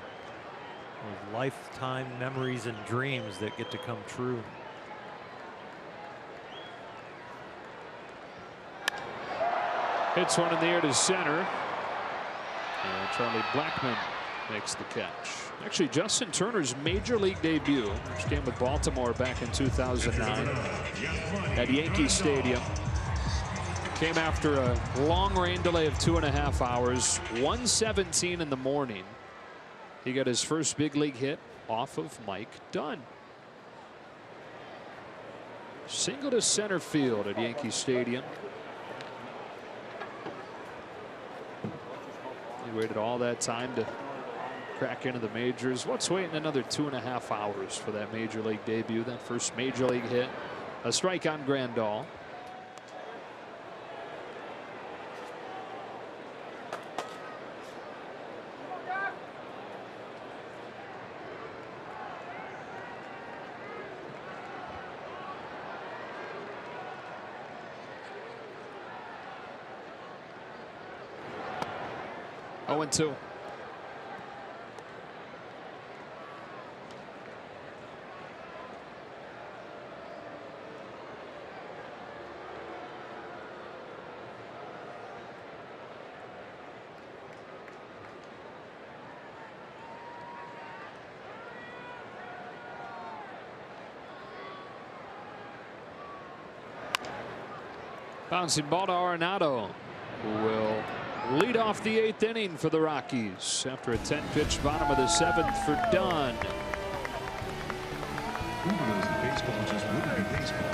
With lifetime memories and dreams that get to come true. Hits one in the air to center. And Charlie Blackmon makes the catch. Actually, Justin Turner's major league debut, which came with Baltimore back in 2009 at Yankee Stadium, came after a long rain delay of 2.5 hours. 1:17 in the morning. He got his first big league hit off of Mike Dunn. Single to center field at Yankee Stadium. He waited all that time to crack into the majors. What's waiting another 2.5 hours for that major league debut? That first major league hit. A strike on Grandal. Oh, 0-2. Bouncing ball to Arenado, who will lead off the 8th inning for the Rockies after a 10-pitch bottom of the 7th for Dunn. Who knows that baseball just wouldn't be baseball?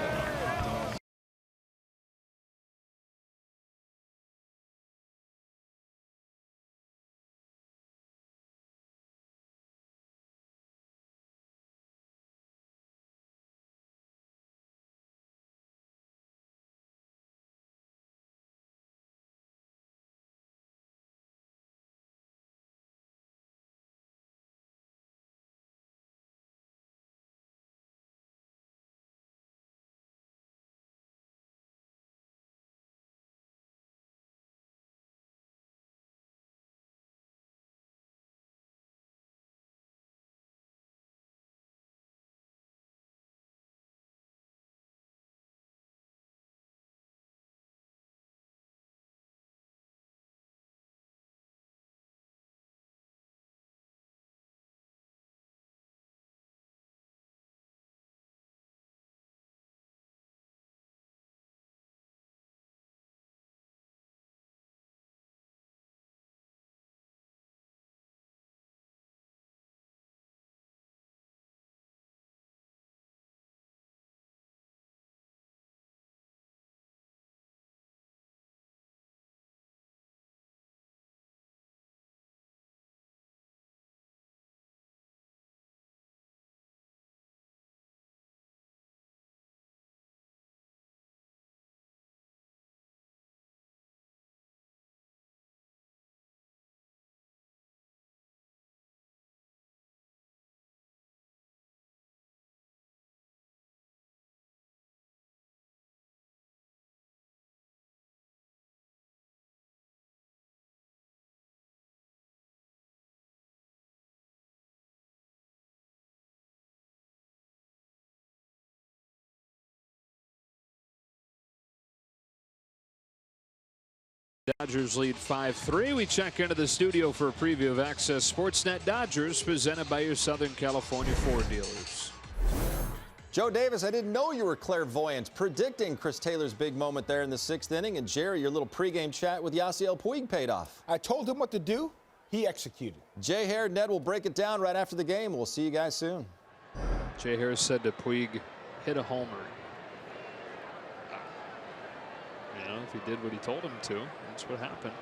Dodgers lead 5-3. We check into the studio for a preview of Access Sportsnet Dodgers, presented by your Southern California Ford dealers. Joe Davis, I didn't know you were clairvoyant, predicting Chris Taylor's big moment there in the 6th inning. And Jerry, your little pregame chat with Yasiel Puig paid off. I told him what to do. He executed. Jay Hare, Ned will break it down right after the game. We'll see you guys soon. Jay Hare said to Puig, hit a homer. You know, if he did what he told him to, that's what happened.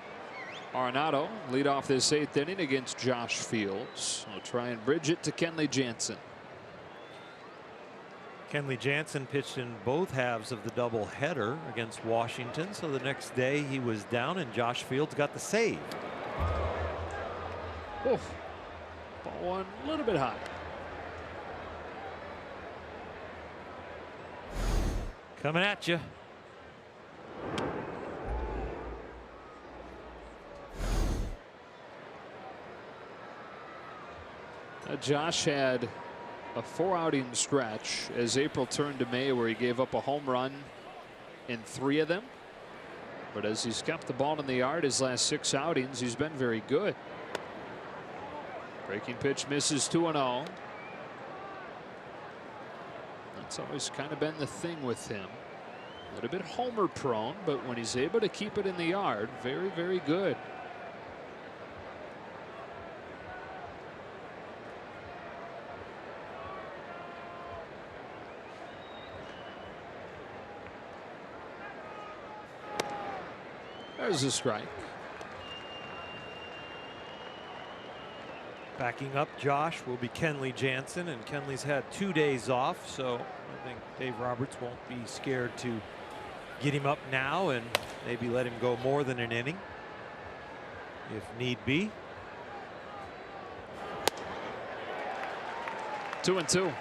Arenado lead off this 8th inning against Josh Fields. We'll try and bridge it to Kenley Jansen. Kenley Jansen pitched in both halves of the doubleheader against Washington. So the next day he was down and Josh Fields got the save. Oof. Ball one a little bit high. Coming at you. Josh had a 4-outing stretch as April turned to May where he gave up a home run in 3 of them. But as he's kept the ball in the yard his last 6 outings, he's been very good. Breaking pitch misses 2-0. That's always kind of been the thing with him. A little bit homer prone, but when he's able to keep it in the yard, very, very good. There's a strike. Backing up Josh will be Kenley Jansen, and Kenley's had 2 days off, so I think Dave Roberts won't be scared to get him up now and maybe let him go more than an inning if need be. 2-2.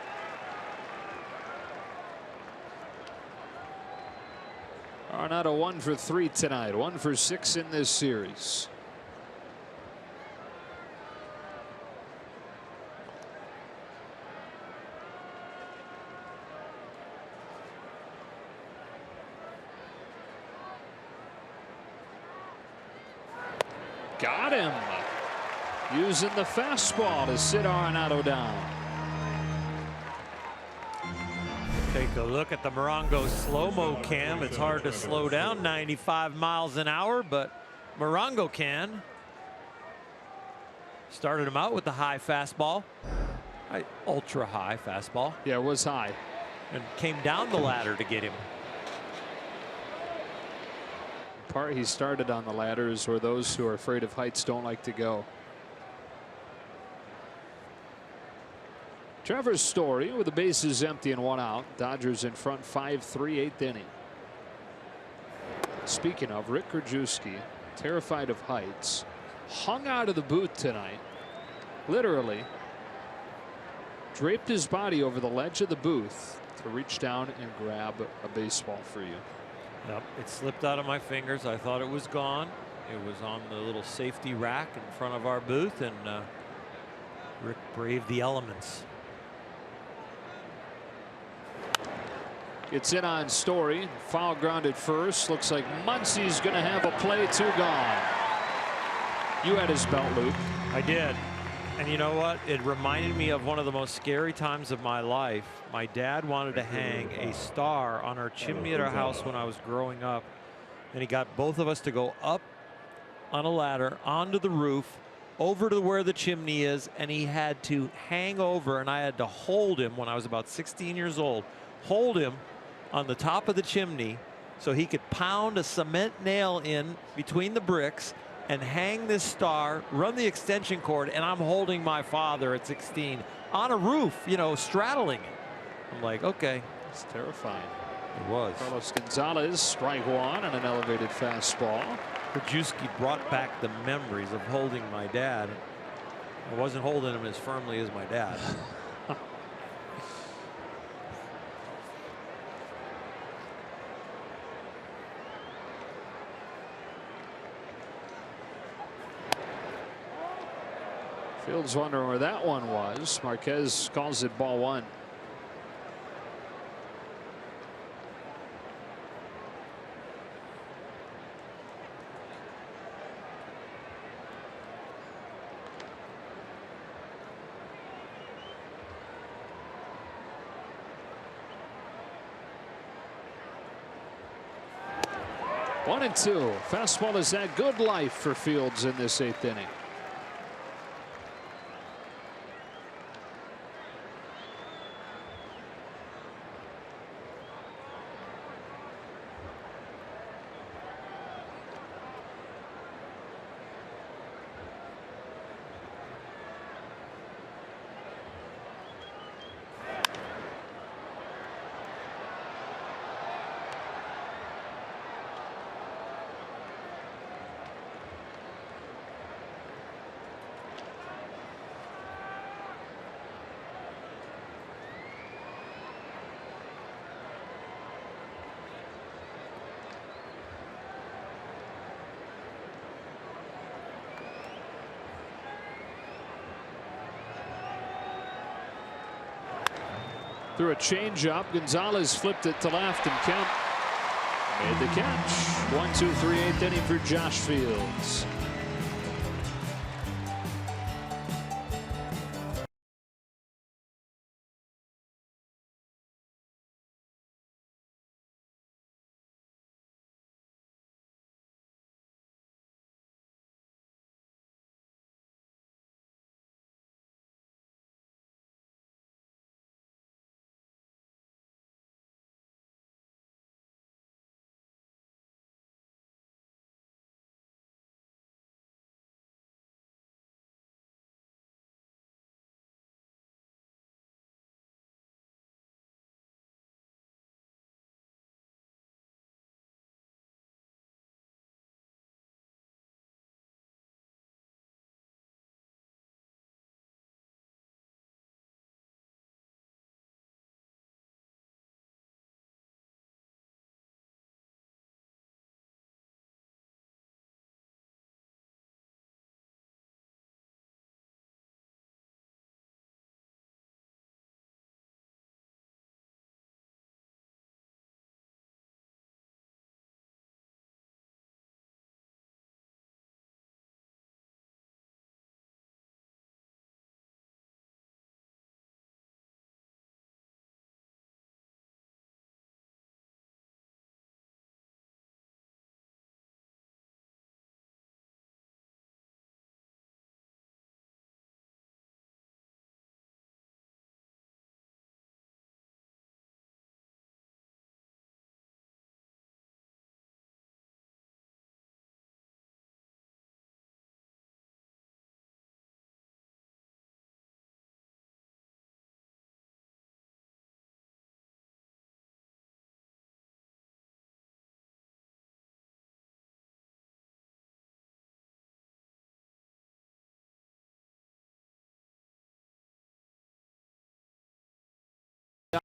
Arenado 1 for 3 tonight, 1 for 6 in this series. Got him. Using the fastball to sit Arenado down. Take a look at the Morongo slow-mo cam. It's hard to slow down 95 miles an hour, but Morongo can. Started him out with the high fastball, ultra high fastball. Yeah, it was high. And came down the ladder to get him. The part he started on the ladder is where those who are afraid of heights don't like to go. Trevor's Story with the bases empty and 1 out. Dodgers in front 5-3, 8th inning. Speaking of, Rick Krajewski, terrified of heights, hung out of the booth tonight. Literally draped his body over the ledge of the booth to reach down and grab a baseball for you. Yep, it slipped out of my fingers. I thought it was gone. It was on the little safety rack in front of our booth, and Rick braved the elements. It's in on Story. Foul grounded first. Looks like Muncie's going to have a play. 2 gone. You had his belt, Luke. I did. And you know what? It reminded me of one of the most scary times of my life. My dad wanted to hang a star on our chimney at our house when I was growing up. And he got both of us to go up on a ladder onto the roof, over to where the chimney is, and he had to hang over, and I had to hold him when I was about 16 years old. Hold him on the top of the chimney so he could pound a cement nail in between the bricks and hang this star, run the extension cord, and I'm holding my father at 16 on a roof, you know, straddling it. I'm like, okay. It's terrifying. It was. Carlos Gonzalez, strike 1 and an elevated fastball. Krajewski brought back the memories of holding my dad. I wasn't holding him as firmly as my dad. Fields wondering where that one was. Marquez calls it ball 1. 1-2. Fastball has had good life for Fields in this 8th inning. Through a changeup, Gonzalez flipped it to left, and Kemp made the catch. 1-2-3 8th inning for Josh Fields.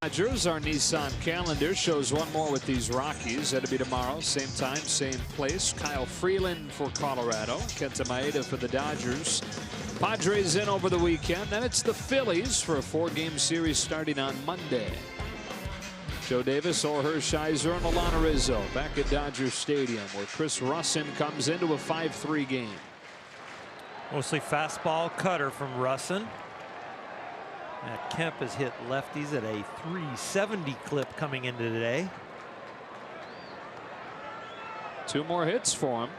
Dodgers, our Nissan calendar shows one more with these Rockies. That'll be tomorrow, same time, same place. Kyle Freeland for Colorado, Kenta Maeda for the Dodgers. Padres in over the weekend. Then it's the Phillies for a 4-game series starting on Monday. Joe Davis, Or Hershiser, and Alana Rizzo back at Dodger Stadium, where Chris Russin comes into a 5-3 game. Mostly fastball cutter from Russin. Matt Kemp has hit lefties at a 370 clip coming into today. 2 more hits for him.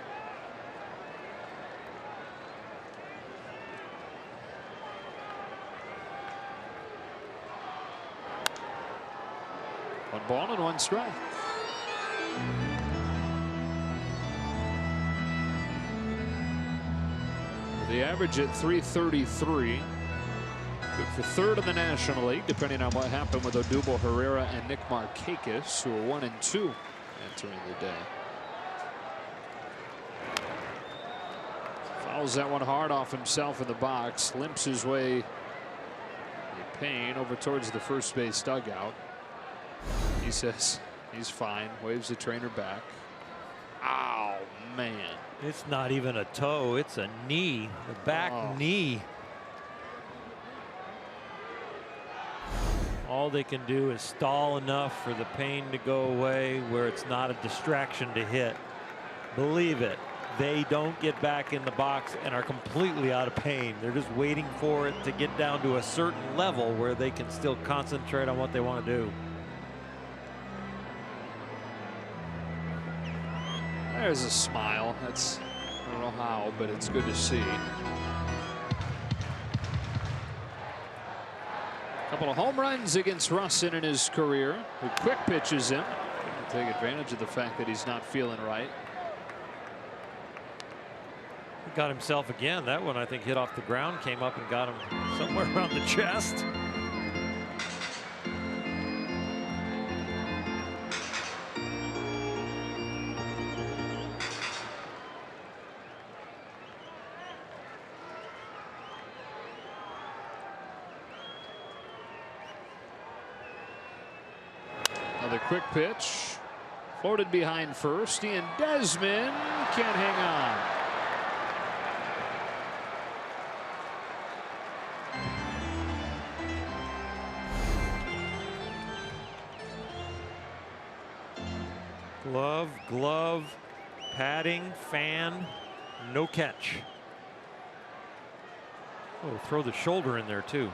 One ball and 1 strike. The average at 333. Good for 3rd in the National League, depending on what happened with Odubel Herrera and Nick Markakis, who are 1 and 2 entering the day. Fouls that one hard off himself in the box, limps his way in pain over towards the first base dugout. He says he's fine, waves the trainer back. Ow, man. It's not even a toe, it's a knee, the back knee. All they can do is stall enough for the pain to go away where it's not a distraction to hit. Believe it, they don't get back in the box and are completely out of pain. They're just waiting for it to get down to a certain level where they can still concentrate on what they want to do. There's a smile. That's, I don't know how, but it's good to see. Couple of home runs against Russin in his career, who quick pitches him. Take advantage of the fact that he's not feeling right. He got himself again. That one I think hit off the ground, came up and got him somewhere around the chest. Another quick pitch. Floated behind first. Ian Desmond can't hang on. Glove, padding, fan, no catch. Oh, throw the shoulder in there too.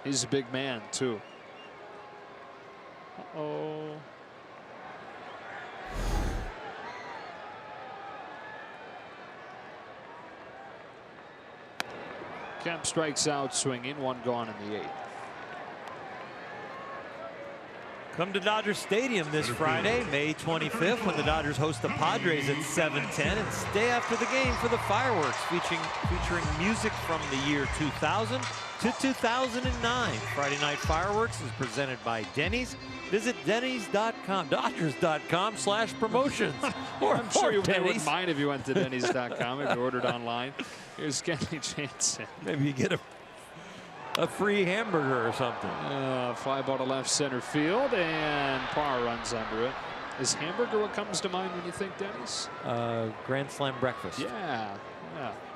He's a big man too. Uh-oh. Kemp strikes out swinging, one gone in the 8th. Come to Dodger Stadium this Friday, May 25th, when the Dodgers host the Padres at 7:10, and stay after the game for the fireworks featuring music from the year 2000 to 2009. Friday night fireworks is presented by Denny's. Visit Denny's.com, Dodgers.com/promotions. I'm sure you wouldn't mind if you went to Denny's.com if you ordered online. Here's Kenley Jansen. Maybe you get a free hamburger or something. Fly ball to left center field, and Parr runs under it. Is hamburger what comes to mind when you think Denny's? Grand Slam breakfast. Yeah.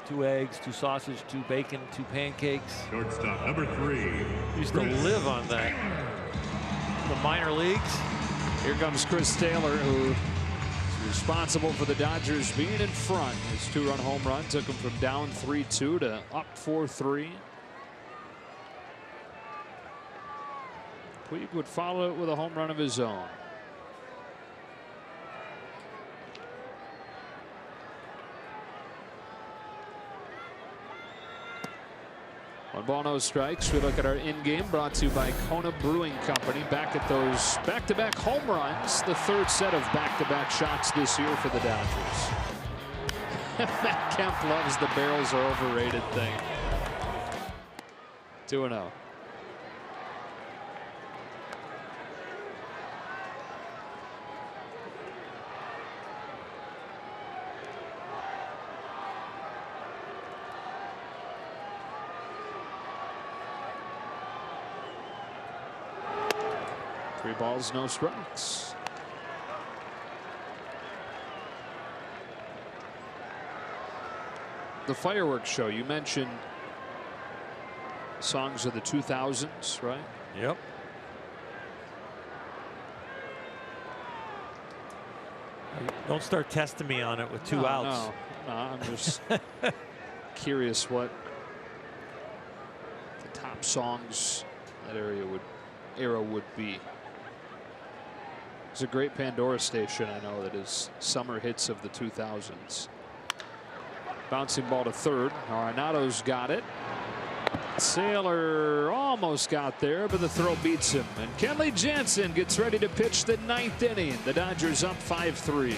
2 eggs, 2 sausage, 2 bacon, 2 pancakes. Shortstop number 3. Used to live on that. The minor leagues. Here comes Chris Taylor, who is responsible for the Dodgers being in front. His 2-run home run took him from down 3-2 to up 4-3. Puig would follow it with a home run of his own. One ball, no strikes. We look at our in-game, brought to you by Kona Brewing Company. Back at those back-to-back home runs, the 3rd set of back-to-back shots this year for the Dodgers. Matt Kemp loves the barrels are overrated thing. 2-0. Three balls, no strikes. The fireworks show, you mentioned songs of the 2000s, right? Yep. Don't start testing me on it with 2 outs. No, I'm just curious what the top songs that era would be. It's a great Pandora station, I know, that is summer hits of the 2000s. Bouncing ball to third. Arenado's got it. Saylor almost got there, but the throw beats him. And Kenley Jansen gets ready to pitch the 9th inning. The Dodgers up 5-3.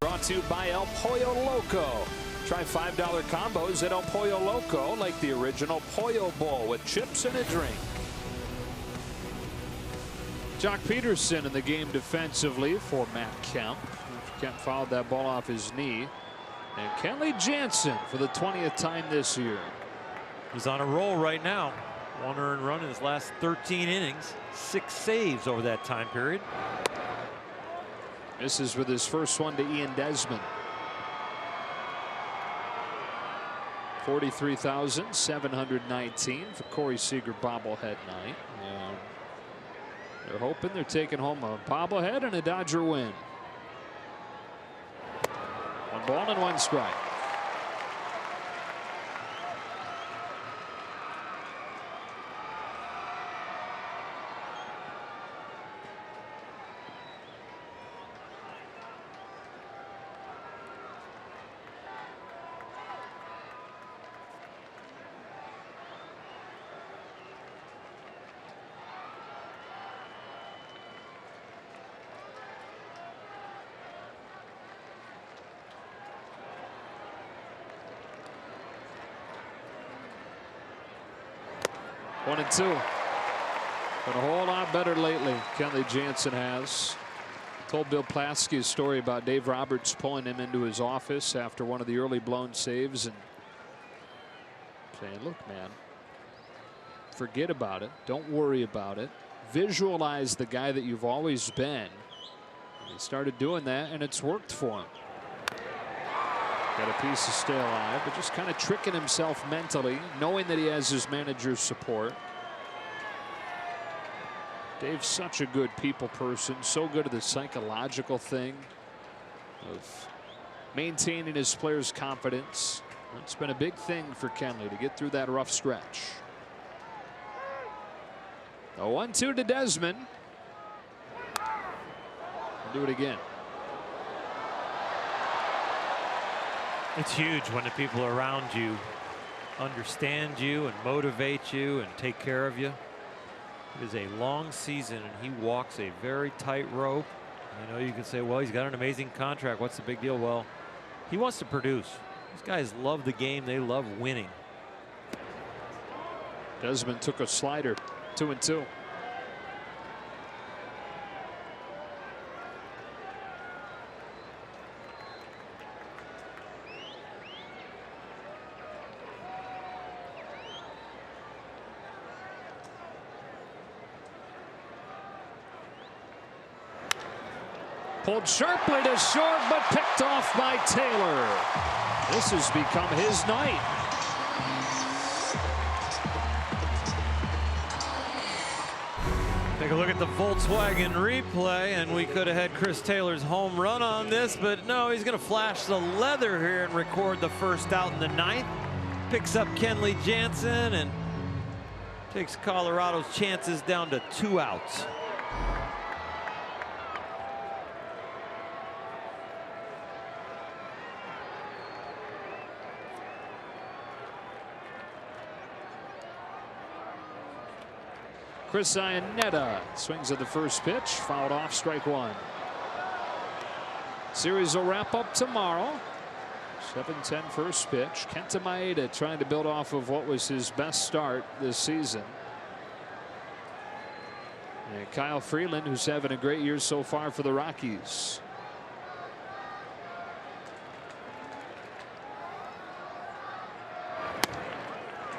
Brought to you by El Pollo Loco. Try $5 combos at El Pollo Loco, like the original Pollo Bowl with chips and a drink. Jock Peterson in the game defensively for Matt Kemp. Kemp fouled that ball off his knee. And Kenley Jansen for the 20th time this year. He's on a roll right now. 1 earned run in his last 13 innings. 6 saves over that time period. This is with his first one to Ian Desmond. 43,719 for Corey Seager bobblehead night. And they're hoping they're taking home a bobblehead and a Dodger win. 1 ball and 1 strike. One and 2. Been a whole lot better lately. Kenley Jansen has. Told Bill Platsky a story about Dave Roberts pulling him into his office after one of the early blown saves and saying, look, man, forget about it. Don't worry about it. Visualize the guy that you've always been. And he started doing that, and it's worked for him. Got a piece of stay alive, but just kind of tricking himself mentally, knowing that he has his manager's support. Dave's such a good people person, so good at the psychological thing of maintaining his players' confidence. It's been a big thing for Kenley to get through that rough stretch. A 1-2 to Desmond. Do it again. It's huge when the people around you understand you and motivate you and take care of you. It is a long season and he walks a very tight rope. I know you can say, well, he's got an amazing contract. What's the big deal? Well, he wants to produce. These guys love the game. They love winning. Desmond took a slider. 2-2. Pulled sharply to short, but picked off by Taylor. This has become his night. Take a look at the Volkswagen replay, and we could have had Chris Taylor's home run on this, but no, he's going to flash the leather here and record the first out in the 9th. Picks up Kenley Jansen and takes Colorado's chances down to 2 outs. Chris Iannetta swings at the first pitch, fouled off, strike 1. Series will wrap up tomorrow. 7:10 first pitch. Kenta Maeda trying to build off of what was his best start this season. And Kyle Freeland, who's having a great year so far for the Rockies.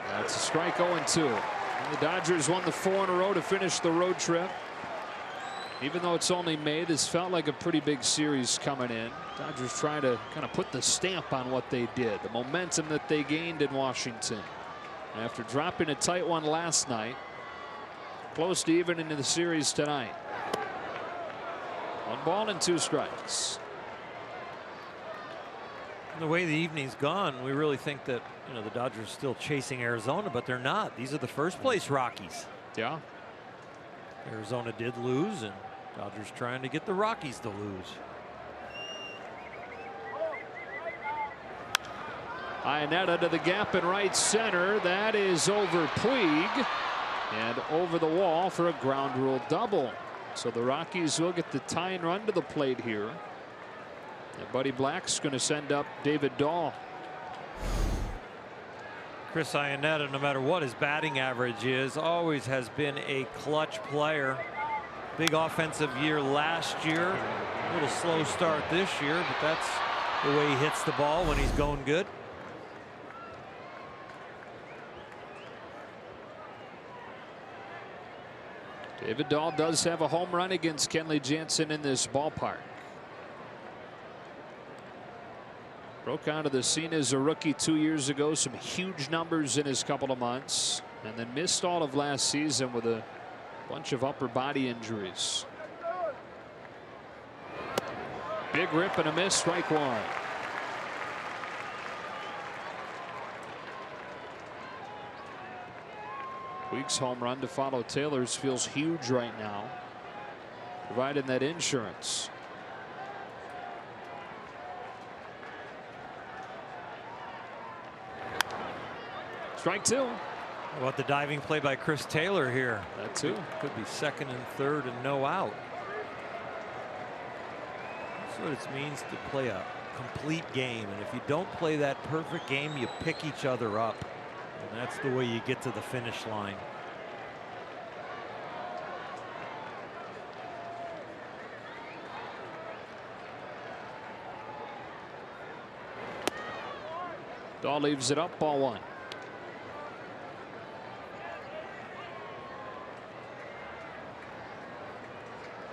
That's a strike. 0-2. The Dodgers won the 4 in a row to finish the road trip. Even though it's only May, this felt like a pretty big series coming in. Dodgers trying to kind of put the stamp on what they did, the momentum that they gained in Washington. And after dropping a tight one last night, close to even into the series tonight. 1 ball and 2 strikes. The way the evening's gone, we really think that, you know, the Dodgers are still chasing Arizona, but they're not. These are the first place Rockies. Yeah. Arizona did lose, and Dodgers trying to get the Rockies to lose. Iannetta to the gap in right center. That is over Puig and over the wall for a ground rule double. So the Rockies will get the tying run to the plate here. And Buddy Black's going to send up David Dahl. Chris Iannetta, no matter what his batting average is, always has been a clutch player. Big offensive year last year. A little slow start this year, but that's the way he hits the ball when he's going good. David Dahl does have a home run against Kenley Jansen in this ballpark. Broke onto the scene as a rookie 2 years ago. Some huge numbers in his couple of months, and then missed all of last season with a bunch of upper body injuries. Big rip and a miss, strike one. Weeks home run to follow Taylor's feels huge right now, providing that insurance. Strike two. How about the diving play by Chris Taylor here? That too. Could be second and third and no out. That's what it means to play a complete game. And if you don't play that perfect game, you pick each other up. And that's the way you get to the finish line. Dahl leaves it up, ball one.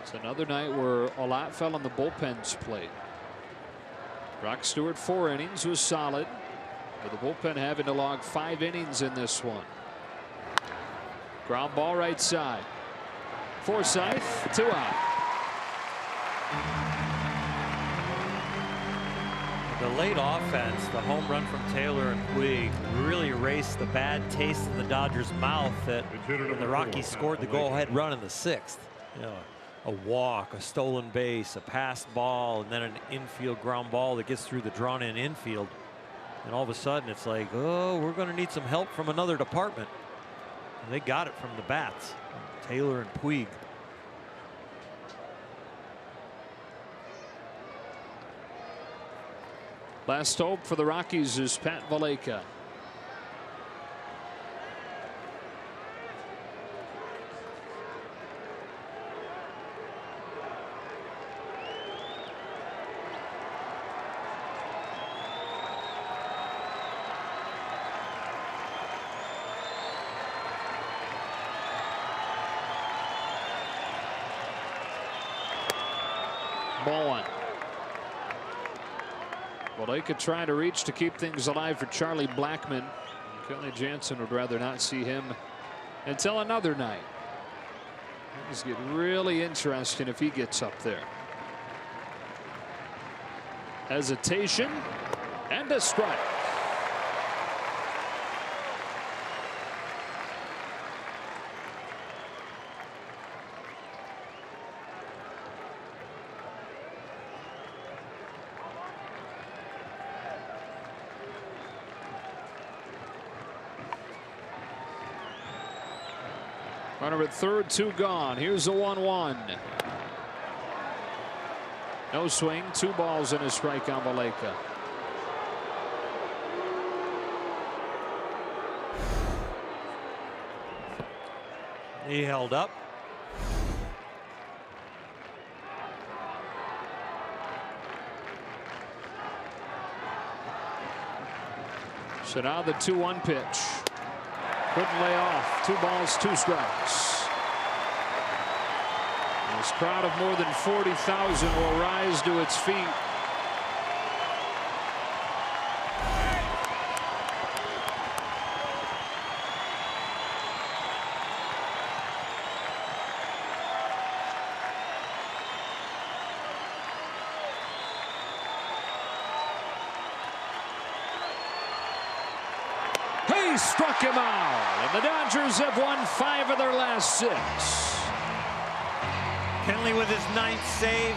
It's another night where a lot fell on the bullpen's plate. Brock Stewart 4 innings was solid, with the bullpen having to log 5 innings in this one. Ground ball right side. Forsythe, 2 out. The late offense, the home run from Taylor and Puig, really erased the bad taste in the Dodgers' mouth that when the Rockies scored the go-ahead run in the 6th. You know, a walk, a stolen base, a passed ball, and then an infield ground ball that gets through the drawn-in infield. And all of a sudden, it's like, oh, we're going to need some help from another department. And they got it from the bats, Taylor and Puig. Last hope for the Rockies is Pat Valaika. Ball one. Valaika trying to reach to keep things alive for Charlie Blackmon. Kenley Jansen would rather not see him until another night. Things get really interesting if he gets up there. Hesitation and a strike. Runner at third, 2 gone. Here's a 1-1. No swing, 2 balls and a strike on Valaika. He held up. So now the 2-1 pitch. Couldn't lay off. 2 balls, 2 strikes. This crowd of more than 40,000 will rise to its feet. He struck him out, and the Dodgers have won 5 of their last 6. Kenley with his 9th save.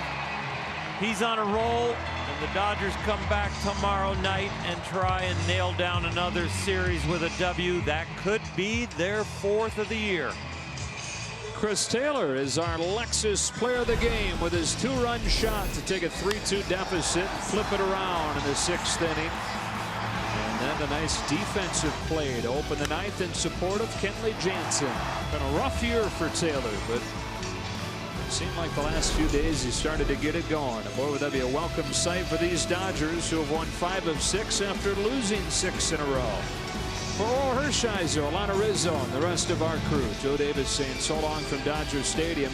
He's on a roll, and the Dodgers come back tomorrow night and try and nail down another series with a W. That could be their 4th of the year. Chris Taylor is our Lexus player of the game with his 2-run shot to take a 3-2 deficit and flip it around in the 6th inning. And then a nice defensive play to open the 9th in support of Kenley Jansen. Been a rough year for Taylor, but it seemed like the last few days he started to get it going. Boy, would that be a welcome sight for these Dodgers, who have won 5 of 6 after losing 6 in a row. For Oral Hershiser, Alana Rizzo, and the rest of our crew, Joe Davis saying so long from Dodger Stadium.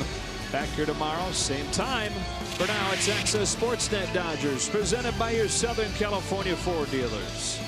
Back here tomorrow, same time. For now, it's Access Sportsnet Dodgers, presented by your Southern California Ford dealers.